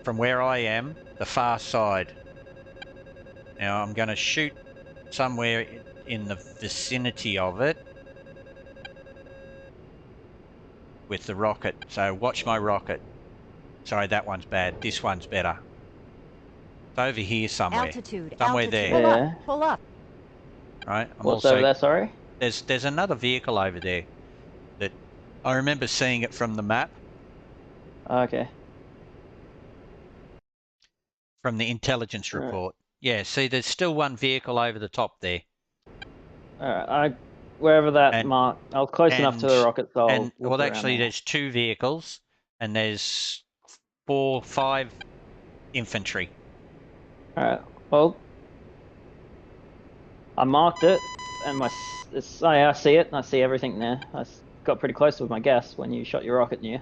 from where I am, the far side. Now I'm going to shoot somewhere in the vicinity of it with the rocket. So watch my rocket. Sorry, that one's bad. This one's better. It's over here somewhere. Altitude. Somewhere Altitude. there. Pull Yeah. up. Pull up. Right. I'm What's also over there? Sorry. there's another vehicle over there that I remember seeing it from the map, Okay. from the intelligence Right. report. Yeah, see, there's still one vehicle over the top there. All right. Wherever that And- mark. I was close enough to the rocket, so I'll look well, around actually, there. there's 2 vehicles, and there's 4, 5 infantry. All right. Well, I marked it, and I see it, and I see everything there. I got pretty close with my guess when you shot your rocket near.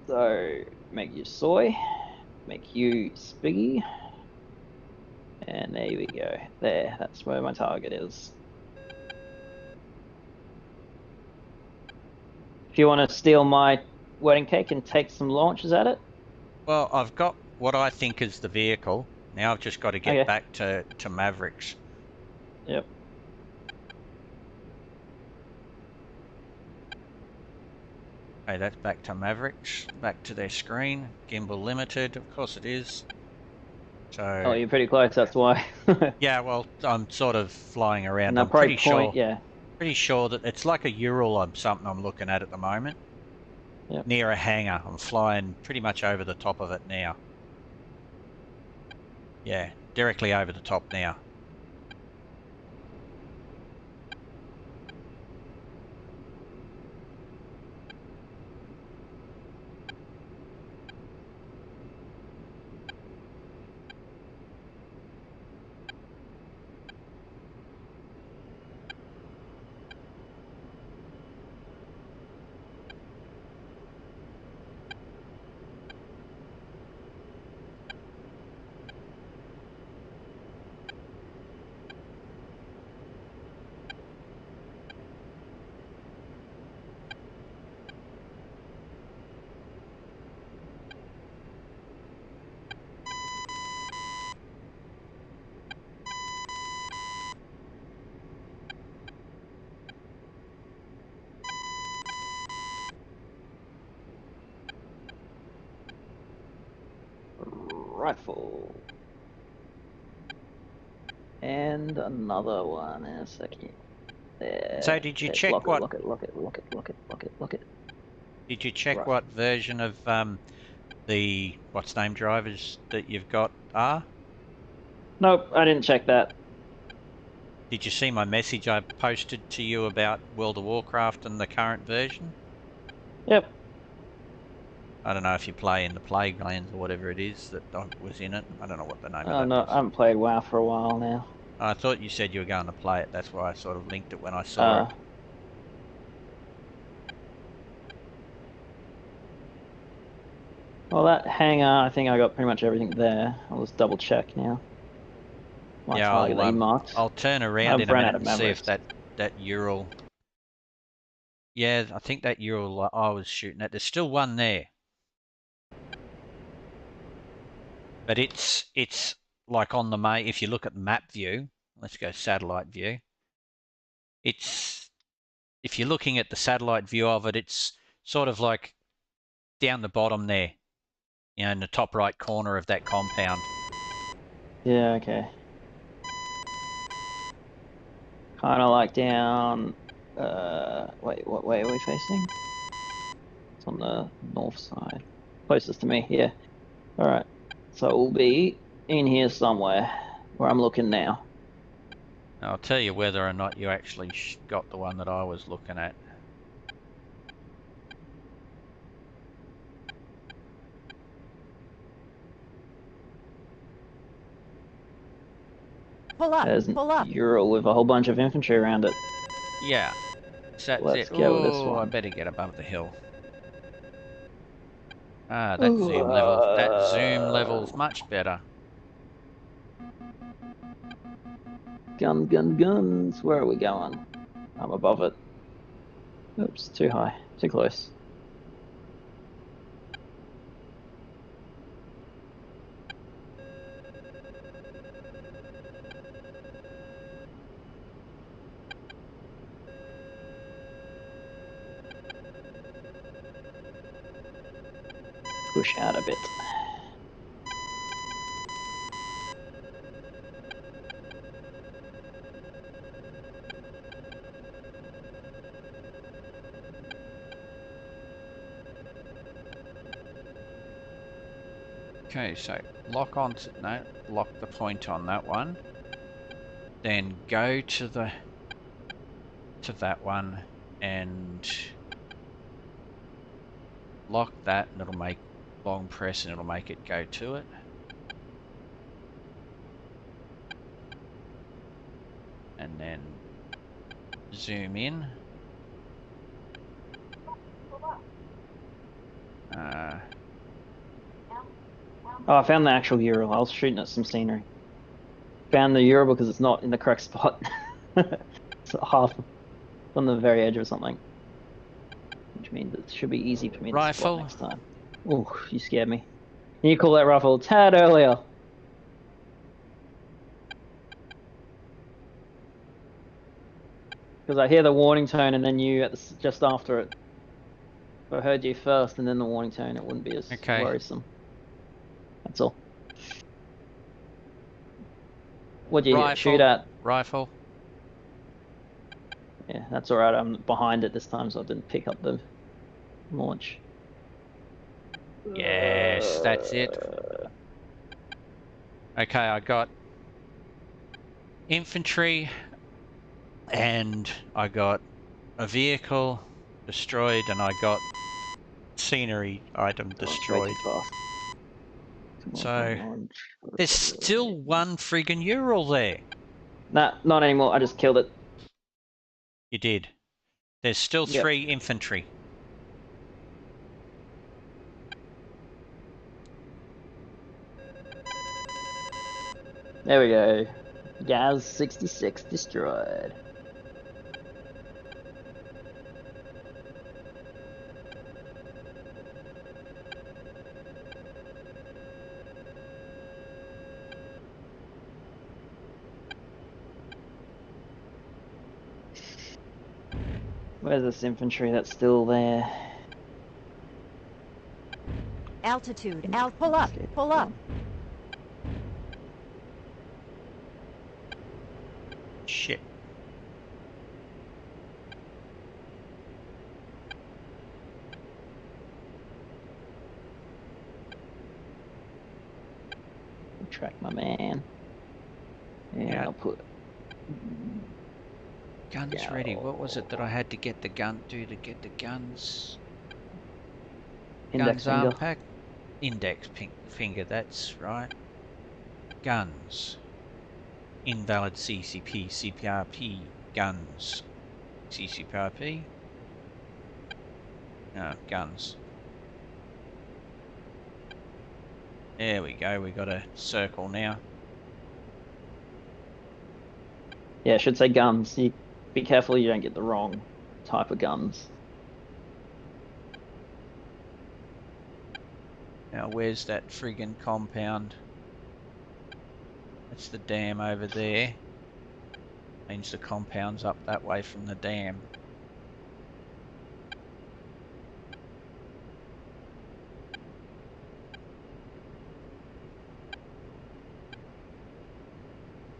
So make you soy, make you spiggy, and there we go. There, that's where my target is. If you want to steal my wedding cake and take some launches at it. Well, I've got what I think is the vehicle. Now I've just got to get Okay. back to Mavericks. Yep. Okay, that's back to Mavericks. Back to their screen. Gimbal limited, of course it is. So. Oh, you're pretty close. That's why. Yeah, well, I'm sort of flying around. And they'll I'm probably pretty point. sure. Yeah. Pretty sure that it's like a Ural or something I'm looking at the moment. Yep. Near a hangar. I'm flying pretty much over the top of it now. Yeah, directly over the top now. Rifle. And another one in a second. There. So did you Okay, check what? Look it. Did you check Right. what version of the what's name drivers that you've got are? Nope, I didn't check that. Did you see my message I posted to you about World of Warcraft and the current version? Yep. I don't know if you play in the Plaguelands or whatever it is that was in it. I don't know what the name of that No, was. I haven't played WoW for a while now. I thought you said you were going to play it. That's why I sort of linked it when I saw it. Well, that hangar, I think I got pretty much everything there. I'll just double check now. My Yeah, target that you marked. I'll turn around I've in a run minute out of and see if Mavericks. that Ural. Yeah, I think that Ural I was shooting at. There's still one there, but it's like on the map. If you look at the map view, let's go satellite view. It's if you're looking at the satellite view of it, it's sort of like down the bottom there, you know, in the top right corner of that compound. Yeah, okay. Kind of like down. Wait, what way are we facing? It's on the north side. Closest to me, yeah. Alright. So it will be in here somewhere where I'm looking now. I'll tell you whether or not you actually got the one that I was looking at. Pull up. There's Pull up. an Ural with a whole bunch of infantry around it. Yeah, that's Let's it. go with this Oh, I one. better get above the hill. Ah, that zoom level's much better. Guns. Where are we going? I'm above it. Oops, too high. Too close. Push out a bit. Okay, so lock the point on that one. Then go to that one and lock that, and it'll make long press and it'll make it go to it. And then zoom in. Oh, I found the actual Ural. I was shooting at some scenery. Found the Ural because it's not in the correct spot. It's half on the very edge or something. Which means it should be easy for me to spot Rifle. next time. Oh, you scared me. You call that rifle a tad earlier. Because I hear the warning tone and then you at the, just after it. If I heard you first and then the warning tone, it wouldn't be as Okay. worrisome. That's all. What'd you Rifle. shoot at? Rifle. Yeah, that's alright. I'm behind it this time, so I didn't pick up the launch. Yes, that's it. Okay, I got infantry and I got a vehicle destroyed and I got scenery item destroyed. So there's still one friggin' Ural there. Nah, not anymore. I just killed it. You did. There's still Yep. 3 infantry. There we go. Gaz 66 destroyed. Where's this infantry that's still there? Altitude. Pull up. Pull up. Shit. Track my man. Yeah, I'll put Guns ready. What was it that I had to get the gun to get the guns? index Guns arm finger. pack. Index finger. That's right. Guns. Invalid CCP. CPRP. Guns. CCPRP. No, guns. There we go. We got a circle now. Yeah, it should say guns. You be careful you don't get the wrong type of guns. Now, where's that friggin' compound? That's the dam over there. Means the compound's up that way from the dam.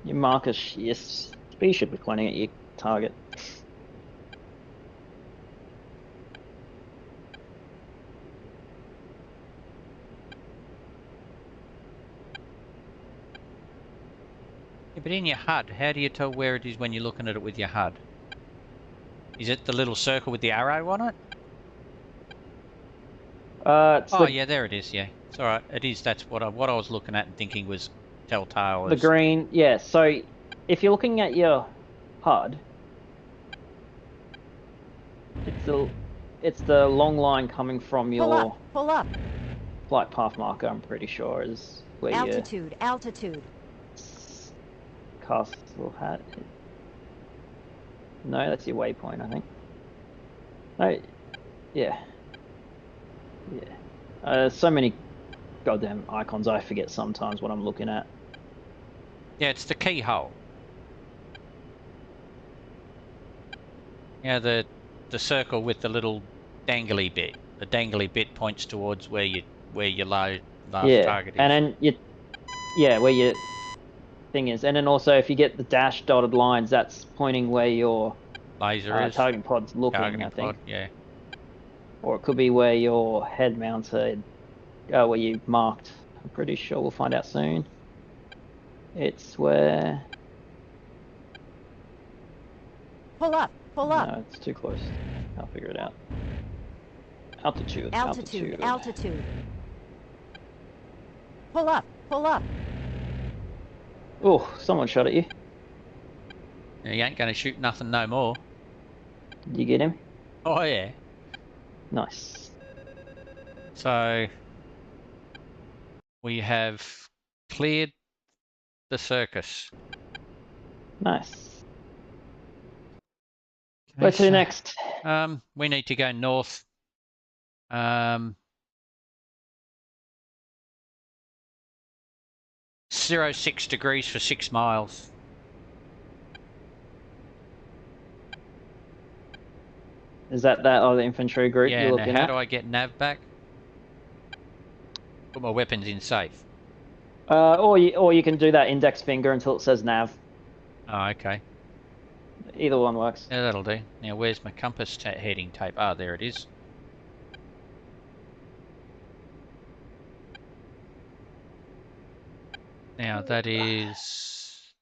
Your marker, yes, you should be pointing at your target. Yeah, but in your HUD, how do you tell where it is when you're looking at it with your HUD? Is it the little circle with the arrow on it? It's Yeah, there it is. Yeah, it's all right. It is. That's what I was looking at and thinking was telltale. the green. Yeah, so if you're looking at your HUD, it's the long line coming from your Pull up. flight path marker. I'm pretty sure is where Altitude. Altitude. your castle hat. No, that's your waypoint, I think. No, yeah. So many goddamn icons, I forget sometimes what I'm looking at. Yeah, it's the keyhole. Yeah, the circle with the little dangly bit. The dangly bit points towards where your last target is. And then where your thing is, and then also if you get the dashed dotted lines, that's pointing where your laser is. targeting pod's looking. Targeting I think. pod, yeah. Or it could be where your head mounted, where you marked. I'm pretty sure we'll find out soon. It's where. Pull up. Pull up. No, it's too close. I'll figure it out. Altitude. Altitude. Altitude. Pull up. Pull up. Oh, someone shot at you. Yeah, you ain't gonna shoot nothing no more. Did you get him? Oh yeah. Nice. So we have cleared the circus. Nice. Where to next? We need to go north. 06 degrees for 6 miles. Is that other infantry group Yeah, you're now looking how at? do I get nav back? Put my weapons in safe. Or you can do that index finger until it says nav. Oh, okay. Either one works. Yeah, that'll do. Now, where's my compass heading tape? Ah, there it is. Now, that is...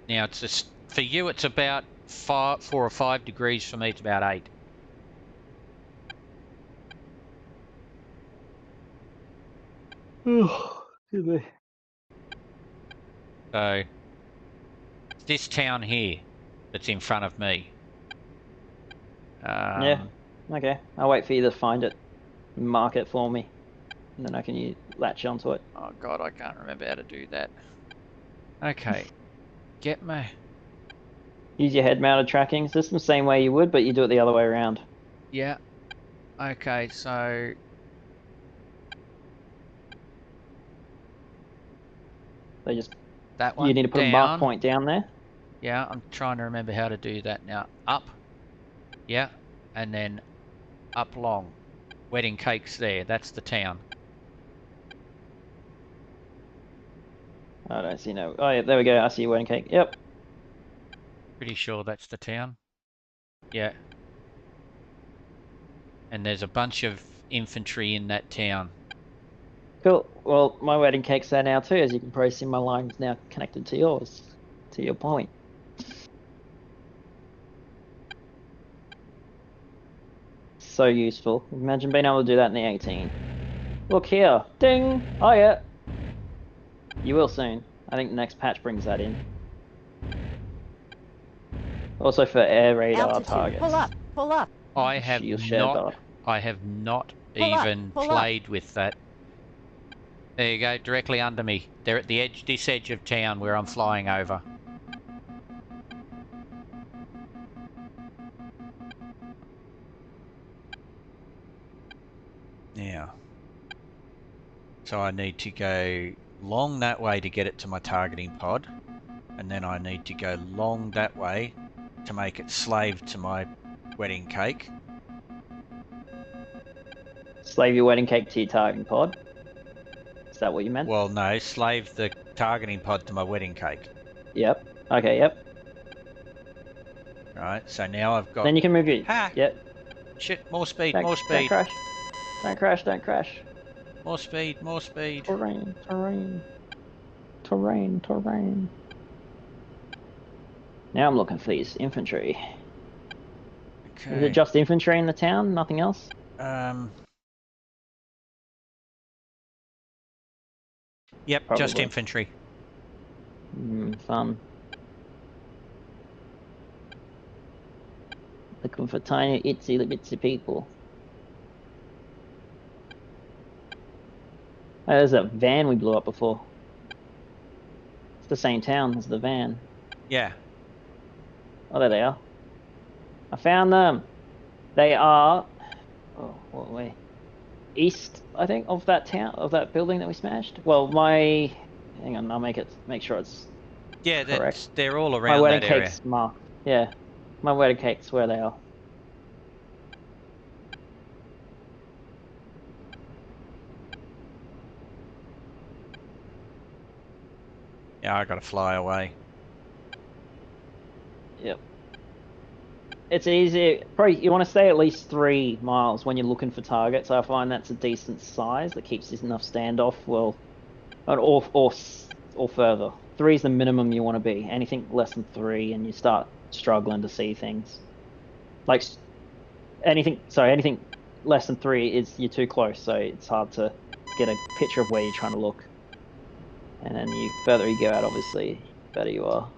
Now, it's just... For you, it's about 4 or 5 degrees. For me, it's about 8. Excuse me. So, this town here that's in front of me. Yeah. Okay. I'll wait for you to find it. Mark it for me. And then I can latch onto it. Oh, God, I can't remember how to do that. Okay. Get me. Use your head-mounted tracking system, same way you would, but you do it the other way around. Yeah. Okay, so... So just That one you need to put down. a mark point down there. Yeah, I'm trying to remember how to do that now. Up. Yeah. And then up long. Wedding cake's there. That's the town. I don't see no. Oh yeah, there we go. I see your wedding cake. Yep. Pretty sure that's the town. Yeah. And there's a bunch of infantry in that town. Cool. Well, my wedding cake's there now too. As you can probably see, my line's now connected to yours. To your point. So useful. Imagine being able to do that in the 18. Look here. Ding! Oh yeah. You will soon. I think the next patch brings that in. Also for air radar Altitude. targets. Pull up. Pull up. I have You'll share not. that. I have not Pull up, even pull up. played with that. There you go, directly under me. They're at the edge, this edge of town where I'm flying over. Now, so I need to go long that way to get it to my targeting pod, and then I need to go long that way to make it slave to my wedding cake. Slave your wedding cake to your targeting pod. Is that what you meant? Well, no, slave the targeting pod to my wedding cake. Yep. Okay, yep. Right, so now I've got... Then you can move your... Ha! Yep. Shit, more speed, Don't, more don't speed. crash. Don't crash, don't crash. More speed, more speed. Terrain, terrain. Terrain, terrain. Now I'm looking for these infantry. Okay. Is it just infantry in the town? Nothing else? Yep, just Probably. infantry. Fun. Looking for tiny itsy bitsy people. Oh, there's a van we blew up before. It's the same town as the van. Yeah. Oh, there they are. I found them. They are... Oh, what way? East, I think, of that town, of that building that we smashed. Well, my... Hang on, I'll make sure it's Yeah, correct. they're all My around wedding that area. cake's marked. Yeah. My wedding cake's where they are. Yeah, I gotta fly away. Yep. It's easy. Probably you want to stay at least 3 miles when you're looking for targets. I find that's a decent size that keeps enough standoff. Well, or further. 3 is the minimum you want to be. Anything less than 3, and you start struggling to see things. Like anything less than 3 is you're too close, so it's hard to get a picture of where you're trying to look. And then the further you go out, obviously, the better you are.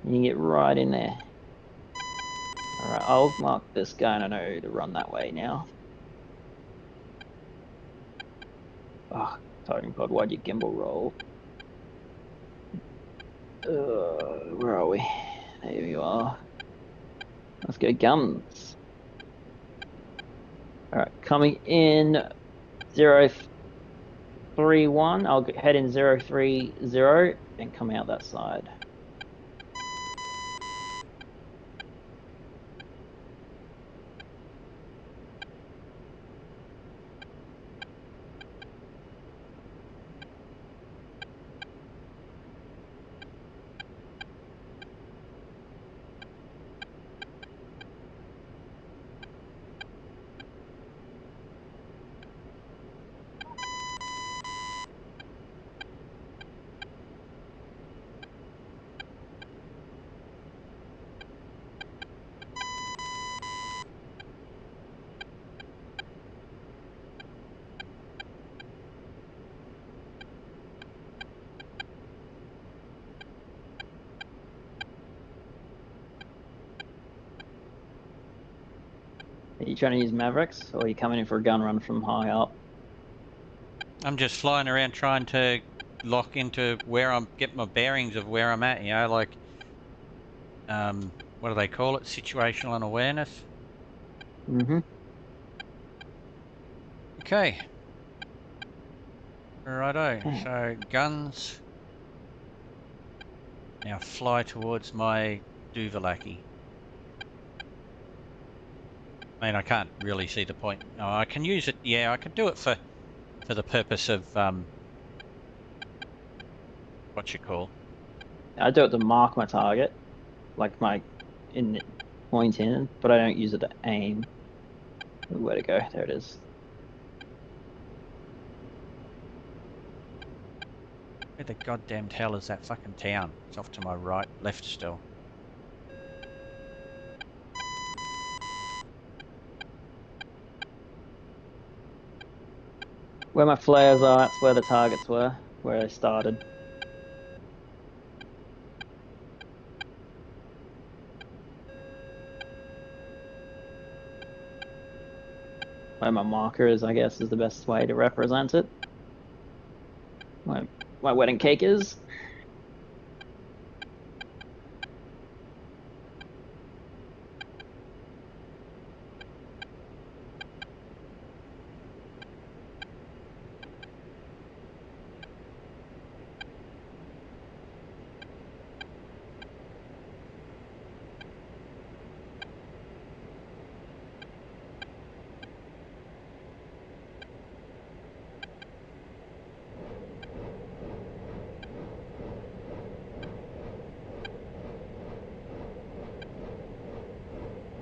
You can get right in there. Alright, I'll mark this guy and I know to run that way now. Oh, targeting pod, why'd you gimbal roll? Where are we? There you are. Let's go guns. Alright, coming in 0. 3-1. I'll head in 030 and come out that side. Are you trying to use Mavericks, or are you coming in for a gun run from high up? I'm just flying around trying to lock into where I'm getting my bearings of where I'm at. You know, like what do they call it? Situational unawareness. Mm-hmm. Okay. Righto. Okay. So guns. Now fly towards my Duvalaki. I mean, I can't really see the point. No, I can use it. Yeah, I can do it for the purpose of what you call. I do it to mark my target, like my point in, but I don't use it to aim. Where to go? There it is. Where the goddamn hell is that fucking town? It's off to my right, left still. Where my flares are, that's where the targets were, where I started. Where my marker is, I guess, is the best way to represent it. My wedding cake is.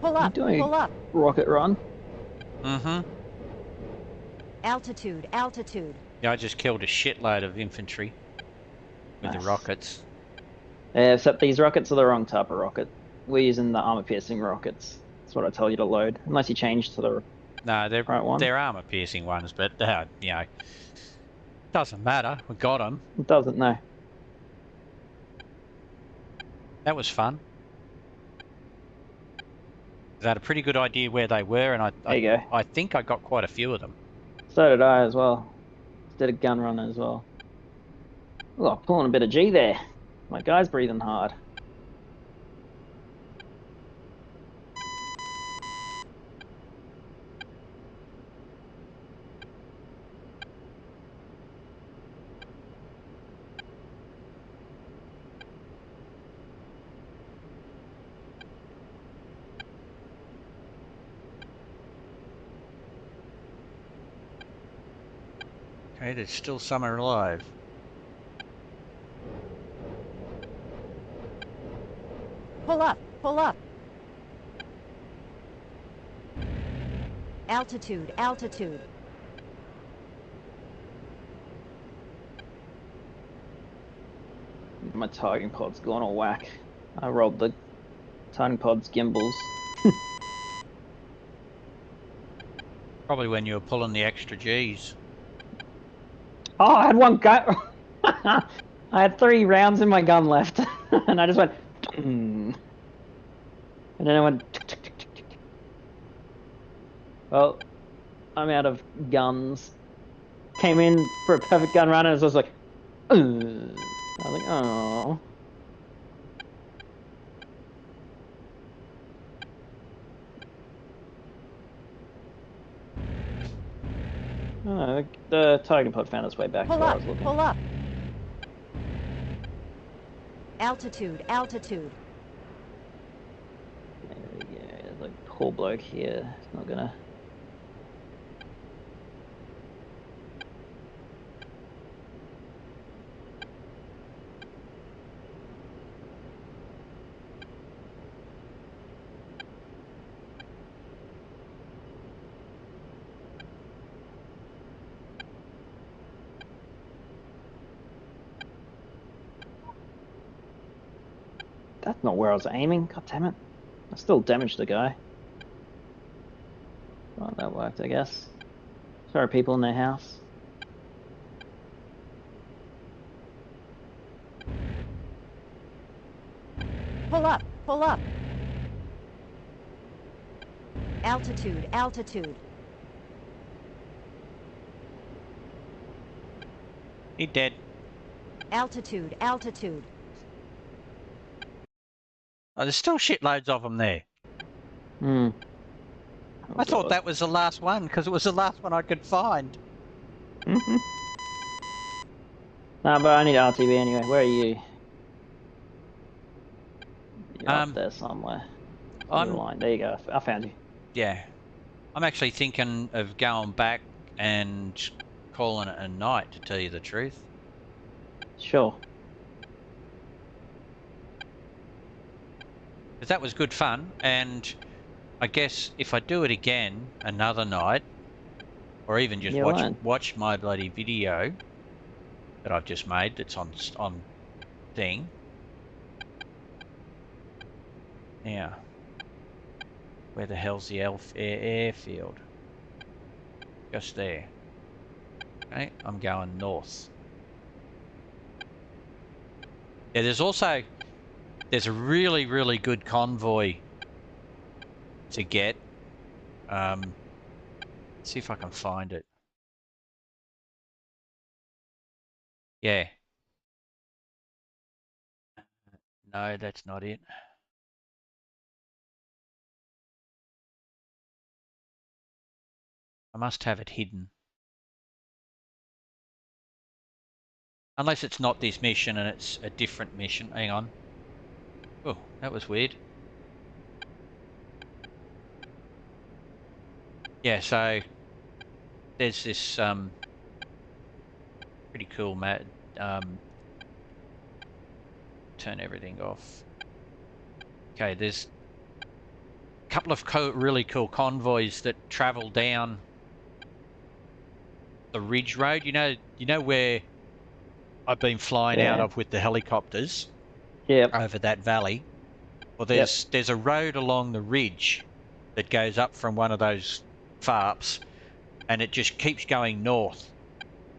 Pull up. Doing Pull up. rocket run. Mm-hmm. Altitude. Altitude. Yeah, I just killed a shitload of infantry with the Nice. rockets. Yeah, except these rockets are the wrong type of rocket. We're using the armor-piercing rockets. That's what I told you to load, unless you change to the No, right one. they're armor-piercing ones, but you know, doesn't matter. We got them. It doesn't, no. That was fun. I had a pretty good idea where they were, and There you go. I think I got quite a few of them. So did I as well. Did a gun run as well. Oh, pulling a bit of G there. My guy's breathing hard. Okay, there's still some alive. Pull up. Pull up. Altitude. Altitude. My targeting pod's gone all whack. I rolled the targeting pod's gimbals. Probably when you were pulling the extra Gs. Oh, I had one gun. I had 3 rounds in my gun left, and I just went. And then I went. Well, I'm out of guns. Came in for a perfect gun run, and it was like. I was like, oh. Oh, the targeting pod found its way back to Pull where I up, was looking. pull up. Altitude, altitude. Yeah, there's a poor bloke here. It's not gonna. That's not where I was aiming. God damn it! I still damaged the guy. Well, that worked, I guess. Sorry, people in their house. Pull up, pull up. Altitude, altitude. He dead. Altitude, altitude. Oh, there's still shitloads of them there. Hmm. Oh, I thought God. that was the last one because it was the last one I could find. Nah, but I need RTV anyway. Where are you? You're up there somewhere. Blue line. There you go. I found you. Yeah. I'm actually thinking of going back and calling it a night, to tell you the truth. Sure. Because that was good fun, and I guess if I do it again another night, or even just You learn. watch my bloody video that I've just made that's on thing. Now, where the hell's the airfield? Just there. Okay, I'm going north. Yeah, there's a really, really good convoy to get. Let's see if I can find it. Yeah. No, that's not it. I must have it hidden. Unless it's not this mission and it's a different mission. Hang on. Oh, that was weird. Yeah, so there's this pretty cool map. Turn everything off. Okay, there's a couple of really cool convoys that travel down the ridge road. You know where I've been flying out of with the helicopters. Yep. Over that valley. Well, there's a road along the ridge that goes up from one of those farps, and it just keeps going north.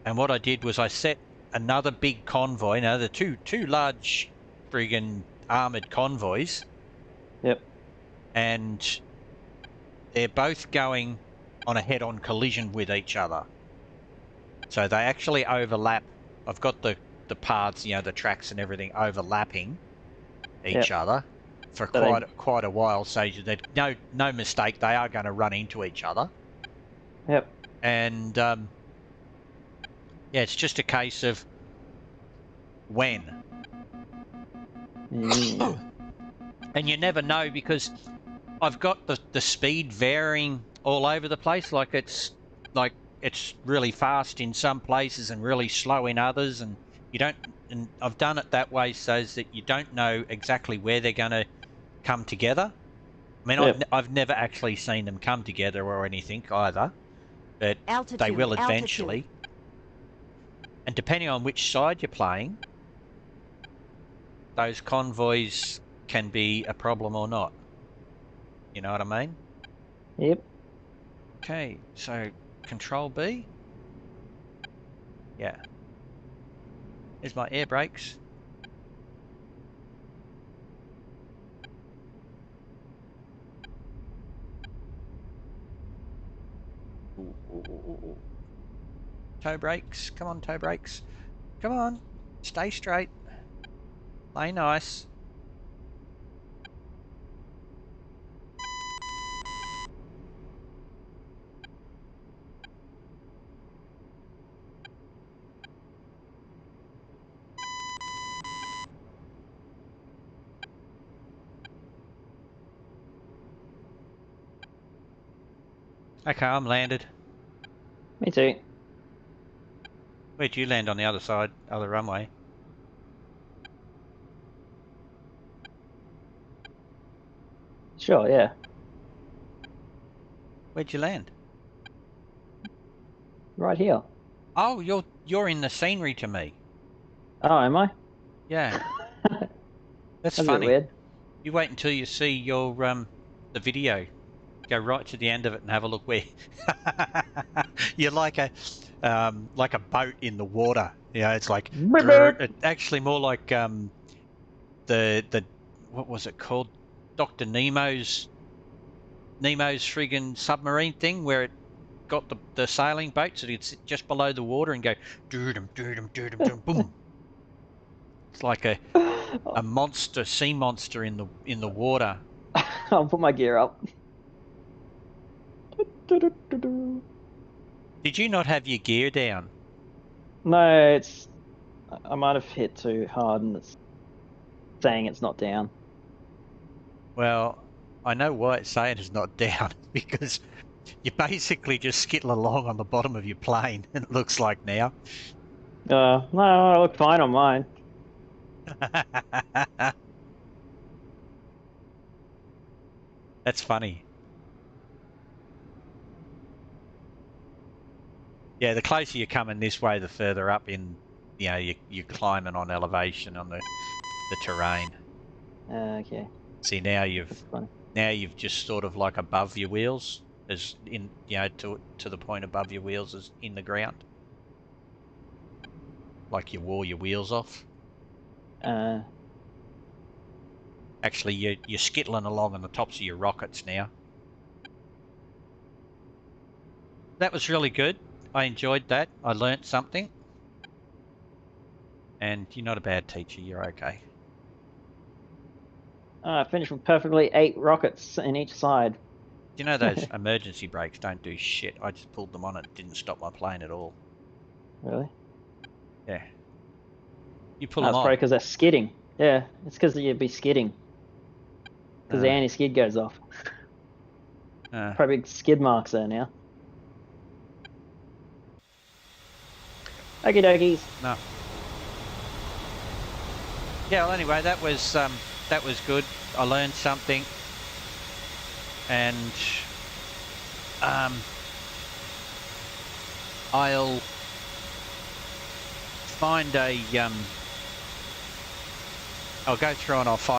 And what I did was I set another big convoy. Now the two large friggin' armored convoys. Yep. And they're both going on a head-on collision with each other. So they actually overlap. I've got the paths, the tracks and everything overlapping each other for quite a while, so that no mistake, they are going to run into each other. Yep. And yeah, it's just a case of when. Yeah. And you never know, because I've got the speed varying all over the place. Like it's really fast in some places and really slow in others, and you don't. And I've done it that way so that you don't know exactly where they're going to come together. I mean, I've never actually seen them come together or anything either, but they will eventually. Altitude. And depending on which side you're playing, those convoys can be a problem or not. You know what I mean? Yep. Okay, so Control B. Yeah. Here's my air brakes. Ooh. Toe brakes. Come on, toe brakes. Come on. Stay straight. Play nice. Okay, I'm landed. Me too. Where'd you land on the other side, other runway? Sure, yeah. Where'd you land? Right here. Oh, you're in the scenery to me. Oh, am I? Yeah, that's That's a bit funny. weird. You wait until you see your the video. Go right to the end of it and have a look where you're like a boat in the water. You know, it's like it's actually more like the what was it called? Dr. Nemo's friggin' submarine thing where it got the sailing boat so it'd sit just below the water and go doo-dum, doo-dum, doo-dum, doo-dum, boom. It's like a sea monster in the water. I'll put my gear up. Did you not have your gear down? No, I might have hit too hard and it's saying it's not down. Well, I know why it's saying it's not down, because you basically just skittle along on the bottom of your plane, it looks like now. No, I look fine on mine. That's funny. Yeah, the closer you're coming this way, the further up in, you know, you're climbing on elevation on the terrain. Okay. See, now That's funny. you've just sort of like above your wheels, as in, you know, to the point above your wheels as in the ground. Like you wore your wheels off. Actually, you're skittling along on the tops of your rockets now. That was really good. I enjoyed that. I learnt something. And you're not a bad teacher. You're okay. I finished with perfectly 8 rockets in each side. You know those emergency brakes don't do shit. I just pulled them on. It didn't stop my plane at all. Really? Yeah. You pull That's them on. probably because they're skidding. Yeah, it's because you'd be skidding. Because the anti-skid goes off. Probably big skid marks there now. Okie dokies. No. Yeah, well, anyway, that was good. I learned something. And I'll find I'll go through and I'll find